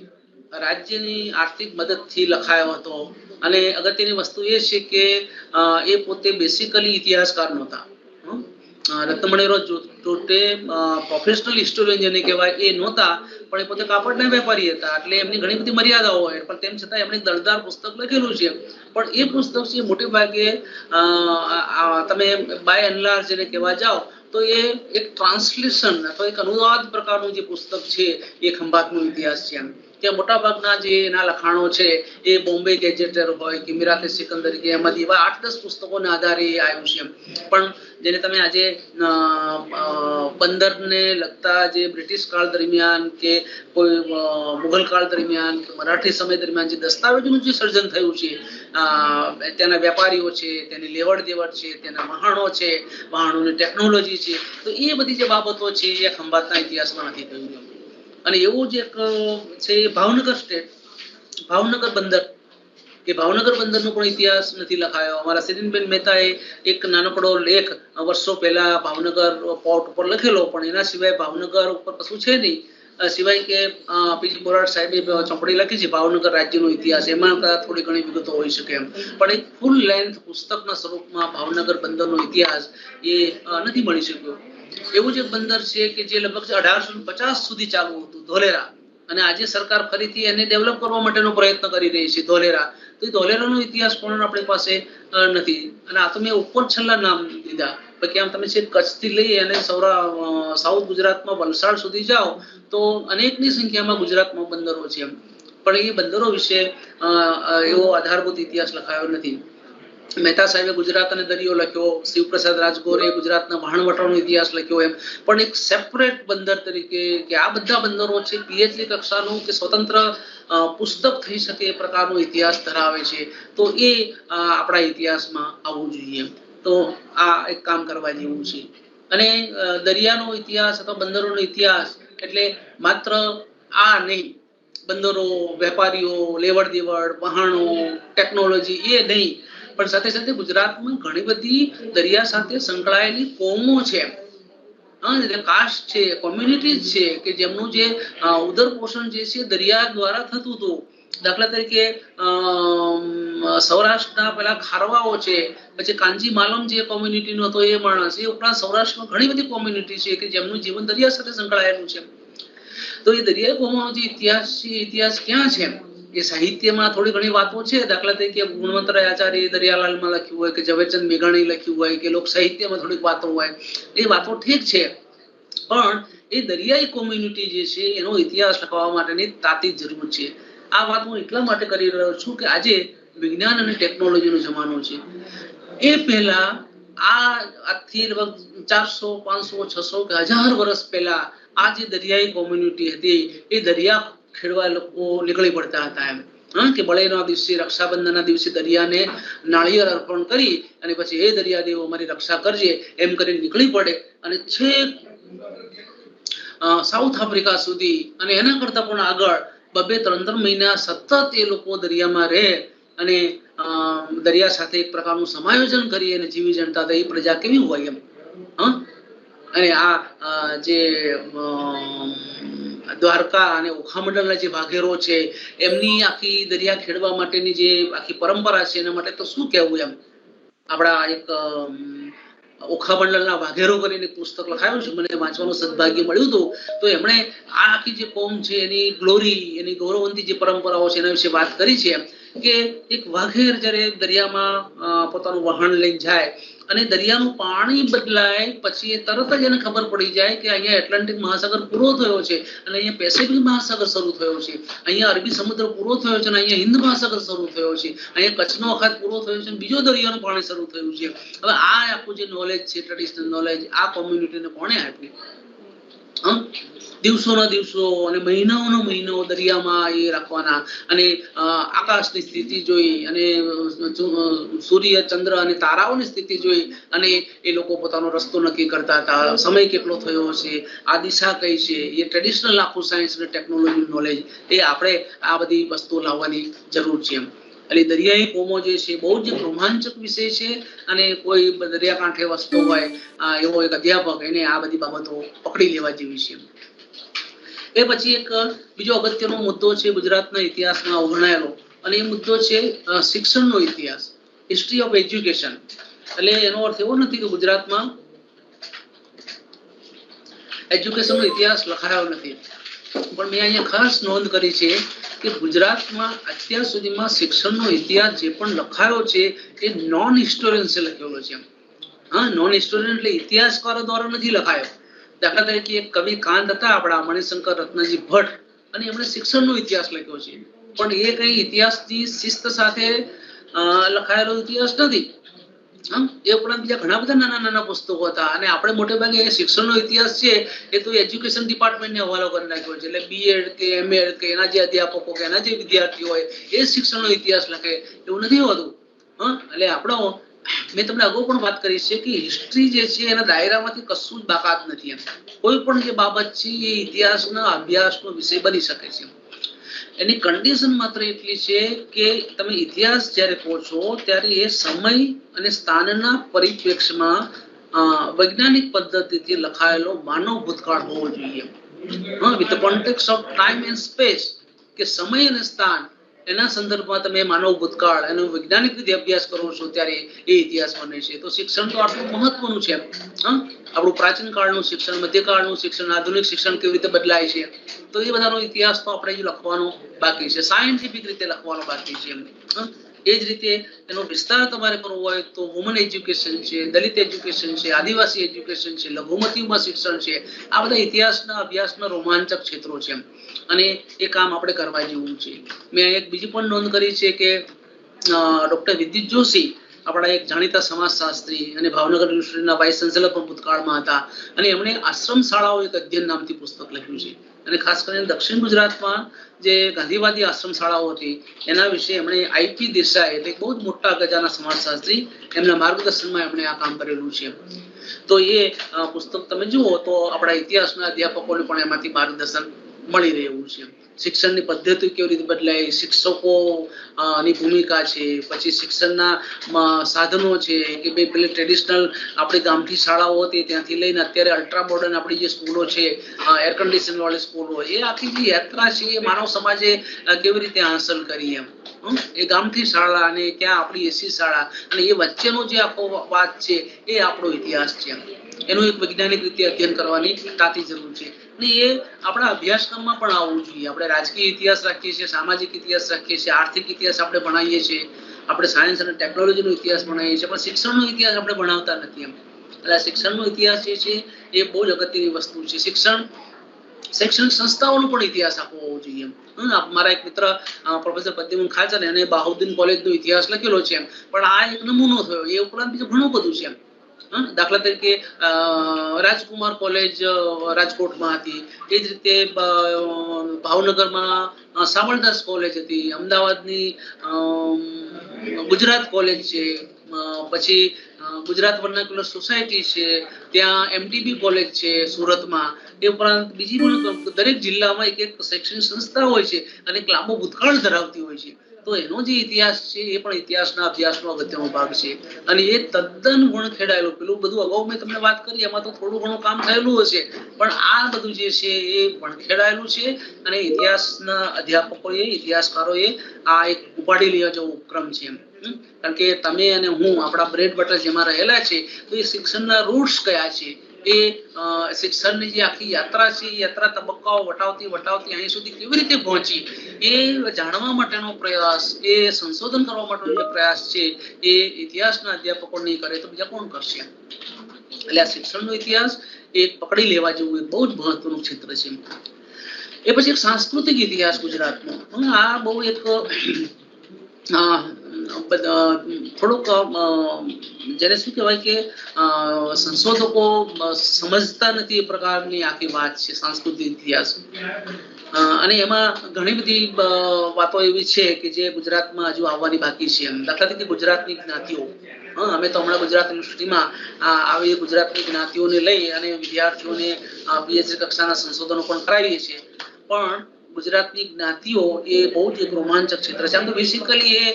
[SPEAKER 2] રાજ્યની આર્થિક મદદથી લખાયો હતો. અને અગત્યની વસ્તુ એ છે કે એ પોતે બેસિકલી ઇતિહાસકાર નહોતા. રત્નમણીરાવ જોટે પ્રોફેશનલ હિસ્ટોરિયન જેને કહેવાય એ નહોતા, પણ એ પોતે કાપડના વેપારી હતા. એટલે એમની ઘણી બધી મર્યાદાઓ હોય, પણ તેમ છતાં એમણે દળદાર પુસ્તક લખેલું છે. પણ એ પુસ્તક છે મોટે ભાગે તમે બાય એન્ડ લાર્જ જેને કહેવા જાઓ તો એ એક ટ્રાન્સલેશન અથવા એક અનુવાદ પ્રકારનું જે પુસ્તક છે એ ખંભાતનો ઇતિહાસ છે. ત્યાં મોટાભાગના જે એના લખાણો છે એ બોમ્બે ગેજેટર હોય કે મીરાતે સિકંદર કે એમાંથી એવા 8-10 પુસ્તકોના આધારે આવ્યું છે. પણ જેને તમે આજે બંદરને લગતા જે બ્રિટિશ કાળ દરમિયાન કે કોઈ મુઘલ કાળ દરમિયાન કે મરાઠી સમય દરમિયાન જે દસ્તાવેજોનું જે સર્જન થયું છે, તેના વેપારીઓ છે, તેની લેવડ દેવડ છે, તેના વહાણો છે, વહાણોની ટેકનોલોજી છે, તો એ બધી જે બાબતો છે એ ખંભાતના ઇતિહાસમાં નથી થયું. અને એવું જ એક છે ભાવનગર સ્ટેટ, ભાવનગર બંદર, કે ભાવનગર બંદરનો પણ ઇતિહાસ નથી લખાયો. અમારા સિરીનબેન મહેતાએ એક નાનકડો લેખ વર્ષો પહેલા ભાવનગર પોર્ટ ઉપર લખેલો, પણ એના સિવાય ભાવનગર ઉપર કશું છે નહીં. સિવાય કે પીજી બોરાડ સાહેબે ચોપડી લખી છે ભાવનગર રાજ્યનો ઇતિહાસ, એમાં થોડી ઘણી વિગતો હોઈ શકે એમ. પણ એક ફૂલ લેન્થ પુસ્તકના સ્વરૂપમાં ભાવનગર બંદરનો ઇતિહાસ એ નથી મળી શક્યો. એવું જ એક બંદર છે કે જે લગભગ 1850 સુધી ચાલુ હતું, ધોલેરા. અને આજે સરકાર ફરીથી એને ડેવલપ કરવા માટેનો પ્રયત્ન કરી રહી છે, ધોલેરા. તો એ ધોલેરાનો ઇતિહાસ પણ આપણી પાસે નથી. અને આ તો મેં ઉપર છેલ્લા નામ દીધા. બાકી આમ તમે છે કચ્છથી લઈ અને સાઉથ ગુજરાતમાં વલસાડ સુધી જાઓ તો અનેકની સંખ્યામાં ગુજરાતમાં બંદરો છે. પણ એ બંદરો વિશે એવો આધારભૂત ઇતિહાસ લખાયો નથી. મહેતા સાહેબે ગુજરાત અને દરિયો લખ્યો, શિવપ્રસાદ રાજગોરે ગુજરાતના વહાણવટાનો ઇતિહાસ લખ્યો એમ. પણ એક સેપરેટ બંદર તરીકે કે આ બધા બંદરો છે પીએચડી કક્ષાનું કે સ્વતંત્ર પુસ્તક થઈ શકે એ પ્રકારનો ઇતિહાસ ધરાવે છે, તો એ આપણા ઇતિહાસમાં આવવું જોઈએ. તો આ એક કામ કરવા જેવું છે. અને દરિયાનો ઇતિહાસ અથવા બંદરોનો ઇતિહાસ એટલે માત્ર આ નહીં, બંદરો, વેપારીઓ, લેવડ દેવડ, વહાણો, ટેકનોલોજી એ નહીં, પણ સાથે સાથે ગુજરાતમાં ઘણી બધી દરિયા સાથે સંકળાયેલી કોમો છે, કાસ્ટ છે, કોમ્યુનિટીઝ છે કે જેમનું જે ઉદર પોષણ જે છે દરિયા દ્વારા થતું હતું. દાખલા તરીકે સૌરાષ્ટ્રના પેલા ખારવાઓ છે, પછી કાંજી માલમ જે કોમ્યુનિટીનો હતો એ માણસ, એ ઉપરાંત સૌરાષ્ટ્રમાં ઘણી બધી કોમ્યુનિટી છે કે જેમનું જીવન દરિયા સાથે સંકળાયેલું છે. તો એ દરિયાઈ કોમોનો જે ઇતિહાસ છે, ઇતિહાસ ક્યાં છે? એ સાહિત્યમાં થોડી ઘણી વાતો છે. દાખલા તરીકે ગુણવંતરાય આચાર્ય દરિયાલાલમાં લખ્યું હોય કે ઝવેરચંદ મેઘાણી લખ્યું હોય કે લોક સાહિત્યમાં થોડીક વાતો હોય, એ વાતો ઠીક છે. પણ એ દરિયાઈ કોમ્યુનિટી જે છે એનો ઇતિહાસ લખવા માટેની તાતી જરૂર છે. આ વાત હું એટલા માટે કરી રહ્યો છું કે આજે વિજ્ઞાન અને ટેકનોલોજીનો જમાનો છે. એ પહેલા આજથી લગભગ 400 500 600 કે 1000 વર્ષ પહેલા આ જે દરિયાઈ કોમ્યુનિટી હતી એ દરિયા ખેડવા લોકો નીકળી પડતા હતા એમ કે બળેના દિવસે રક્ષાબંધનના દિવસે દરિયાને નાળિયેર અર્પણ કરી અને પછી એ દરિયાદેવ અમારી રક્ષા કરજે એમ કરીને નીકળી પડે અને છેક સાઉથ આફ્રિકા સુધી અને એના કરતા પણ આગળ 2-3 મહિના સતત એ લોકો દરિયામાં રહે અને દરિયા સાથે એક પ્રકારનું સમાયોજન કરી અને જીવી જણતા હતા. એ પ્રજા કેવી હોય એમ અને આ જે દ્વારકા અને ઓખામંડળના જે વાઘેરો છે એમની આખી દરિયા ખેડવા માટેની જે આખી પરંપરા છે એના માટે તો શું કહેવું એમ. આપણા એક ઓખામંડળના વાઘેરો કરીને પુસ્તક લખાયું છે, મને વાંચવાનું સદભાગ્ય મળ્યું હતું. તો એમણે આ આખી જે કોમ છે એની ગ્લોરી, એની ગૌરવવંતી જે પરંપરાઓ છે એના વિશે વાત કરી છે કે એક વાઘેર જ્યારે દરિયામાં પોતાનું વહાણ લઈને જાય અને દરિયાનું પાણી બદલાય પછી તરત જ એને ખબર પડી જાય કે અહીંયા એટલાન્ટિક મહાસાગર પૂરો થયો છે અને અહીંયા પેસિફિક મહાસાગર શરૂ થયો છે, અહીંયા અરબી સમુદ્ર પૂરો થયો છે અને અહીંયા હિન્દ મહાસાગર શરૂ થયો છે, અહીંયા કચ્છનો અખાત પૂરો થયો છે અને બીજો દરિયાનું પાણી શરૂ થયું છે. હવે આ આખું જે નોલેજ છે, ટ્રેડિશનલ નોલેજ, આ કોમ્યુનિટીને કોણે આપ્યું? દિવસોના દિવસો અને મહિનાઓના મહિનાઓ દરિયામાં એ રાખવાના અને આકાશની સ્થિતિ જોઈ અને સૂર્ય, ચંદ્ર અને તારાઓની સ્થિતિ જોઈ અને એ લોકો પોતાનો રસ્તો નક્કી કરતા હતા. સમય કેટલો થયો છે, આ દિશા કઈ છે, એ ટ્રેડિશનલ આખું સાયન્સ અને ટેકનોલોજી નોલેજ એ આપણે આ બધી વસ્તુઓ લાવવાની જરૂર છે. એટલે દરિયાઈ કોમો જે છે બહુ જ રોમાંચક વિષય છે અને કોઈ દરિયાકાંઠે વસતો હોય એવો એક અધ્યાપક એને આ બધી બાબતો પકડી લેવા જેવી છે. એ પછી એક બીજો અગત્યનો મુદ્દો છે ગુજરાતના ઇતિહાસમાં અવગણાયેલો અને એ મુદ્દો છે શિક્ષણનો ઇતિહાસ, હિસ્ટ્રી ઓફ એજ્યુકેશન. એટલે એનો અર્થ એવો નથી કે ગુજરાતમાં એજ્યુકેશનનો ઇતિહાસ લખાયો નથી, પણ મેં અહીંયા ખાસ નોંધ કરી છે કે ગુજરાતમાં અત્યાર સુધીમાં શિક્ષણનો ઇતિહાસ જે પણ લખાયો છે એ નોન હિસ્ટોરિયન્સે લખેલો છે. નોન હિસ્ટોરિયન એટલે ઇતિહાસકારો દ્વારા નથી લખાયો. દાખલા તરીકે એક કવિ કાંત હતા આપણા મણિશંકર રત્નજી ભટ્ટ, અને એમણે શિક્ષણનો ઇતિહાસ લખ્યો છે, પણ એ કઈ ઇતિહાસની શિસ્ત સાથે લખાયેલો ઇતિહાસ નથી. એ ઉપરાંત બીજા ઘણા બધા નાના નાના પુસ્તકો હતા અને આપણે મોટે ભાગે શિક્ષણનો ઇતિહાસ છે એ તો એજ્યુકેશન ડિપાર્ટમેન્ટને હવાલો કરી નાખ્યો છે. એટલે બીએડ કે એમએડ કે એના જે અધ્યાપકો કે એના જે વિદ્યાર્થીઓ હોય એ શિક્ષણનો ઇતિહાસ લખે એવું નથી હોતું. એટલે આપણો મેં તમને અગાઉ પણ વાત કરી છે કે હિસ્ટ્રી જે છે એના દાયરામાંથી કશું જ બાકાત નથી. કોઈ પણ જે બાબત છે એ ઇતિહાસના અભ્યાસનો વિષય બની શકે છે. એની કન્ડિશન માત્ર એટલી છે કે તમે ઇતિહાસ જ્યારે કહો છો ત્યારે એ સમય અને સ્થાનના પરિપ્રેક્ષ્યમાં વૈજ્ઞાનિક પદ્ધતિથી લખાયેલો માનવ ભૂતકાળ હોવો જોઈએ. With the context of time and space, કે સમય અને સ્થાન એના સંદર્ભમાં તમે માનવ ભૂતકાળ એનો વૈજ્ઞાનિક રીતે અભ્યાસ કરો છો ત્યારે એ ઇતિહાસ બને છે. તો શિક્ષણ તો આટલું મહત્વનું છે. આપણું પ્રાચીન કાળનું શિક્ષણ, મધ્યકાળનું શિક્ષણ, આધુનિક શિક્ષણ કેવી રીતે બદલાય છે, તો એ બધાનો ઇતિહાસ તો આપણે જે લખવાનો બાકી છે, સાયન્ટિફિક રીતે લખવાનો બાકી છે. એ જ રીતે એનો વિસ્તાર તમારે કરવો હોય તો વુમન એજ્યુકેશન છે, દલિત એજ્યુકેશન છે, આદિવાસી એજ્યુકેશન છે, લઘુમતીમાં શિક્ષણ છે, આ બધા ઇતિહાસના અભ્યાસના રોમાંચક ક્ષેત્રો છે અને એ કામ આપણે કરવા જેવું છે. મેં એક બીજી પણ નોંધ કરી છે કે ડોક્ટર વિદ્યુત જોશી આપણા એક જાણીતા સમાજશાસ્ત્રી અને ભાવનગર યુનિવર્સિટીના વાઇસ ચાન્સેલર પણ ભૂતકાળમાં હતા અને એમણે આશ્રમ શાળાઓ એક અધ્યયન નામથી પુસ્તક લખ્યું છે. અને ખાસ કરીને દક્ષિણ ગુજરાતમાં જે ગાંધીવાદી આશ્રમ શાળાઓ હતી એના વિશે એમણે આઈપી દેસાઈ એટલે બહુ જ મોટા ગજાના સમાજશાસ્ત્રી એમના માર્ગદર્શનમાં એમણે આ કામ કરેલું છે. તો એ પુસ્તક તમે જુઓ તો આપણા ઇતિહાસના અધ્યાપકોને પણ એમાંથી માર્ગદર્શન મળી રહેવું છે. શિક્ષણની પદ્ધતિ કેવી રીતે બદલાય, શિક્ષકો ની ભૂમિકા છે, પછી શિક્ષણના સાધનો છે કે બે પેલી ટ્રેડિશનલ આપણી ગામઠી શાળાઓ હતી ત્યાંથી લઈને અત્યારે અલ્ટ્રા મોડર્ન આપણી જે સ્કૂલો છે, એર કન્ડિશન વાળી સ્કૂલો, એ આખી જે યાત્રા છે એ માનવ સમાજે કેવી રીતે હાંસલ કરી એમ. એ ગામઠી શાળા અને ક્યાં આપણી એસી શાળા અને એ વચ્ચેનો જે આખો વાત છે એ આપણો ઇતિહાસ છે. એનું એક વૈજ્ઞાનિક રીતે અધ્યયન કરવાની તાતી જરૂર છે અને એ આપણા અભ્યાસક્રમમાં પણ આવવું જોઈએ. આપણે રાજકીય ઇતિહાસ રાખીએ છીએ, સામાજિક ઇતિહાસ રાખીએ છીએ, આર્થિક ઇતિહાસ આપણે ભણાવીએ છીએ, આપણે સાયન્સ અને ટેકનોલોજીનો ઇતિહાસ ભણાવીએ છીએ, પણ શિક્ષણનો ઇતિહાસ આપણે ભણાવતા નથી એમ. એટલે શિક્ષણનો ઇતિહાસ જે છે એ બહુ જ અગત્યની વસ્તુ છે. શૈક્ષણિક સંસ્થાઓનો પણ ઇતિહાસ આપવો હોવો જોઈએ. મારા એક મિત્ર પ્રોફેસર પદ્મન ખાચર એને બાહુદ્દીન કોલેજનો ઇતિહાસ લખેલો છે, પણ આ એક નમૂનો થયો. એ ઉપરાંત બીજું ઘણું બધું છે. દાખલા તરીકે રાજકુમાર કોલેજ રાજકોટમાં હતી, એ જ રીતે ભાવનગરમાં સામળદાસ કોલેજ હતી, અમદાવાદની ગુજરાત કોલેજ છે, પછી ગુજરાત વર્નાક્યુલર સોસાયટી છે, ત્યાં એમટીબી કોલેજ છે સુરતમાં, એ ઉપરાંત બીજી પણ દરેક જિલ્લામાં એક એક શૈક્ષણિક સંસ્થા હોય છે અને એક લાંબો ભૂતકાળ ધરાવતી હોય છે. તો એનો જે ઇતિહાસ છે એ પણ ઇતિહાસના અભ્યાસનો અગત્યનો ભાગ છે અને એ તદ્દન વણખેડાયેલું, પેલું બધું અગાઉ મેં તમને વાત કરી એમાં તો થોડું ઘણું કામ થયેલું હશે, પણ આ બધું જે છે એ વણખેડાયેલું છે અને ઇતિહાસના અધ્યાપકોએ, ઇતિહાસકારોએ આ એક ઉપાડી લેવા જેવો ઉપક્રમ છે. કારણ કે તમે અને હું આપણા બ્રેડ બટર જેમાં રહેલા છે, તો એ શિક્ષણના રૂટ્સ કયા છે, એ શિક્ષણની જે આખી યાત્રા છે, એ યાત્રા તબક્કાઓ વટાવતી અહીં સુધી કેવી રીતે પહોંચી, એ જાણવા માટેનો પ્રયાસ, એ સંશોધન કરવા માટેનો જે પ્રયાસ છે, એ ઇતિહાસના અધ્યાપકો નહીં કરે તો બીજા કોણ કરશે? એટલે આ શિક્ષણનો ઇતિહાસ એ પકડી લેવા જેવું એક બહુ જ મહત્વનું ક્ષેત્ર છે. એ પછી એક સાંસ્કૃતિક ઇતિહાસ ગુજરાતનો, આ બહુ એક થોડુંક જેને શું કહેવાય કે સંશોધકો સમજતા નથી એ પ્રકારની આખી વાત છે સાંસ્કૃતિક ઇતિહાસ. અને એમાં ઘણી બધી વાતો એવી છે કે જે ગુજરાતમાં હજુ આવવાની બાકી છે. દાખલા તરીકે ગુજરાતની જ્ઞાતિઓ, અમે તો હમણાં ગુજરાત યુનિવર્સિટીમાં આવી ગુજરાતની જ્ઞાતિઓને લઈ અને વિદ્યાર્થીઓને પીએચડી કક્ષાના સંશોધનો પણ કરાવીએ છીએ. પણ ગુજરાતની જ્ઞાતિઓ એ બહુ જ એક રોમાંચક ક્ષેત્ર છે. આમ તો બેસિકલી એ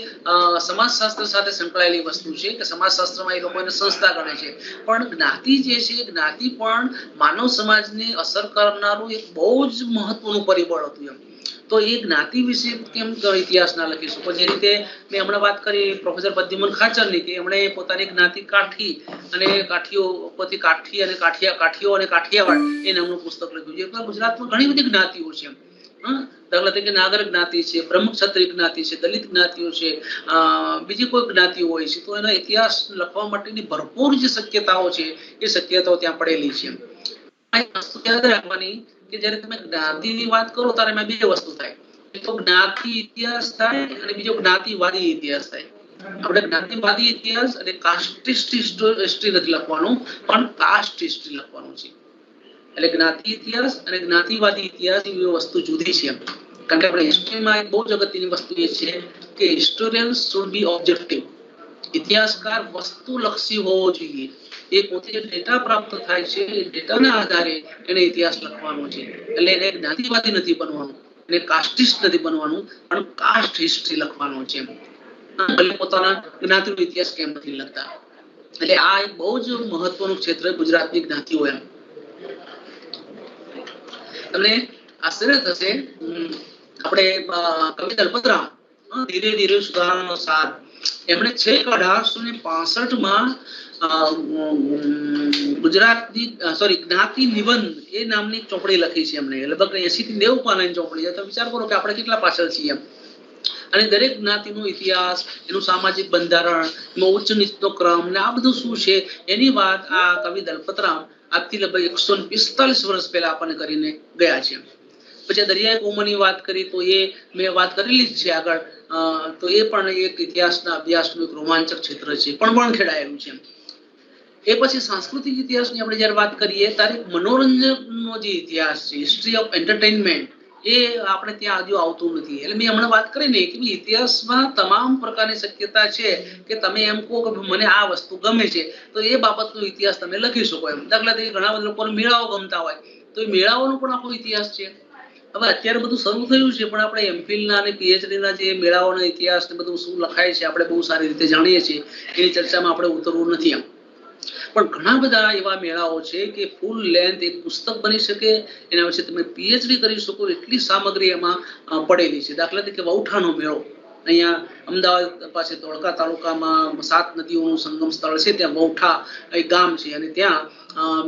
[SPEAKER 2] સમાજશાસ્ત્ર સાથે સંકળાયેલી વસ્તુ છે કે સમાજશાસ્ત્રમાં એ લોકો એને સંસ્થા ગણે છે, પણ જ્ઞાતિ જે છે, જ્ઞાતિ પણ માનવ સમાજને અસર કરનારું એક બહુ જ મહત્વનું પરિબળ હતું. તો એ જ્ઞાતિ વિશે કેમ ઇતિહાસ ના લખીશું? પણ જે રીતે મેં હમણાં વાત કરી પ્રોફેસર પ્રદ્યુમન ખાચરની કે એમણે પોતાની જ્ઞાતિ કાઠી અને કાઠીઓ ઉપરથી કાઠી અને કાઠીઓ અને કાઠિયાવાડ એ નામનું પુસ્તક લખ્યું છે. ગુજરાતમાં ઘણી બધી જ્ઞાતિઓ છે. દાખલા તરીકે નાગર જ્ઞાતિ છે, બ્રહ્મક્ષત્રિય જ્ઞાતિ છે, દલિત જ્ઞાતિઓ છે, બીજી કોઈ જ્ઞાતિઓ હોય છે. તો એનો ઇતિહાસ લખવા માટેની ભરપૂર જે શક્યતાઓ છે એ શક્યતાઓ ત્યાં પડેલી છે. વસ્તુ યાદ રાખવાની કે જયારે તમે જ્ઞાતિની વાત કરો ત્યારે એમાં બે વસ્તુ થાય, એક તો જ્ઞાતિ ઇતિહાસ થાય અને બીજો જ્ઞાતિવાદી ઇતિહાસ થાય. આપણે જ્ઞાતિવાદી ઇતિહાસ અને કાસ્ટિસ્ટ હિસ્ટ્રી નથી લખવાનું, પણ કાસ્ટ હિસ્ટ્રી લખવાનું છે. એટલે જ્ઞાતિ ઇતિહાસ અને જ્ઞાતિવાદી ઇતિહાસ એ વસ્તુ જુદી છે. કારણ કે આપણે હિસ્ટ્રીમાં એક બહુ જ અગત્યની વસ્તુ એ છે કે હિસ્ટોરિયન્સ શુડ બી ઓબ્જેક્ટિવ. ઇતિહાસકાર વસ્તુલક્ષી હોવો જોઈએ. એ પોતે જે ડેટા પ્રાપ્ત થાય છે એ ડેટાના આધારે એને ઇતિહાસ લખવાનો છે. એટલે એને જ્ઞાતિવાદી નથી બનવાનું, એને કાસ્ટિસ્ટ નથી બનવાનું, પણ કાસ્ટ હિસ્ટ્રી લખવાનો છે. ભલે પોતાના જ્ઞાતિનો ઇતિહાસ કેમ નથી લખતા. એટલે આ એક બહુ જ મહત્વનું ક્ષેત્ર ગુજરાતની જ્ઞાતિઓ. એમ તમને આશ્ચર્ય થશે, આપણે કવિ દલપતરામ ધીરે ધીરે સુધારવાનો સાર, એમણે છેક 1865માં ગુજરાતની જ્ઞાતિ નિબંધ એ નામની ચોપડી લખી છે. એમણે લગભગ 80 થી 90 પાનાની ચોપડી છે. તો વિચાર કરો કે આપણે કેટલા પાછળ છીએ એમ. અને દરેક જ્ઞાતિનો ઇતિહાસ, એનું સામાજિક બંધારણ, એમાં ઉચ્ચ નીચનો ક્રમ ને આ બધું શું છે એની વાત આ કવિ દલપતરામ આજથી લગભગ 145 વર્ષ પહેલા આપણને કરીને ગયા છે. પછી દરિયાઈ કોમની વાત કરી તો એ મેં વાત કરેલી જ છે આગળ. તો એ પણ એક ઇતિહાસના અભ્યાસનું એક રોમાંચક ક્ષેત્ર છે, પણ વણખેડાયેલું છે. એ પછી સાંસ્કૃતિક ઇતિહાસની આપણે જયારે વાત કરીએ ત્યારે મનોરંજનનો જે ઇતિહાસ છે, હિસ્ટ્રી ઓફ એન્ટરટેનમેન્ટ, એ આપણે ત્યાં હજુ આવતું નથી. એટલે મેં હમણાં વાત કરી ને કે ઇતિહાસમાં તમામ પ્રકારની શક્યતા છે કે તમે એમ કહો કે મને આ વસ્તુ ગમે છે તો એ બાબતનો ઇતિહાસ તમે લખી શકો એમ. દાખલા તરીકે ઘણા બધા લોકોને મેળાઓ ગમતા હોય તો એ મેળાઓનો પણ આખો ઇતિહાસ છે. હવે અત્યારે બધું શરૂ થયું છે, પણ આપણે એમફિલના અને પીએચડીના જે મેળાઓના ઇતિહાસ ને બધું શું લખાય છે આપણે બહુ સારી રીતે જાણીએ છીએ. એની ચર્ચામાં આપણે ઉતરવું નથી એમ. પણ ઘણા બધા એવા મેળાઓ છે કે ફૂલ લેન્થ એક પુસ્તક બની શકે, એના વિશે તમે પીએચડી કરી શકો એટલી સામગ્રી એમાં પડેલી છે. દાખલા તરીકે વૌઠાનો મેળો અહીંયા અમદાવાદ પાસે ધોળકા તાલુકામાં 7 નદીઓનું સંગમ સ્થળ છે, ત્યાં વૌઠા એક ગામ છે અને ત્યાં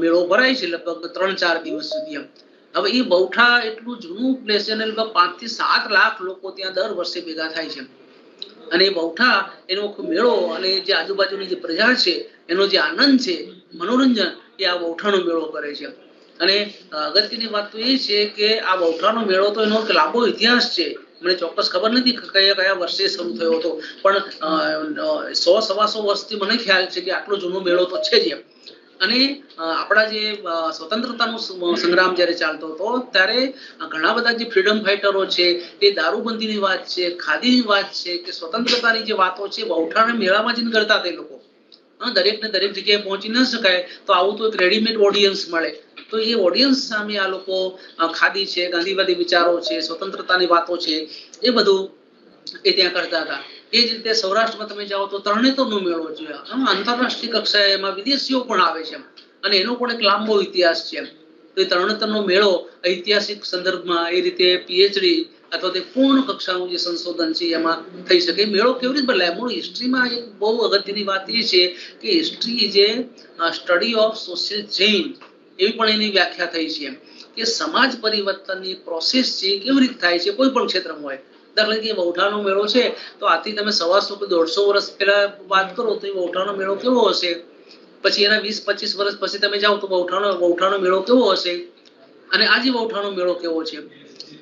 [SPEAKER 2] મેળો ભરાય છે લગભગ 3-4 દિવસ સુધી એમ. હવે એ વૌઠા એટલું જૂનું પ્લેસ છે અને લગભગ 5 થી 7 લાખ લોકો ત્યાં દર વર્ષે ભેગા થાય છે. અને એ વૌઠા એનો મેળો અને જે આજુબાજુની જે પ્રજા છે એનો જે આનંદ છે, મનોરંજન, એ આ વૌઠાનો મેળો કરે છે. અને અગત્યની વાત તો એ છે કે આ વૌઠાનો મેળો તો એનો લાંબો ઇતિહાસ છે. મને ચોક્કસ ખબર નથી કયા કયા વર્ષે શરૂ થયો હતો, પણ 100-125 વર્ષથી મને ખ્યાલ છે કે આટલો જૂનો મેળો તો છે જ એમ. અને આપણા જે સ્વતંત્રતાનો સંગ્રામ જ્યારે ચાલતો હતો ત્યારે ઘણા બધા જે ફ્રીડમ ફાઇટરો છે એ દારૂબંધીની વાત છે, ખાદીની વાત છે કે સ્વતંત્રતાની જે વાતો છે બહુઠાના મેળામાં જ કરતા હતા એ લોકો. દરેકને દરેક જગ્યાએ પહોંચી ન શકાય તો આવું તો એક રેડીમેડ ઓડિયન્સ મળે, તો એ ઓડિયન્સ સામે આ લોકો ખાદી છે, ગાંધીવાદી વિચારો છે, સ્વતંત્રતાની વાતો છે એ બધું એ ત્યાં કરતા હતા. એ જ રીતે સૌરાષ્ટ્રમાં તમે જાઓ તો તરણેતરનો મેળો છે, આંતરરાષ્ટ્રીય કક્ષાએ એમાં વિદેશીઓ પણ આવે છે અને એનો પણ એક લાંબો ઇતિહાસ છે. તો એ તરણેતરનો મેળો ઐતિહાસિક સંદર્ભમાં એ રીતે પીએચડી અથવા તે પૂર્ણ કક્ષાનું જે સંશોધન છે એમાં થઈ શકે. મેળો કેવી રીતે બદલાય, મૂળ હિસ્ટ્રીમાં એક બહુ અગત્યની વાત એ છે કે હિસ્ટ્રી જે સ્ટડી ઓફ સોશિયલ ચેન્જ એવી પણ એની વ્યાખ્યા થઈ છે કે સમાજ પરિવર્તનની પ્રોસેસ છે કેવી રીતે થાય છે કોઈ પણ ક્ષેત્રમાં હોય. દાખલા તરીકે બહુઠાનો મેળો છે તો આથી તમે 125-150 વર્ષ પહેલા વાત કરો તો એ બહુઠાનો મેળો કેવો હશે, પછી એના 20-25 વર્ષ પછી તમે જાઓ તો બહુઠાનો મેળો કેવો હશે, અને આજે બહુઠાનો મેળો કેવો છે.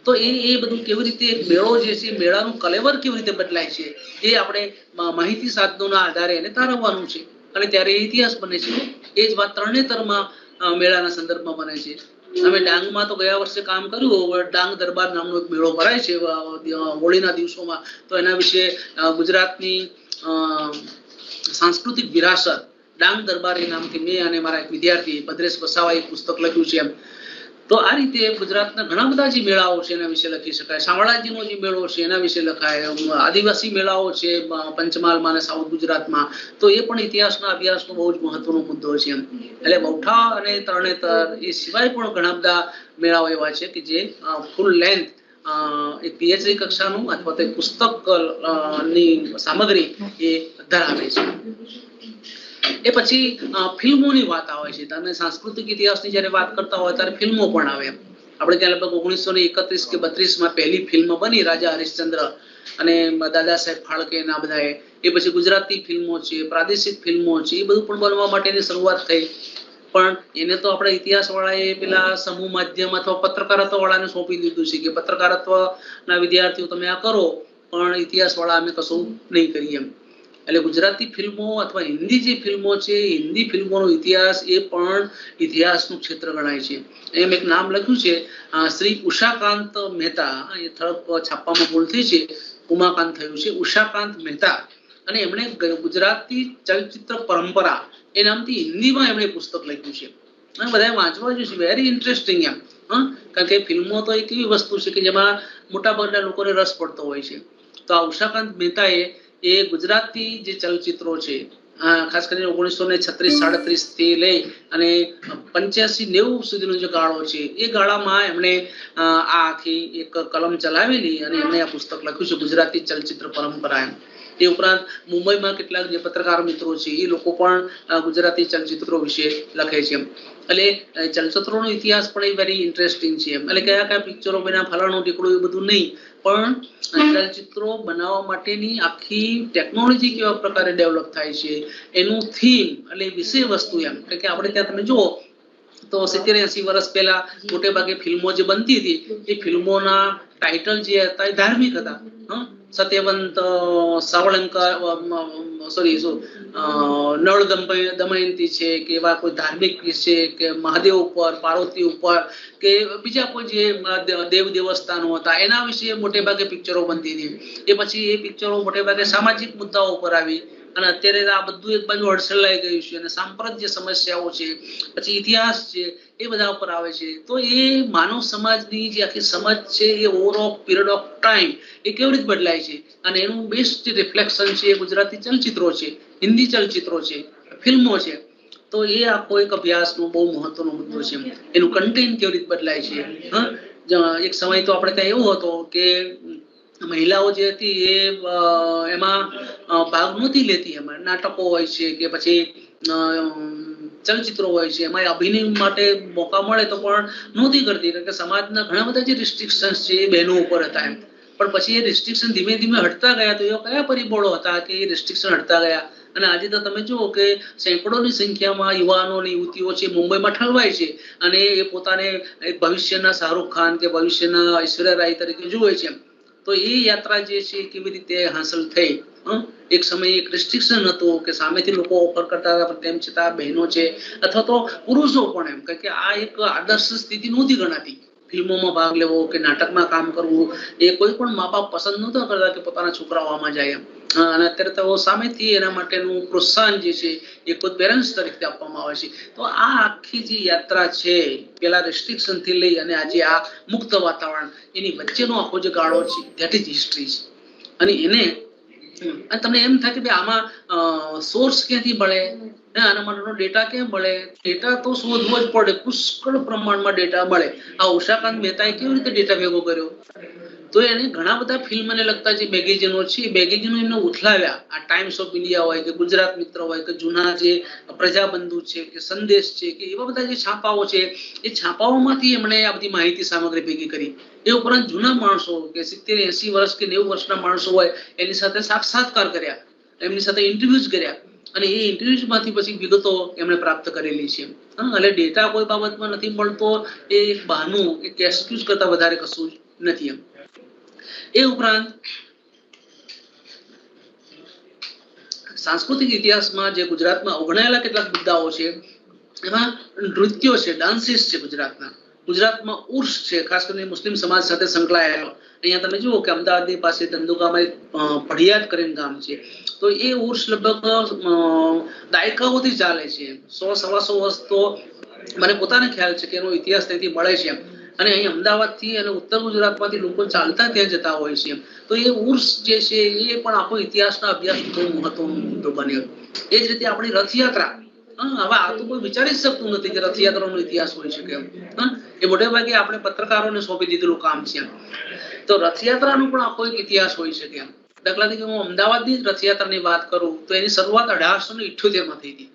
[SPEAKER 2] તો એ બધું કેવી રીતે મેળો જે છે મેળાનું કલેવર કેવી રીતે બદલાય છે એ આપણે માહિતી સાધનોના આધારે એને તારવવાનું છે અને ત્યારે ઇતિહાસ બને છે. એ જ વાત તરણેતરમાં મેળાના સંદર્ભમાં બને છે. અમે ડાંગમાં તો ગયા વર્ષે કામ કર્યું, ડાંગ દરબાર નામનો એક મેળો ભરાય છે હોળીના દિવસોમાં. તો એના વિશે ગુજરાતની સાંસ્કૃતિક વિરાસત ડાંગ દરબાર એ નામથી મેં અને મારા એક વિદ્યાર્થી ભદ્રેશ વસાવાએ પુસ્તક લખ્યું છે. તો આ રીતે ગુજરાતના ઘણા બધા જે મેળાઓ છે એના વિશે લખી શકાય. શામળાજીનો જે મેળો છે એના વિશે લખાય. આદિવાસી મેળાઓ છે પંચમહાલમાં અને સાઉથ ગુજરાતમાં, તો એ પણ ઇતિહાસના અભ્યાસનો બહુ જ મહત્વનો મુદ્દો છે. એટલે બહુઠા અને તરણેતર એ સિવાય પણ ઘણા બધા મેળાઓ એવા છે કે જે ફૂલ લેન્થ એક પીએચડી કક્ષાનું અથવા તો પુસ્તક ની સામગ્રી એ ધરાવે છે. એ પછી ફિલ્મોની વાત આવે છે. તમે સાંસ્કૃતિક ઇતિહાસની જયારે વાત કરતા હોય ત્યારે ફિલ્મો પણ આવે. આપણે ત્યાં લગભગ 1931 કે 32માં પહેલી ફિલ્મ બની રાજા હરિશ્ચંદ્ર અને દાદા સાહેબ ફાળકે ના બધાએ. એ પછી ગુજરાતી ફિલ્મો છે, પ્રાદેશિક ફિલ્મો છે, એ બધું પણ બનવા માટેની શરૂઆત થઈ. પણ એને તો આપણે ઇતિહાસ વાળાએ પેલા સમૂહ માધ્યમ અથવા પત્રકારત્વ વાળાને સોંપી દીધું છે કે પત્રકારત્વના વિદ્યાર્થીઓ તમે આ કરો, પણ ઇતિહાસ વાળા અમે કશું નહીં કરીએ એમ. એટલે ગુજરાતી ફિલ્મો અથવા હિન્દી જે ફિલ્મો છે હિન્દી ફિલ્મોનો ઇતિહાસ એ પણ ઇતિહાસનું ક્ષેત્ર ગણાય છે. એમ એક નામ લખ્યું છે શ્રી ઉષાકાંત મહેતા, એ થડક છાપવામાં ભૂલ થઈ છે, ઉમાકાંત થયું છે, ઉષાકાંત મહેતા. અને એમણે ગુજરાતી ચલચિત્ર પરંપરા એ નામથી હિન્દીમાં એમણે પુસ્તક લખ્યું છે અને બધા વાંચવા જોઈએ છે. વેરી ઇન્ટરેસ્ટિંગ એમ. કારણ કે ફિલ્મો તો એક એવી વસ્તુ છે કે જેમાં મોટાભાગના લોકોને રસ પડતો હોય છે. તો આ ઉષાકાંત મહેતાએ એ ગુજરાતી જે ચલચિત્રો છે ખાસ કરીને 1936-37 થી લઈ અને 85-90 સુધીનો જે ગાળો છે એ ગાળામાં એમણે આ આખી એક કલમ ચલાવેલી અને એમણે આ પુસ્તક લખ્યું છે ગુજરાતી ચલચિત્ર પરંપરા એમ. એ ઉપરાંત મુંબઈમાં કેટલાક જે પત્રકાર મિત્રો છે એ લોકો પણ ગુજરાતી ચલચિત્રો વિશે લખે છે. એટલે ચલચિત્રોનો ઇતિહાસ પણ એ વેરી ઇન્ટરેસ્ટિંગ છે. એટલે કયા કયા પિક્ચરો બન્યા, ફલાણું ટીકડું, એ બધું નહીં, પણ ચલચિત્રો બનાવવા માટેની આખી ટેકનોલોજી કેવા પ્રકારે ડેવલપ થાય છે, એનું થીમ એટલે વિષય વસ્તુ એમ. એટલે કે આપણે ત્યાં તમે જુઓ તો 70-80 વર્ષ પહેલા મોટે ભાગે ફિલ્મો જે બનતી હતી એ ફિલ્મોના ટાઇટલ જે હતા એ ધાર્મિક હતા. સત્યવંત, સાવળંકા, નળ દમયંતી છે કે એવા કોઈ ધાર્મિક છે કે મહાદેવ ઉપર, પાર્વતી ઉપર કે બીજા કોઈ જે દેવ દેવસ્થાનો હતા એના વિશે મોટે ભાગે પિક્ચરો બનતી હતી. એ પછી એ પિક્ચરો મોટે ભાગે સામાજિક મુદ્દાઓ ઉપર આવી અને અત્યારે આ બધું એક બાજુ હડસેલાઈ ગયું છે અને સાંપ્રત જે સમસ્યાઓ છે, પછી ઇતિહાસ છે, એ બધા ઉપર આવે છે. તો એ માનવ સમાજની જે આખી સમજ છે એ over of period of time એ કેવી રીતે બદલાય છે અને એનું બેસ્ટ રિફ્લેક્શન છે એ ગુજરાતી ચલચિત્રો છે, હિન્દી ચલચિત્રો છે, ફિલ્મો છે. તો એ આખો એક અભ્યાસનો બહુ મહત્વનો મુદ્દો છે. એનું કન્ટેન્ટ કેવી રીતે બદલાય છે. એક સમય તો આપણે ત્યાં એવો હતો કે મહિલાઓ જે હતી એ એમાં ભાગ નહોતી લેતી. એમાં નાટકો હોય છે કે પછી ચલચિત્રો હોય છે એમાં અભિનય માટે મોકા મળે તો પણ નહોતી કરતી, કારણ કે સમાજના ઘણા બધા જે રિસ્ટ્રિક્શન્સ છે એ બહેનો ઉપર હતા એમ. પણ પછી એ રિસ્ટ્રિક્શન ધીમે ધીમે હટતા ગયા. તો એવા કયા પરિબળો હતા કે એ રિસ્ટ્રિક્શન હટતા ગયા? અને આજે તો તમે જુઓ કે સેંકડોની સંખ્યામાં યુવાનો અને યુવતીઓ છે મુંબઈમાં ઠલવાય છે અને એ પોતાને ભવિષ્યના શાહરૂખ ખાન કે ભવિષ્યના ઐશ્વર્યા રાય તરીકે જુએ છે. તો એ યાત્રા જે છે કેવી રીતે હાંસલ થઈ? એક સમયે એક રિસ્ટ્રિક્શન હતું કે સામેથી લોકો ઓફર કરતા હતા, પણ તેમ છતાં બહેનો છે અથવા તો પુરુષો પણ એમ કે આ એક આદર્શ સ્થિતિ નહોતી ગણાતી. ફિલ્મોમાં ભાગ લેવો કે નાટકમાં કામ કરવું એ કોઈ પણ મા બાપ પસંદ નહોતા કરતા કે પોતાના છોકરાઓ આમાં જાય એમ. અને અત્યારે તો સામેથી એના માટેનું પ્રોત્સાહન જે છે એ ખુદ પેરેન્ટ્સ તરીકે આપવામાં આવે છે. તો આ આખી જે યાત્રા છે પેલા રેસ્ટ્રિક્શન થી લઈ અને આજે આ મુક્ત વાતાવરણ, એની વચ્ચેનો આખો જે ગાળો છે ધેટ ઇઝ હિસ્ટ્રી છે. અને એને તમને એમ થાય કે આમાં સોર્સ ક્યાંથી મળે, આના માટેનો ડેટા ક્યાં મળે? ડેટા તો શોધવો જ પડે, પુષ્કળ પ્રમાણમાં ડેટા મળે. આ ઉષાકાંત મહેતાએ કેવી રીતે ડેટા ભેગો કર્યો? તો એને ઘણા બધા ફિલ્મને લગતા જે મેગેઝિનો છે એ મેગેઝિનો એમને ઉથલાવ્યા. આ ટાઈમ્સ ઓફ ઇન્ડિયા હોય કે ગુજરાત મિત્ર હોય કે જૂના જે પ્રજાબંધુ છે કે સંદેશ છે કે એવા બધા જે છાપાઓ છે, એ છાપાઓમાંથી એમણે આ બધી માહિતી સામગ્રી ભેગી કરી. એ ઉપરાંત જૂના માણસો કે 70-80 વર્ષ કે 90 વર્ષના માણસો હોય એની સાથે સાક્ષાત્કાર કર્યા, એમની સાથે ઇન્ટરવ્યુઝ કર્યા અને એ ઇન્ટરવ્યુઝ માંથી પછી વિગતો એમણે પ્રાપ્ત કરેલી છે. એટલે ડેટા કોઈ બાબતમાં નથી મળતો એ એક બહાનું એક એક્સક્યુઝ કરતા વધારે કશું નથી એમ. એ ઉપરાંત સાંસ્કૃતિક ઇતિહાસમાં જે ગુજરાતમાં અવગણાયેલા કેટલાક મુદ્દાઓ છે એમાં નૃત્યો છે, ડાન્સીસ છે. ગુજરાતમાં ઉર્સ છે, ખાસ કરીને મુસ્લિમ સમાજ સાથે સંકળાયેલો. અહીંયા તમે જુઓ કે અમદાવાદની પાસે ધંધુકામાં પઢિયાદ કરીને ગામ છે, તો એ ઉર્સ લગભગ દાયકાઓથી ચાલે છે. 100-125 વર્ષ તો મને પોતાને ખ્યાલ છે કે એનો ઇતિહાસ ત્યાંથી મળે છે. અને અહીં અમદાવાદથી અને ઉત્તર ગુજરાતમાંથી લોકો ચાલતા ત્યાં જતા હોય છે. તો એ ઉર્સ જે છે એ પણ આખો ઇતિહાસના અભ્યાસ બહુ મહત્વનો મુદ્દો બન્યો. એ જ રીતે આપણી રથયાત્રા, હવે આ તો કોઈ વિચારી જ શકતું નથી કે રથયાત્રાનો ઇતિહાસ હોય શકે એમ. એ મોટે ભાગે આપણે પત્રકારોને સોંપી દીધેલું કામ છે. તો રથયાત્રાનો પણ આખો એક ઇતિહાસ હોય શકે એમ. દાખલા તરીકે હું અમદાવાદની રથયાત્રાની વાત કરું તો એની શરૂઆત 1878 થઈ હતી.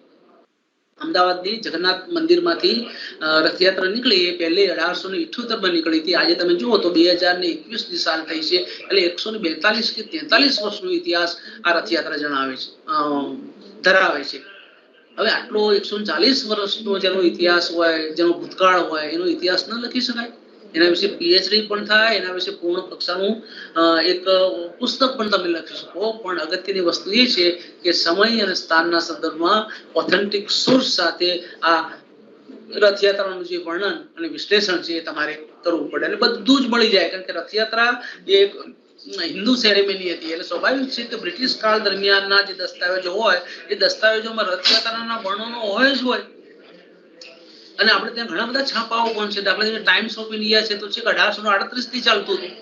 [SPEAKER 2] અમદાવાદની જગન્નાથ મંદિરમાંથી રથયાત્રા નીકળી એ પહેલે 1878 નીકળી હતી. આજે તમે જુઓ તો 2021 સાલ થઈ છે, એટલે 142 કે 43 વર્ષનો ઇતિહાસ આ રથયાત્રા જણાવે છે, ધરાવે છે. હવે આટલો 140 વર્ષનો જેનો ઇતિહાસ હોય, જેનો ભૂતકાળ હોય, એનો ઇતિહાસ ન લખી શકાય? એના વિશે પીએચડી પણ થાય, એના વિશે પૂર્ણ કક્ષાનું એક પુસ્તક પણ તમે લખી શકો. પણ અગત્યની વસ્તુ એ છે કે સમય અને સ્થાનના સંદર્ભમાં ઓથેન્ટિક સોર્સ સાથે આ રથયાત્રાનું જે વર્ણન અને વિશ્લેષણ છે એ તમારે કરવું પડે. અને બધું જ મળી જાય, કારણ કે રથયાત્રા એ એક હિન્દુ સેરેમની હતી. એટલે સ્વાભાવિક છે કે બ્રિટિશ કાળ દરમિયાનના જે દસ્તાવેજો હોય એ દસ્તાવેજોમાં રથયાત્રાના વર્ણનો હોય જ હોય. અને આપણે ત્યાં ઘણા બધા છાપાઓ પણ છે. દાખલા તરીકે ટાઈમ્સ ઓફ ઇન્ડિયા છે તો છે 1838 થી ચાલતું હતું.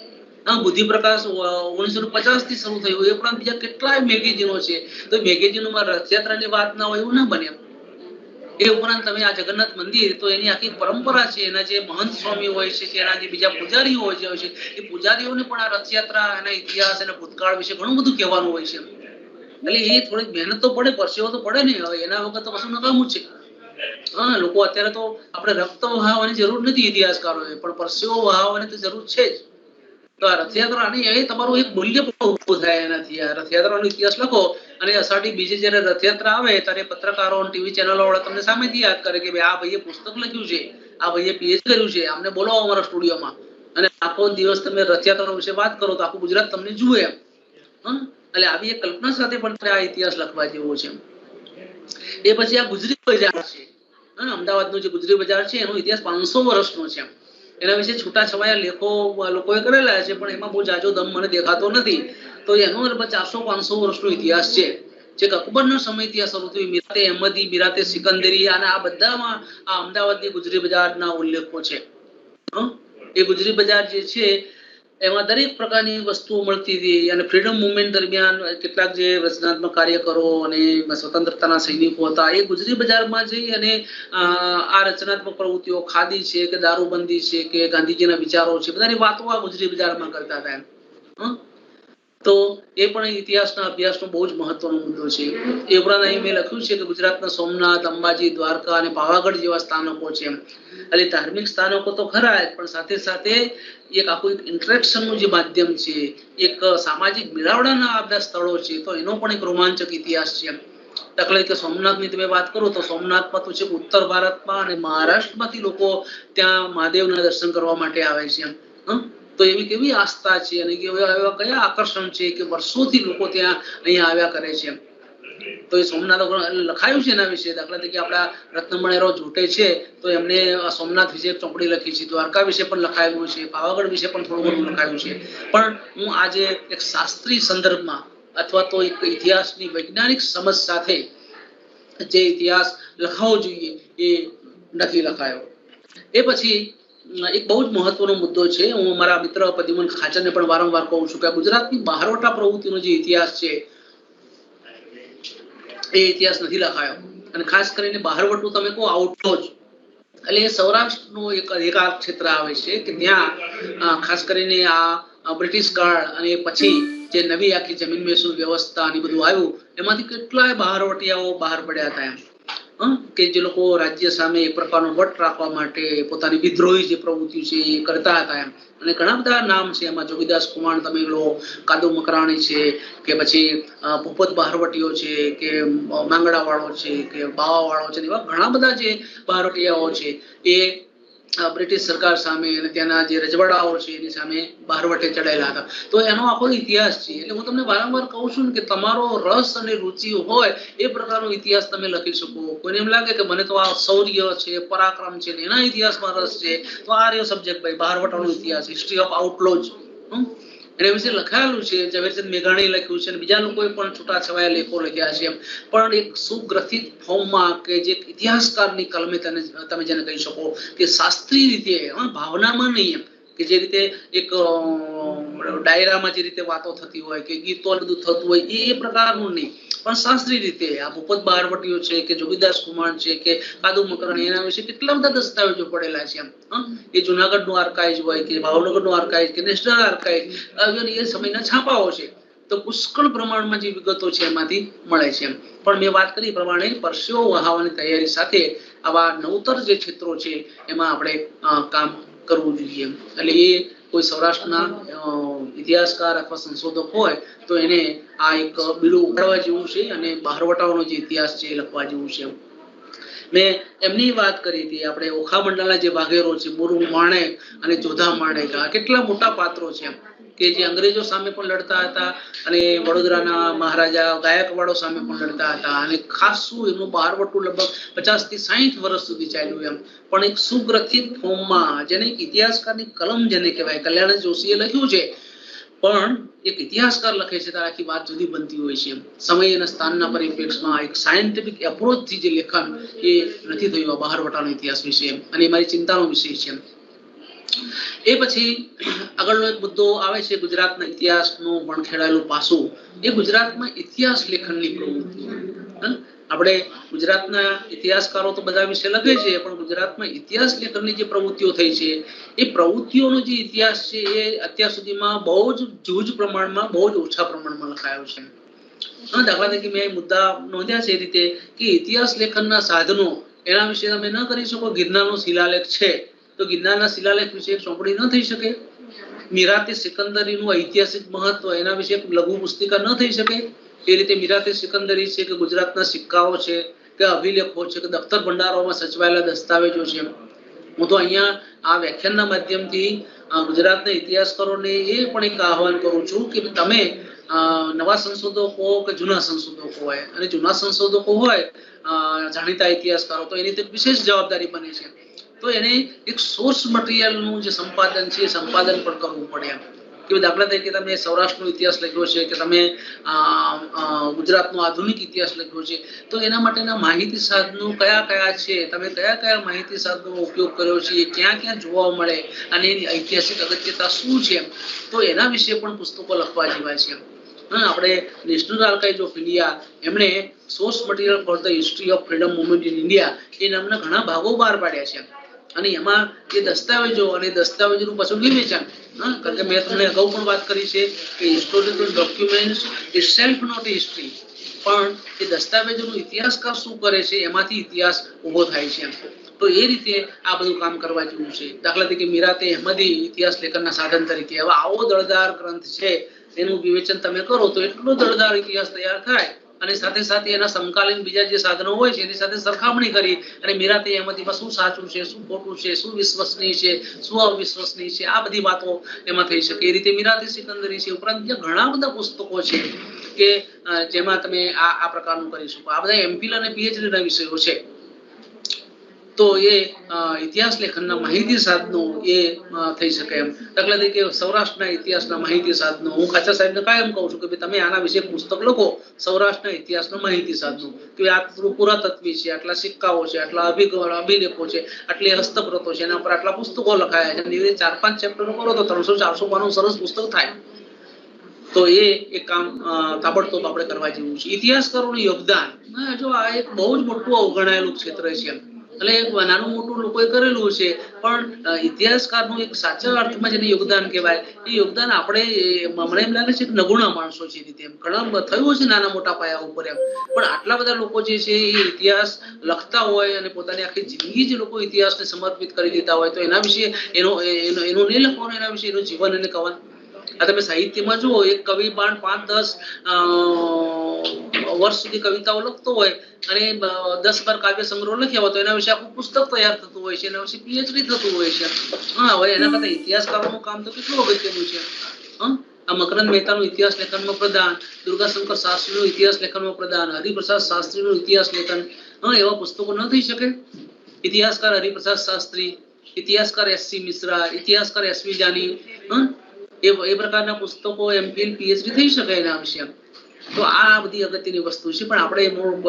[SPEAKER 2] બુદ્ધિ પ્રકાશ 1950 થી શરૂ થયું. એ ઉપરાંત બીજા કેટલાય મેગેઝિનો છે. તો મેગેઝિનોમાં રથયાત્રાની વાત ના હોય એવું ના બને. એ ઉપરાંત તમે આ જગન્નાથ મંદિર, તો એની આખી પરંપરા છે, એના જે મહંત સ્વામી હોય છે કે એના જે બીજા પૂજારીઓ હોય છે, એ પૂજારીઓને પણ આ રથયાત્રા, એના ઇતિહાસ અને ભૂતકાળ વિશે ઘણું બધું કહેવાનું હોય છે. એટલે એ થોડીક મહેનત તો પડે, પરસેવો તો પડે ને. હવે એના વગર તો કશું નકામું જ છે. લોકો અત્યારે તો આપણે રક્ત વહાવવાની જરૂર નથી ઇતિહાસકારોએ, પણ પરસેવો વહાવવાની તો જરૂર છે જ. તો આ રથયાત્રા એ તમારું એક મૂલ્ય ઉભું થાય એનાથી. આ રથયાત્રાનો ઇતિહાસ લખો અને અષાઢી બીજે જયારે રથયાત્રા આવે ત્યારે પત્રકારો ટીવી ચેનલો વાળા તમને સામેથી યાદ કરે કે ભાઈ આ ભાઈએ પુસ્તક લખ્યું છે, આ ભાઈએ પીએચડી કર્યું છે, આમને બોલાવો અમારા સ્ટુડિયોમાં. અને આખો દિવસ તમે રથયાત્રા વિશે વાત કરો તો આખું ગુજરાત તમને જુએ. એટલે આવી એક કલ્પના સાથે પણ આ ઇતિહાસ લખવા જેવો છે. એ પછી આ ગુજરી બજાર છે, અમદાવાદનો જે ગુજરી બજાર છે, એનો ઇતિહાસ 500 વર્ષનો છે. એના વિશે છૂટાછવાયા લેખો લોકોએ કરેલા છે, પણ એમાં બહુ જાજો દમ મને દેખાતો નથી. તો એનો 400-500 વર્ષનો ઇતિહાસ છે. જે અકબરના સમયથી આ શરૂ થયું. મિરાતે અહેમદી, મિરાતે સિકંદરી, અને આ બધામાં આ અમદાવાદની ગુજરી બજારના ઉલ્લેખો છે. એ ગુજરી બજાર જે છે એમાં દરેક પ્રકારની વસ્તુઓ મળતી હતી. અને ફ્રીડમ મુવમેન્ટ દરમિયાન કેટલાક જે રચનાત્મક કાર્યકરો અને સ્વતંત્રતાના સૈનિકો હતા, એ ગુજરી બજારમાં જઈ અને આ રચનાત્મક પ્રવૃત્તિઓ, ખાદી છે કે દારૂબંધી છે કે ગાંધીજીના વિચારો છે, બધાની વાતો આ ગુજરી બજારમાં કરતા હતા. તો એ પણ ઇતિહાસના અભ્યાસનો બહુ જ મહત્વનો મુદ્દો છે. એ ઉપરાંત અહીં મેં લખ્યું છે કે ગુજરાતના સોમનાથ, અંબાજી, દ્વારકા અને પાવાગઢ જેવા સ્થાનકો છે. એટલે ધાર્મિક સ્થાનકો તો ખરા જ, પણ સાથે સાથે એક આખું એક ઇન્ટરેક્શનનું જે માધ્યમ છે, એક સામાજિક મેળાવડાના આ બધા સ્થળો છે, તો એનો પણ એક રોમાંચક ઇતિહાસ છે. દાખલા તરીકે સોમનાથની તમે વાત કરો તો સોમનાથમાં તો છે ઉત્તર ભારતમાં અને મહારાષ્ટ્રમાંથી લોકો ત્યાં મહાદેવના દર્શન કરવા માટે આવે છે. તો એવી કેવી આસ્થા છે અને એવા કયા આકર્ષણ છે કે વર્ષોથી લોકો ત્યાં અહીંયા આવ્યા કરે છે. તો એ સોમનાથ લખાયું છે એના વિશે. દાખલા તરીકે આપણા રત્નમણેરો જોટે છે તો એમને સોમનાથ વિશે ચોપડી લખી છે, દ્વારકા વિશે પણ લખાયેલું છે, પાવાગઢ વિશે પણ થોડું ઘણું લખાયું છે. પણ હું આજે એક શાસ્ત્રીય સંદર્ભમાં અથવા તો એક ઇતિહાસની વૈજ્ઞાનિક સમજ સાથે જે ઇતિહાસ લખાવો જોઈએ એ નથી લખાયો. એ પછી એક બહુ જ મહત્વનો મુદ્દો છે. હું મારા મિત્ર પ્રદ્યુમન ખાચરને પણ વારંવાર કહું છું કે ગુજરાતની બહારવટા પ્રવૃત્તિનો જે ઇતિહાસ છે એ ઇતિહાસ નથી લખાયો. અને ખાસ કરીને બહારવટું તમે કહો આઉટલોજ એટલે એ સૌરાષ્ટ્રનો એક અધિકાર ક્ષેત્ર આવે છે કે ત્યાં ખાસ કરીને આ બ્રિટિશ કાળ અને પછી જે નવી આખી જમીન મહેસૂલ વ્યવસ્થા ને બધું આવ્યું એમાંથી કેટલાય બહારવટિયાઓ બહાર પડ્યા હતા એમ કે જે લોકો રાજ્ય સામે એક પ્રકારનો વટ રાખવા માટે પોતાની વિદ્રોહી જે પ્રવૃત્તિ છે એ કરતા હતા એમ. અને ઘણા બધા નામ છે એમાં. જોગીદાસ કુમાણ તમે લો, કાદુ મકરાણી છે, કે પછી ભૂપત બહારવટીઓ છે, કે માંગડા વાળો છે, કે બાવા વાળો છે, એવા ઘણા બધા જે બહારવટિયાઓ છે એ બ્રિટિશ સરકાર સામે અને ત્યાંના જે રજવાડાઓ છે એની સામે બહારવટે ચડાયેલા હતા. તો એનો આખો ઇતિહાસ છે. એટલે હું તમને વારંવાર કહું છું કે તમારો રસ અને રુચિ હોય એ પ્રકારનો ઇતિહાસ તમે લખી શકો. કોઈને એમ લાગે કે મને તો આ શૌર્ય છે, પરાક્રમ છે, એના ઇતિહાસમાં રસ છે, તો આ રહ્યો સબ્જેક્ટ ભાઈ, બહારવટાનો ઇતિહાસ, હિસ્ટ્રી ઓફ આઉટલોજ એના વિશે લખાયેલું છે. ઝવેરચંદ મેઘાણીએ લખ્યું છે અને બીજા લોકોએ પણ છૂટાછવાયા લેખો લખ્યા છે. પણ એક સુગ્રથિત ફોર્મમાં કે જે ઇતિહાસકારની કલમે તમે જેને કહી શકો કે શાસ્ત્રીય રીતે, ભાવનામાં નહીં એમ, કે જે રીતે એક ડાયરામાં જે રીતે વાતો થતી હોય કે ગીતો બધું થતું હોય એ પ્રકારનું નહીં, પણ શાસ્ત્રીય રીતે આ ભૂપત બહારવટીઓ છે, કે જોગીદાસ કુમાર છે, કે કાદુ મકરાણી, એના વિશે કેટલા બધા દસ્તાવેજો પડેલા છે એમ. એ જુનાગઢ નું આર્કાઇવ હોય કે ભાવનગર નું આર્કાઇવ કે નેશનલ આર્કાઇવ, એ સમયના છાપાઓ છે. તો પુષ્કળ પ્રમાણમાં જે વિગતો છે એમાંથી મળે છે એમ. પણ મેં વાત કરી પ્રમાણે પરસેવો વહાવવાની તૈયારી સાથે આવા નવતર જે ક્ષેત્રો છે એમાં આપણે કામ કરવું જોઈએ. એટલે એ કોઈ સૌરાષ્ટ્રના ઇતિહાસકાર અથવા સંશોધક હોય તો એને આ એક બીડું ઉપાડવા જેવું છે અને બહારવટાઓનો જે ઇતિહાસ છે એ લખવા જેવું છે. મેં એમની વાત કરી હતી. આપણે ઓખા મંડળના જે વાઘેરો છે, મુરુ માણેક અને જોધા માણેક, કેટલા મોટા પાત્રો છે એમ, કે જે અંગ્રેજો સામે પણ લડતા હતા અને વડોદરાના મહારાજા ગાયકવાડો સામે પણ લડતા હતા. અને ખાસું એમનું બહારવટું લગભગ 50 થી 60 વર્ષ સુધી ચાલ્યું એમ. પણ એક સુગ્રથિત ફોર્મમાં, જેને ઇતિહાસકારની કલમ જેને કહેવાય, કલ્યાણ જોશીએ લખ્યું છે. પણ એક ઇતિહાસકાર લખે છે ત્યારે આખી વાત જુદી બનતી હોય છે. સમય અને સ્થાનના પરિપ્રેક્ષમાં એક સાયન્ટિફિક એપ્રોચથી જે લેખન એ નથી થયું આ બહારવટાનો ઇતિહાસ વિશે, અને એ મારી ચિંતાનો વિષય છે. એ પછી આગળનો એક મુદ્દો આવે છે ગુજરાતના ઇતિહાસનું વણખેડાયેલું પાસું. એ ગુજરાતમાં ઇતિહાસ લેખનની પ્રવૃત્તિ. આપણે ગુજરાતના ઇતિહાસકારો તો બધા વિશે લખે છે, પણ ગુજરાતમાં ઇતિહાસ લેખનની જે પ્રવૃત્તિઓ થઈ છે એ પ્રવૃત્તિઓનો જે ઇતિહાસ છે એ અત્યાર સુધીમાં બહુ જ જૂજ પ્રમાણમાં, બહુ જ ઓછા પ્રમાણમાં લખાયો છે. દાખલા તરીકે મેં મુદ્દા નોંધ્યા છે એ રીતે કે ઇતિહાસ લેખનના સાધનો એના વિશે તમે ન કરી શકો. ગિરનારનો શિલાલેખ છે તો ગિરનારના શિલાલેખ વિશે એક ચોપડી ન થઈ શકે. મીરાતે સિકંદરીનું ઐતિહાસિક મહત્વ એના વિશે એક લઘુ પુસ્તિકા ન થઈ શકે. એ રીતે મીરાતે સિકંદરી છે કે ગુજરાતના સિક્કાઓ છે કે અભિલેખો છે કે દફતર ભંડારોમાં સચવાયેલા દસ્તાવેજો છે. હું તો અહીંયા આ વ્યાખ્યાનના માધ્યમથી ગુજરાતના ઇતિહાસકારોને એ પણ એક આહવાન કરું છું કે તમે નવા સંશોધકો કે જૂના સંશોધકો હોય, અને જૂના સંશોધકો હોય જાણીતા ઇતિહાસકારો, તો એની તો વિશેષ જવાબદારી બને છે. તો એને એક સોર્સ મટીરિયલનું જે સંપાદન છે એ સંપાદન પણ કરવું પડે એમ. કે દાખલા તરીકે તમે સૌરાષ્ટ્રનો ઇતિહાસ લખ્યો છે કે તમે ગુજરાતનો આધુનિક ઇતિહાસ લખ્યો છે, તો એના માટેના માહિતી સાધનો કયા કયા છે, તમે કયા કયા માહિતી સાધનોનો ઉપયોગ કર્યો છે, ક્યાં ક્યાં જોવા મળે અને એની ઐતિહાસિક અગત્યતા શું છે, તો એના વિશે પણ પુસ્તકો લખવા જેવા છે. આપણે નેશનલ આર્કાઇવ ઓફ ઇન્ડિયા એમણે source material for the history of freedom movement in India એ નામના ઘણા ભાગો બહાર પાડ્યા છે. અને એમાં એ દસ્તાવેજો અને દસ્તાવેજોનું પાછું વિવેચન, કારણ કે મેં તમને અગાઉ પણ વાત કરી છે કે historical documents is self not history, પણ એ દસ્તાવેજોનો ઇતિહાસકાર શું કરે છે એમાંથી ઇતિહાસ ઉભો થાય છે. તો એ રીતે આ બધું કામ કરવા જેવું છે. દાખલા તરીકે મીરાતે અહેમદી ઇતિહાસ લેખનના સાધન તરીકે હવે આવો દળદાર ગ્રંથ છે, એનું વિવેચન તમે કરો તો એટલો દળદાર ઇતિહાસ તૈયાર થાય અને સાથે સાથે એના સમકાલીન બીજા જે સાધનો હોય છે એની સાથે સરખામણી કરી અને નિરાંતે એમાંથી શું સાચું છે, શું ખોટું છે, શું વિશ્વસનીય છે, શું અવિશ્વસનીય છે, આ બધી વાતો એમાં થઈ શકે. એ રીતે મીરાતે સિકંદરી છે. ઉપરાંત બીજા ઘણા બધા પુસ્તકો છે કે જેમાં તમે આ પ્રકારનું કરી શકો. આ બધા એમફિલ અને પીએચડી ના વિષયો છે. તો એ ઇતિહાસ લેખનના માહિતી સાધનો એ થઈ શકે એમ. દાખલા તરીકે સૌરાષ્ટ્રના ઇતિહાસના માહિતી સાધનો, હું ખાચર સાહેબને કાયમ કહું છું કે તમે આના વિશે પુસ્તક લખો, સૌરાષ્ટ્રના ઇતિહાસના માહિતી સાધનો, કે આ પુરાતત્વી છે, આટલા સિક્કાઓ છે, આટલા અભિલેખો છે, આટલી હસ્તપ્રતો છે, એના પર આટલા પુસ્તકો લખાયા છે, એવી 4-5 ચેપ્ટરો કરો તો 300-400 પાનું સરસ પુસ્તક થાય. તો એ એક કામ તાબડતોબ આપણે કરવા જેવું છે. ઇતિહાસકારોનું યોગદાન, જો આ એક બહુ જ મોટું અવગણાયેલું ક્ષેત્ર છે. એટલે નાનું મોટું લોકોએ કરેલું છે, પણ ઇતિહાસકારનું એક સાચા અર્થમાં જેને યોગદાન કહેવાય એ યોગદાન આપણે મને એમ લાગે છે કે નગુણા માણસો છે. રીતે એમ ઘણા થયું છે નાના મોટા પાયા ઉપર એમ, પણ આટલા બધા લોકો જે છે એ ઇતિહાસ લખતા હોય અને પોતાની આખી જિંદગી જે લોકો ઇતિહાસને સમર્પિત કરી દેતા હોય તો એના વિશે એનું નહીં લખવાનું, એના વિશે એનું જીવન એને કહેવાનું. આ તમે સાહિત્યમાં જુઓ, એક કવિ 5-10 વર્ષ સુધી કવિતાઓ લખતો હોય અને 10-12 કાવ્ય સંગ્રહ લખ્યા હોય તો એના વિશે આખું પુસ્તક તૈયાર થતું હોય છે, એના વિશે પીએચડી થતું હોય છે. હવે એના કરતા ઇતિહાસકારોનું કામ તો કેટલું અગત્યનું છે. આ મકરંદ મહેતાનું ઇતિહાસ લેખનમાં પ્રદાન, દુર્ગાશંકર શાસ્ત્રીનું ઇતિહાસ લેખનમાં પ્રદાન, હરિપ્રસાદ શાસ્ત્રીનું ઇતિહાસ લેખન, એવા પુસ્તકો ન થઈ શકે? ઇતિહાસકાર હરિપ્રસાદ શાસ્ત્રી, ઇતિહાસકાર એસસી મિશ્રા, ઇતિહાસકાર એસવી જાની, એ પ્રકારના પુસ્તકો એમફિલ પીએચડી થઈ શકે એના વિશે. તો આ બધી અગત્યની વસ્તુ છે, પણ આપણે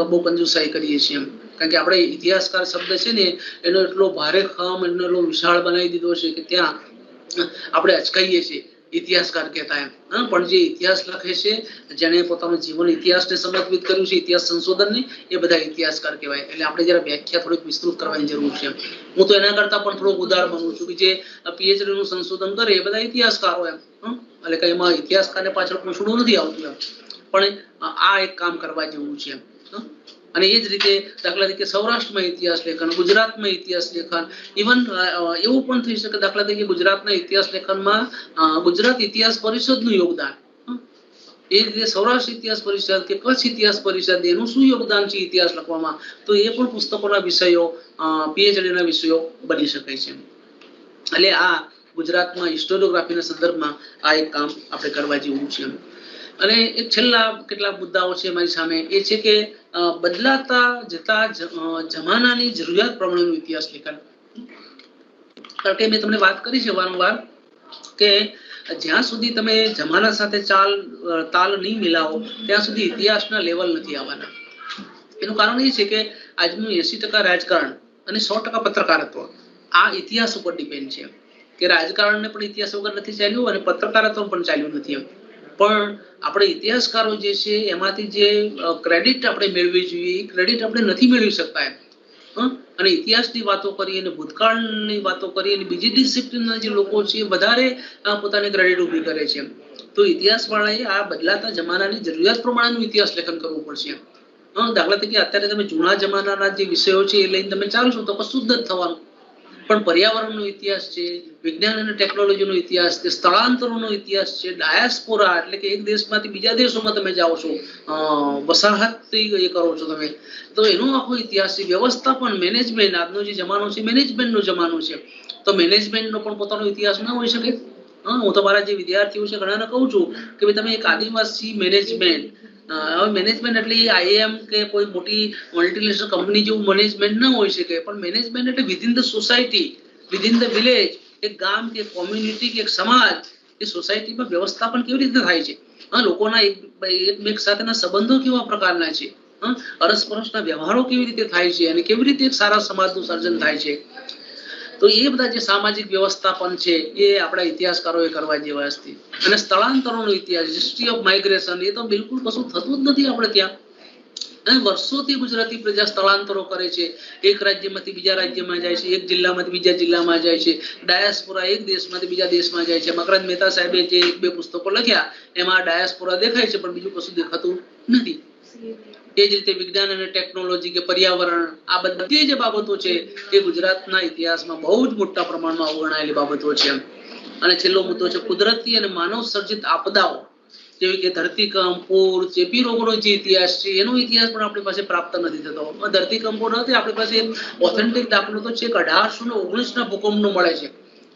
[SPEAKER 2] બહુ કંજુસાઈ કરીએ છીએ એમ. કારણ કે આપણે ઇતિહાસકાર શબ્દ છે ને એનો એટલો ભારે ખમ, એનો એટલો વિશાળ બનાવી દીધો છે કે ત્યાં આપણે અચકાઈએ છીએ ઇતિહાસકાર કહેતા એમ. પણ જે ઇતિહાસ લખે છે, જેને પોતાનું જીવન ઇતિહાસને સમર્પિત કર્યું છે, ઇતિહાસ સંશોધનને, એ બધા ઇતિહાસકાર કહેવાય. એટલે આપણે જરા વ્યાખ્યા થોડીક વિસ્તૃત કરવાની જરૂર છે. હું તો એના કરતા પણ થોડોક ઉદાર બનું છું કે જે પીએચડી નું સંશોધન કરે એ બધા ઇતિહાસકારો એમ. એટલે કે એમાં ઇતિહાસકારને પાછળ પૂછડું નથી આવતું એમ, પણ આ એક કામ કરવા જેવું છે. અને એ જ રીતે દાખલા તરીકે સૌરાષ્ટ્રમાં ઇતિહાસ લેખન, ગુજરાતમાં ઇતિહાસ લેખન, ઇવન એવું પણ થઈ શકે દાખલા તરીકે ગુજરાતના ઇતિહાસ લેખનમાં ગુજરાત ઇતિહાસ પરિષદનું યોગદાન, એ રીતે સૌરાષ્ટ્ર ઇતિહાસ પરિષદ કે કચ્છ ઇતિહાસ પરિષદ એનું શું યોગદાન છે ઇતિહાસ લખવામાં, તો એ પણ પુસ્તકોના વિષયો, પીએચડીના વિષયો બની શકે છે. એટલે આ ગુજરાતમાં હિસ્ટોરિયોગ્રાફીના સંદર્ભમાં આ એક કામ આપણે કરવા જેવું છે. અને એક છેલ્લા કેટલાક મુદ્દાઓ છે મારી સામે, એ છે કે બદલાતા જતા જમાનાની જરૂરિયાત પ્રમાણેનું ઇતિહાસ લેખન. કારણ કે મેં તમને વાત કરી છે વારંવાર કે જ્યાં સુધી તમે જમાના સાથે તાલ નહીં મિલાવો ત્યાં સુધી ઇતિહાસના લેવલ નથી આવવાના. એનું કારણ એ છે કે આજનું 80% રાજકારણ અને 100% પત્રકારત્વ આ ઇતિહાસ ઉપર ડિપેન્ડ છે. કે રાજકારણને પણ ઇતિહાસ વગર નથી ચાલ્યું અને પત્રકારત્વ પણ ચાલ્યું નથી એમ. પણ આપણે ઇતિહાસકારો જે છે એમાંથી જે ક્રેડિટ આપણે મેળવી જોઈએ એ ક્રેડિટ આપણે નથી મેળવી શકતા એમ. અને ઇતિહાસની વાતો કરી અને ભૂતકાળની વાતો કરી અને બીજી ડિસિપ્લિનના જે લોકો છે વધારે પોતાની ક્રેડિટ ઊભી કરે છે. તો ઇતિહાસ વાળાએ આ બદલાતા જમાનાની જરૂરિયાત પ્રમાણેનું ઇતિહાસ લેખન કરવું પડશે. દાખલા તરીકે અત્યારે તમે જૂના જમાનાના જે વિષયો છે એ લઈને તમે ચાલશો તો કશું જ થવાનું. પણ પર્યાવરણનો ઇતિહાસ છે, વિજ્ઞાન અને ટેકનોલોજીનો ઇતિહાસ છે, સ્થળાંતરોનો ઇતિહાસ છે, ડાયાસ્પોરા એટલે કે એક દેશમાંથી બીજા દેશોમાં તમે જાઓ છો, વસાહત એ કરો છો તમે, તો એનો આખો ઇતિહાસ છે. વ્યવસ્થાપન, મેનેજમેન્ટ, આજનો જે જમાનો છે મેનેજમેન્ટનો જમાનો છે, તો મેનેજમેન્ટનો પણ પોતાનો ઇતિહાસ ના હોઈ શકે. હું તો મારા જે વિદ્યાર્થીઓ છે ઘણાને કહું છું કે ભાઈ તમે એક આદિવાસી મેનેજમેન્ટ, હવે મેનેજમેન્ટ એટલે આઈએમ કે કોઈ મોટી મલ્ટીનેશનલ કંપની જેવું મેનેજમેન્ટ ન હોઈ શકે, પણ મેનેજમેન્ટ એટલે within the society, within the village, એક ગામ કે કોમ્યુનિટી કે એક સમાજ, એ સોસાયટીમાં વ્યવસ્થાપન કેવી રીતે થાય છે, લોકોના એક સાથેના સંબંધો કેવા પ્રકારના છે, અરસપરસના વ્યવહારો કેવી રીતે થાય છે અને કેવી રીતે એક સારા સમાજનું સર્જન થાય છે. તો એ બધા જે સામાજિક વ્યવસ્થાપન છે એ આપણા ઇતિહાસકારોએ કરવા જેવા છે. અને સ્થળાંતરોનો ઇતિહાસ, હિસ્ટ્રી ઓફ માઇગ્રેશન, એ તો બિલકુલ કશું થતું જ નથી આપણે ત્યાં. અને વર્ષોથી ગુજરાતી પ્રજા સ્થળાંતરો કરે છે, એક રાજ્યમાંથી બીજા રાજ્યમાં જાય છે, એક જિલ્લામાંથી બીજા જિલ્લામાં જાય છે, ડાયાસ્પોરા એક દેશમાંથી બીજા દેશમાં જાય છે. મકરંદ મહેતા સાહેબે જે 1-2 પુસ્તકો લખ્યા એમાં ડાયાસ્પોરા દેખાય છે પણ બીજું કશું દેખાતું નથી. એ જ રીતે વિજ્ઞાન અને ટેકનોલોજી કે પર્યાવરણ, આ બધી જે બાબતો છે એ ગુજરાતના ઇતિહાસમાં બહુ જ મોટા પ્રમાણમાં અવગણાયેલી બાબતો છે. અને છેલ્લો મુદ્દો છે કુદરતી અને માનવ સર્જિત આપદાઓ. જેવી કે ધરતીકંપ, પૂર, ચેપી રોગોનો જે ઇતિહાસ છે એનો ઇતિહાસ પણ આપણી પાસે પ્રાપ્ત નથી થતો. ધરતીકંપો નથી આપણી પાસે ઓથેન્ટિક દાખલો તો છે 1819 ના ભૂકંપનો મળે છે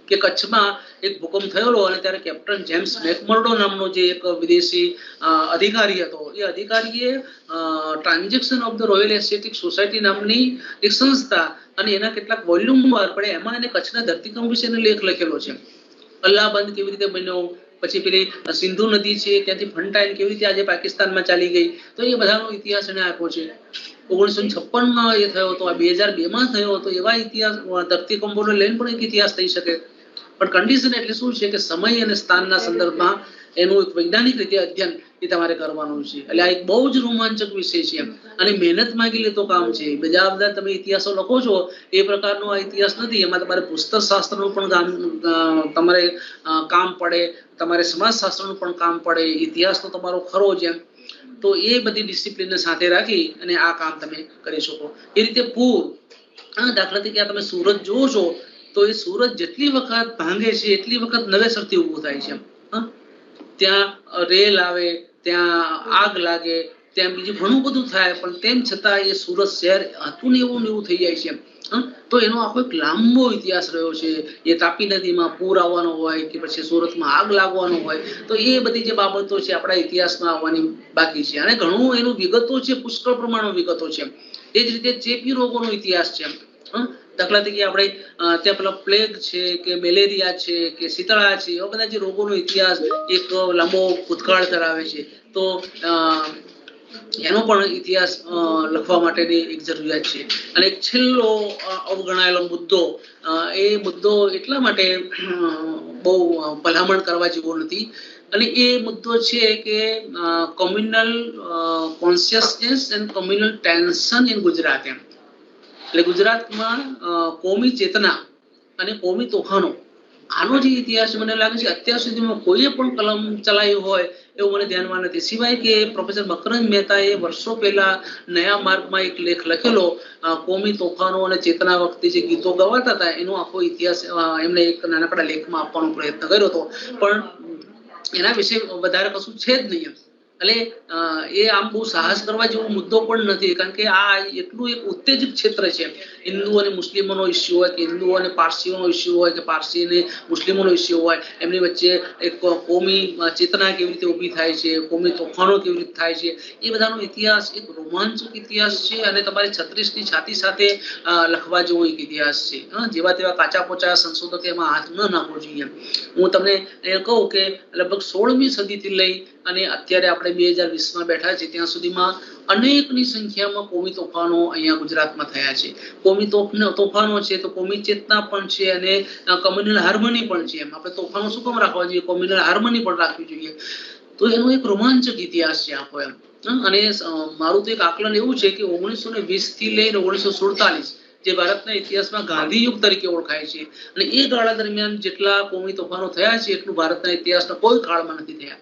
[SPEAKER 2] કે કચ્છમાં એક ભૂકંપ થયેલો અને ત્યારે કેપ્ટન જેમ્સ મેકમર્ડો નામનો જે એક વિદેશી અધિકારી હતો, એ અધિકારીએ transaction of the royal aesthetic society નામની એક સંસ્થા અને એના કેટલાક વોલ્યુમ બહાર પડે, એમાં એને કચ્છના ધરતીકંપ વિશેનો લેખ લખેલો છે. અલ્લાહબંધ કેવી રીતે બન્યો, પછી પેલી સિંધુ નદી છે ત્યાંથી ફંટાઈને કેવી રીતે આજે પાકિસ્તાનમાં ચાલી ગઈ, તો એ બધાનો ઇતિહાસ એને આપ્યો છે. 1956 એ થયો હતો, આ 2002 થયો હતો. એવા ઇતિહાસ ધરતીકંપોને લઈને પણ એક ઇતિહાસ થઈ શકે. પણ કન્ડિશન એટલે શું છે કે સમય અને સ્થાનના સંદર્ભમાં એનું એક વૈજ્ઞાનિક રીતે અધ્યયન એ તમારે કરવાનું છે. એટલે આ એક બહુ જ રોમાંચક વિષય છે અને મહેનત માંગી લેતો કામ છે. બીજા બધા તમે ઇતિહાસો લખો છો એ પ્રકારનો આ ઇતિહાસ નથી. એમાં તમારે પુસ્તક શાસ્ત્રનું પણ તમારે કામ પડે, તમારે સમાજશાસ્ત્રનું પણ કામ પડે, ઇતિહાસ તો તમારો ખરો જ એમ. તો એ બધી ડિસિપ્લિનને સાથે રાખી અને આ કામ તમે કરી શકો. એ રીતે પૂર, દાખલા તરીકે તમે સુરત જોવો છો તો એ સુરત જેટલી વખત ભાંગે છે એટલી વખત નવેસરથી ઊભું થાય છે. ત્યાં રેલ આવે, ત્યાં આગ લાગે, ત્યાં બીજું ઘણું બધું થાય, પણ તેમ છતાં એ સુરત શહેર હતું ને એવું થઈ જાય છે. તો એનો આખો એક લાંબો ઇતિહાસ રહ્યો છે. એ તાપી નદીમાં પૂર આવવાનો હોય કે પછી સુરતમાં આગ લાગવાનો હોય, તો એ બધી જે બાબતો છે આપણા ઇતિહાસમાં આવવાની બાકી છે. અને ઘણું એનું વિગતો છે, પુષ્કળ પ્રમાણમાં વિગતો છે. એ જ રીતે ચેપી રોગોનો ઇતિહાસ છે. દાખલા તરીકે આપણે ત્યાં પેલા પ્લેગ છે કે મેલેરિયા છે કે શીતળા છે, એવા બધા જે રોગોનો ઇતિહાસ એક લાંબો ભૂતકાળ ધરાવે છે. તો એનો પણ ઇતિહાસ લખવા માટેની એક જરૂરિયાત છે. અને એક છેલ્લો અવગણાયેલો મુદ્દો, એ મુદ્દો એટલા માટે બહુ ભલામણ કરવા જેવો નથી, અને એ મુદ્દો છે કે communal consciousness and communal tension in Gujarat. એટલે ગુજરાતમાં કોમી ચેતના અને કોમી તોફાનો, આનો જે ઇતિહાસ મને લાગે છે અત્યાર સુધીમાં કોઈએ પણ કલમ ચલાવી હોય એવું મને ધ્યાનમાં નથી, સિવાય કે પ્રોફેસર મકરંદ મહેતાએ વર્ષો પહેલા નયા માર્ગમાં એક લેખ લખેલો, કોમી તોફાનો અને ચેતના વખતે જે ગીતો ગવાતા હતા એનો આખો ઇતિહાસ એમને એક નાનકડા લેખમાં આપવાનો પ્રયત્ન કર્યો હતો. પણ એના વિશે વધારે કશું છે જ નહીં. એટલે એ આમ બહુ સાહસ કરવા જેવો મુદ્દો પણ નથી, કારણ કે આ એટલું એક ઉત્તેજિત ક્ષેત્ર છે. હિન્દુ અને મુસ્લિમોનો ઇસ્યુ હોય કે હિન્દુ અને પારસીઓનો ઇસ્યુ હોય કે પારસી અને મુસ્લિમોનો ઇસ્યુ હોય, એમની વચ્ચે એક કોમી ચેતના કેવી રીતે ઊભી થાય છે, કોમી તોફાનો કેવી રીતે થાય છે, એ બધાનો ઇતિહાસ એક રોમાંચક ઇતિહાસ છે. અને તમારે 36ની છાતી સાથે લખવા જેવો એક ઇતિહાસ છે. જેવા તેવા કાચા પોચા સંશોધકો એમાં હાથ ન નાખવો જોઈએ. હું તમને કહું કે લગભગ 16મી સદીથી લઈ અને અત્યારે આપણે 2020માં બેઠા છે ત્યાં સુધીમાં અનેકની સંખ્યામાં કોમી તોફાનો અહીંયા ગુજરાતમાં થયા છે. કોમી તોફાનો છે તો કોમી ચેતના પણ છે અને કોમ્યુનલ હાર્મની પણ છે. એમ આપણે તોફાનો શું કામ રાખવા જોઈએ, કોમ્યુનલ હાર્મની પણ રાખવી જોઈએ. તો એનો એક રોમાંચક ઇતિહાસ છે આખો એમ. અને મારું તો એક આકલન એવું છે કે 1920 થી લઈને 1947 જે ભારતના ઇતિહાસમાં ગાંધી યુગ તરીકે ઓળખાય છે, અને એ ગાળા દરમિયાન જેટલા કોમી તોફાનો થયા છે એટલું ભારતના ઇતિહાસના કોઈ કાળમાં નથી થયા.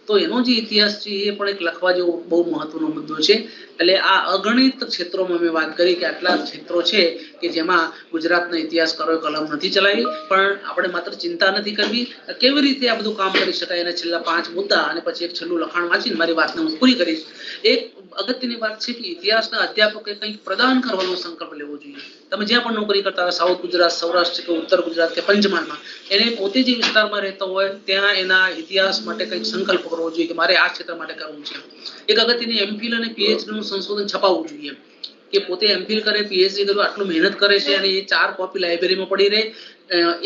[SPEAKER 2] તો એનો જે ઇતિહાસ છે એ પણ એક લખવા જેવો બહુ મહત્વનો મુદ્દો છે. એટલે આ અગણિત ક્ષેત્રોમાં મેં વાત કરી કે આટલા ક્ષેત્રો છે કે જેમાં ગુજરાતના ઇતિહાસકારોએ કલમ નથી ચલાવી, પણ આપણે માત્ર ચિંતા નથી કરવી. કેવી રીતે આ બધું કામ કરી શકાય એના છેલ્લા 5 મુદ્દા અને પછી એક છેલ્લું લખાણ વાંચીને મારી વાતને હું પૂરી કરીશ. એક અગત્યની વાત છે કે ઇતિહાસના અધ્યાપકે કંઈક પ્રદાન કરવાનો સંકલ્પ લેવો જોઈએ. તમે જ્યાં પણ નોકરી કરતા હોય, સાઉથ ગુજરાત, સૌરાષ્ટ્ર કે ઉત્તર ગુજરાત કે પંચમહાલમાં, એને પોતે જે વિસ્તારમાં રહેતો હોય ત્યાં એના ઇતિહાસ માટે કંઈક સંકલ્પ કરવો જોઈએ કે મારે આ ક્ષેત્ર માટે કરવું છે. એક અગત્યની એમફિલ અને પીએચડી નું સંશોધન છપાવવું જોઈએ કે પોતે એમફિલ કરે, પીએચડી કરે, આટલું મહેનત કરે છે અને એ 4 કોપી લાઇબ્રેરીમાં પડી રહે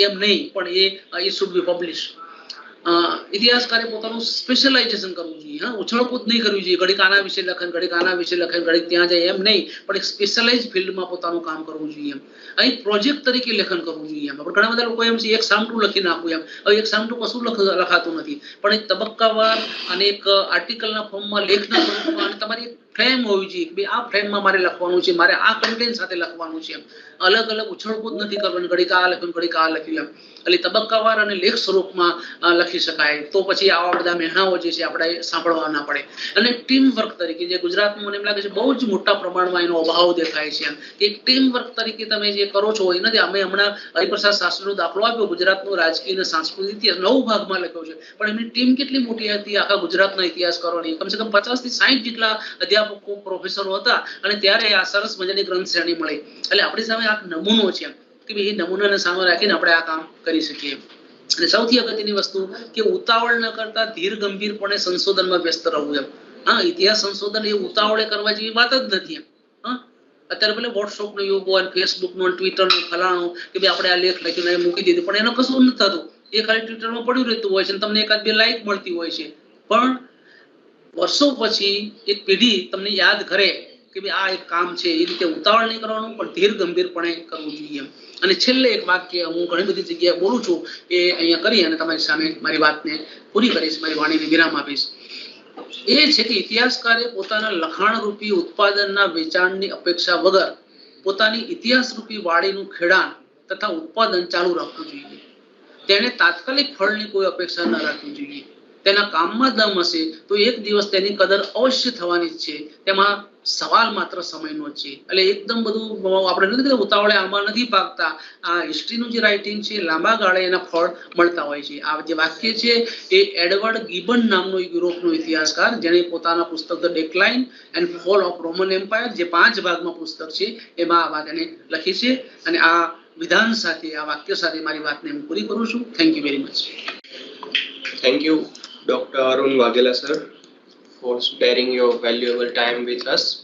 [SPEAKER 2] એમ નહીં, પણ એ શુડ બી પબ્લિશ. ઇતિહાસકારે પોતાનું સ્પેશિયલાઇઝેશન કરવું જોઈએ. ઉછળકૂદ નહીં કરવી જોઈએ, ઘડીક આના વિશે લખે, ઘડીક આના વિશે લખે, ઘડીક ત્યાં જાય એમ નહીં, પણ એક સ્પેશિયલાઇઝ ફિલ્ડમાં પોતાનું કામ કરવું જોઈએ. અહીં પ્રોજેક્ટ તરીકે લેખન કરવું જોઈએ. આપણે ઘણા બધા લોકો એમ છે એક સામટું લખી નાખવું એમ. હવે એક સામટું કશું લખાતું નથી, પણ એક તબક્કાવાર અને એક આર્ટિકલના ફોર્મમાં લેખના સ્વરૂપમાં અને તમારી ફ્રેમ હોવી જોઈએ કે આ ફ્રેમમાં મારે લખવાનું છે, મારે આ કન્ટેન્ટ સાથે લખવાનું છે. અલગ અલગ ઉછળકૂદ નથી કરવાની, ઘડીક આ લખ્યું ઘડીક આ લખી લે, એટલે તબક્કાવાર અને લેખ સ્વરૂપમાં લખી શકાય. તો પછી આવા બધા મહેણાઓ જે છે આપણે સાંભળવા ના પડે. અને ટીમ વર્ક તરીકે જે ગુજરાતમાં મને એમ લાગે છે બહુ જ મોટા પ્રમાણમાં એનો અભાવ દેખાય છે. કે ટીમ વર્ક તરીકે તમે જે કરો છો એ નથી. અમે હમણાં હરિપ્રસાદ શાસ્ત્રીનો દાખલો આપ્યો, ગુજરાતનો રાજકીય અને સાંસ્કૃતિક ઇતિહાસ 9 ભાગમાં લખ્યો છે, પણ એમની ટીમ કેટલી મોટી હતી આખા ગુજરાતનો ઇતિહાસ કરવાની. કમસે કમ 50 થી 60 જેટલા અધ્યાપકો પ્રોફેસરો હતા, અને ત્યારે આ સરસ મજાની ગ્રંથ શ્રેણી મળી. એટલે આપણી સામે આ નમૂનો છે કે ભાઈ એ નમૂનાને સામે રાખીને આપણે આ કામ કરી શકીએ. અને સૌથી અગત્યની વસ્તુ કે ઉતાવળ ન કરતા ધીર ગંભીરપણે સંશોધનમાં વ્યસ્ત રહેવું. એમ હા, ઇતિહાસ સંશોધન એ ઉતાવળે કરવા જેવી વાત જ નથી. એમ હા, અત્યારે ભલે વોટ્સઅપ નો યુગ હોય, ફેસબુક નો, ટ્વિટર નો, ફલાણું કે ભાઈ આપણે આ લેખ લખીને મૂકી દીધું, પણ એનો કશું નથી થતું. એ ખાલી ટ્વિટરમાં પડ્યું રહેતું હોય છે, તમને એકાદ બે લાઈક મળતી હોય છે, પણ વર્ષો પછી એક પેઢી તમને યાદ કરે કે ભાઈ આ એક કામ છે. એ રીતે ઉતાવળ નહીં કરવાનું, પણ ધીર ગંભીરપણે કરવું જોઈએ. અને છેલ્લે એક વાક્ય હું ઘણી બધી જગ્યાએ બોલું છું, એ અહીંયા કરી અને તમારી સામે મારી વાતને પૂરી કરીશ, મારી વાણીને વિરામ આપીશ. એ છે કે ઇતિહાસકારે પોતાના લખાણરૂપી ઉત્પાદનના વેચાણની અપેક્ષા વગર પોતાની ઇતિહાસરૂપી વાડીનું ખેડાણ તથા ઉત્પાદન ચાલુ રાખવું જોઈએ. તેને તાત્કાલિક ફળની કોઈ અપેક્ષા ન રાખવી જોઈએ. તેના કામમાં દમ હશે તો એક દિવસ તેની કદર અવશ્ય થવાની જ છે. તેમાં સવાલ માત્ર સમયનો જ છે. એટલે એકદમ બધું આપણે નથી કહેતા ઉતાવળે આમાં નથી પાકતા. આ હિસ્ટ્રીનું જે રાઇટિંગ છે લાંબા ગાળે એના ફળ મળતા હોય છે. આ જે વાક્ય છે એ એડવર્ડ ગિબન નામનો યુરોપનો ઇતિહાસકાર, જેણે પોતાના પુસ્તક the decline and fall of Roman empire, જે 5 ભાગમાં પુસ્તક છે, એમાં આ વાત એને લખી છે. અને આ વિધાન સાથે, આ વાક્ય સાથે મારી વાતને હું પૂરી કરું છું. Thank you very much.
[SPEAKER 3] Thank you, Dr. Arun Waghela sir, for sparing your valuable time with us.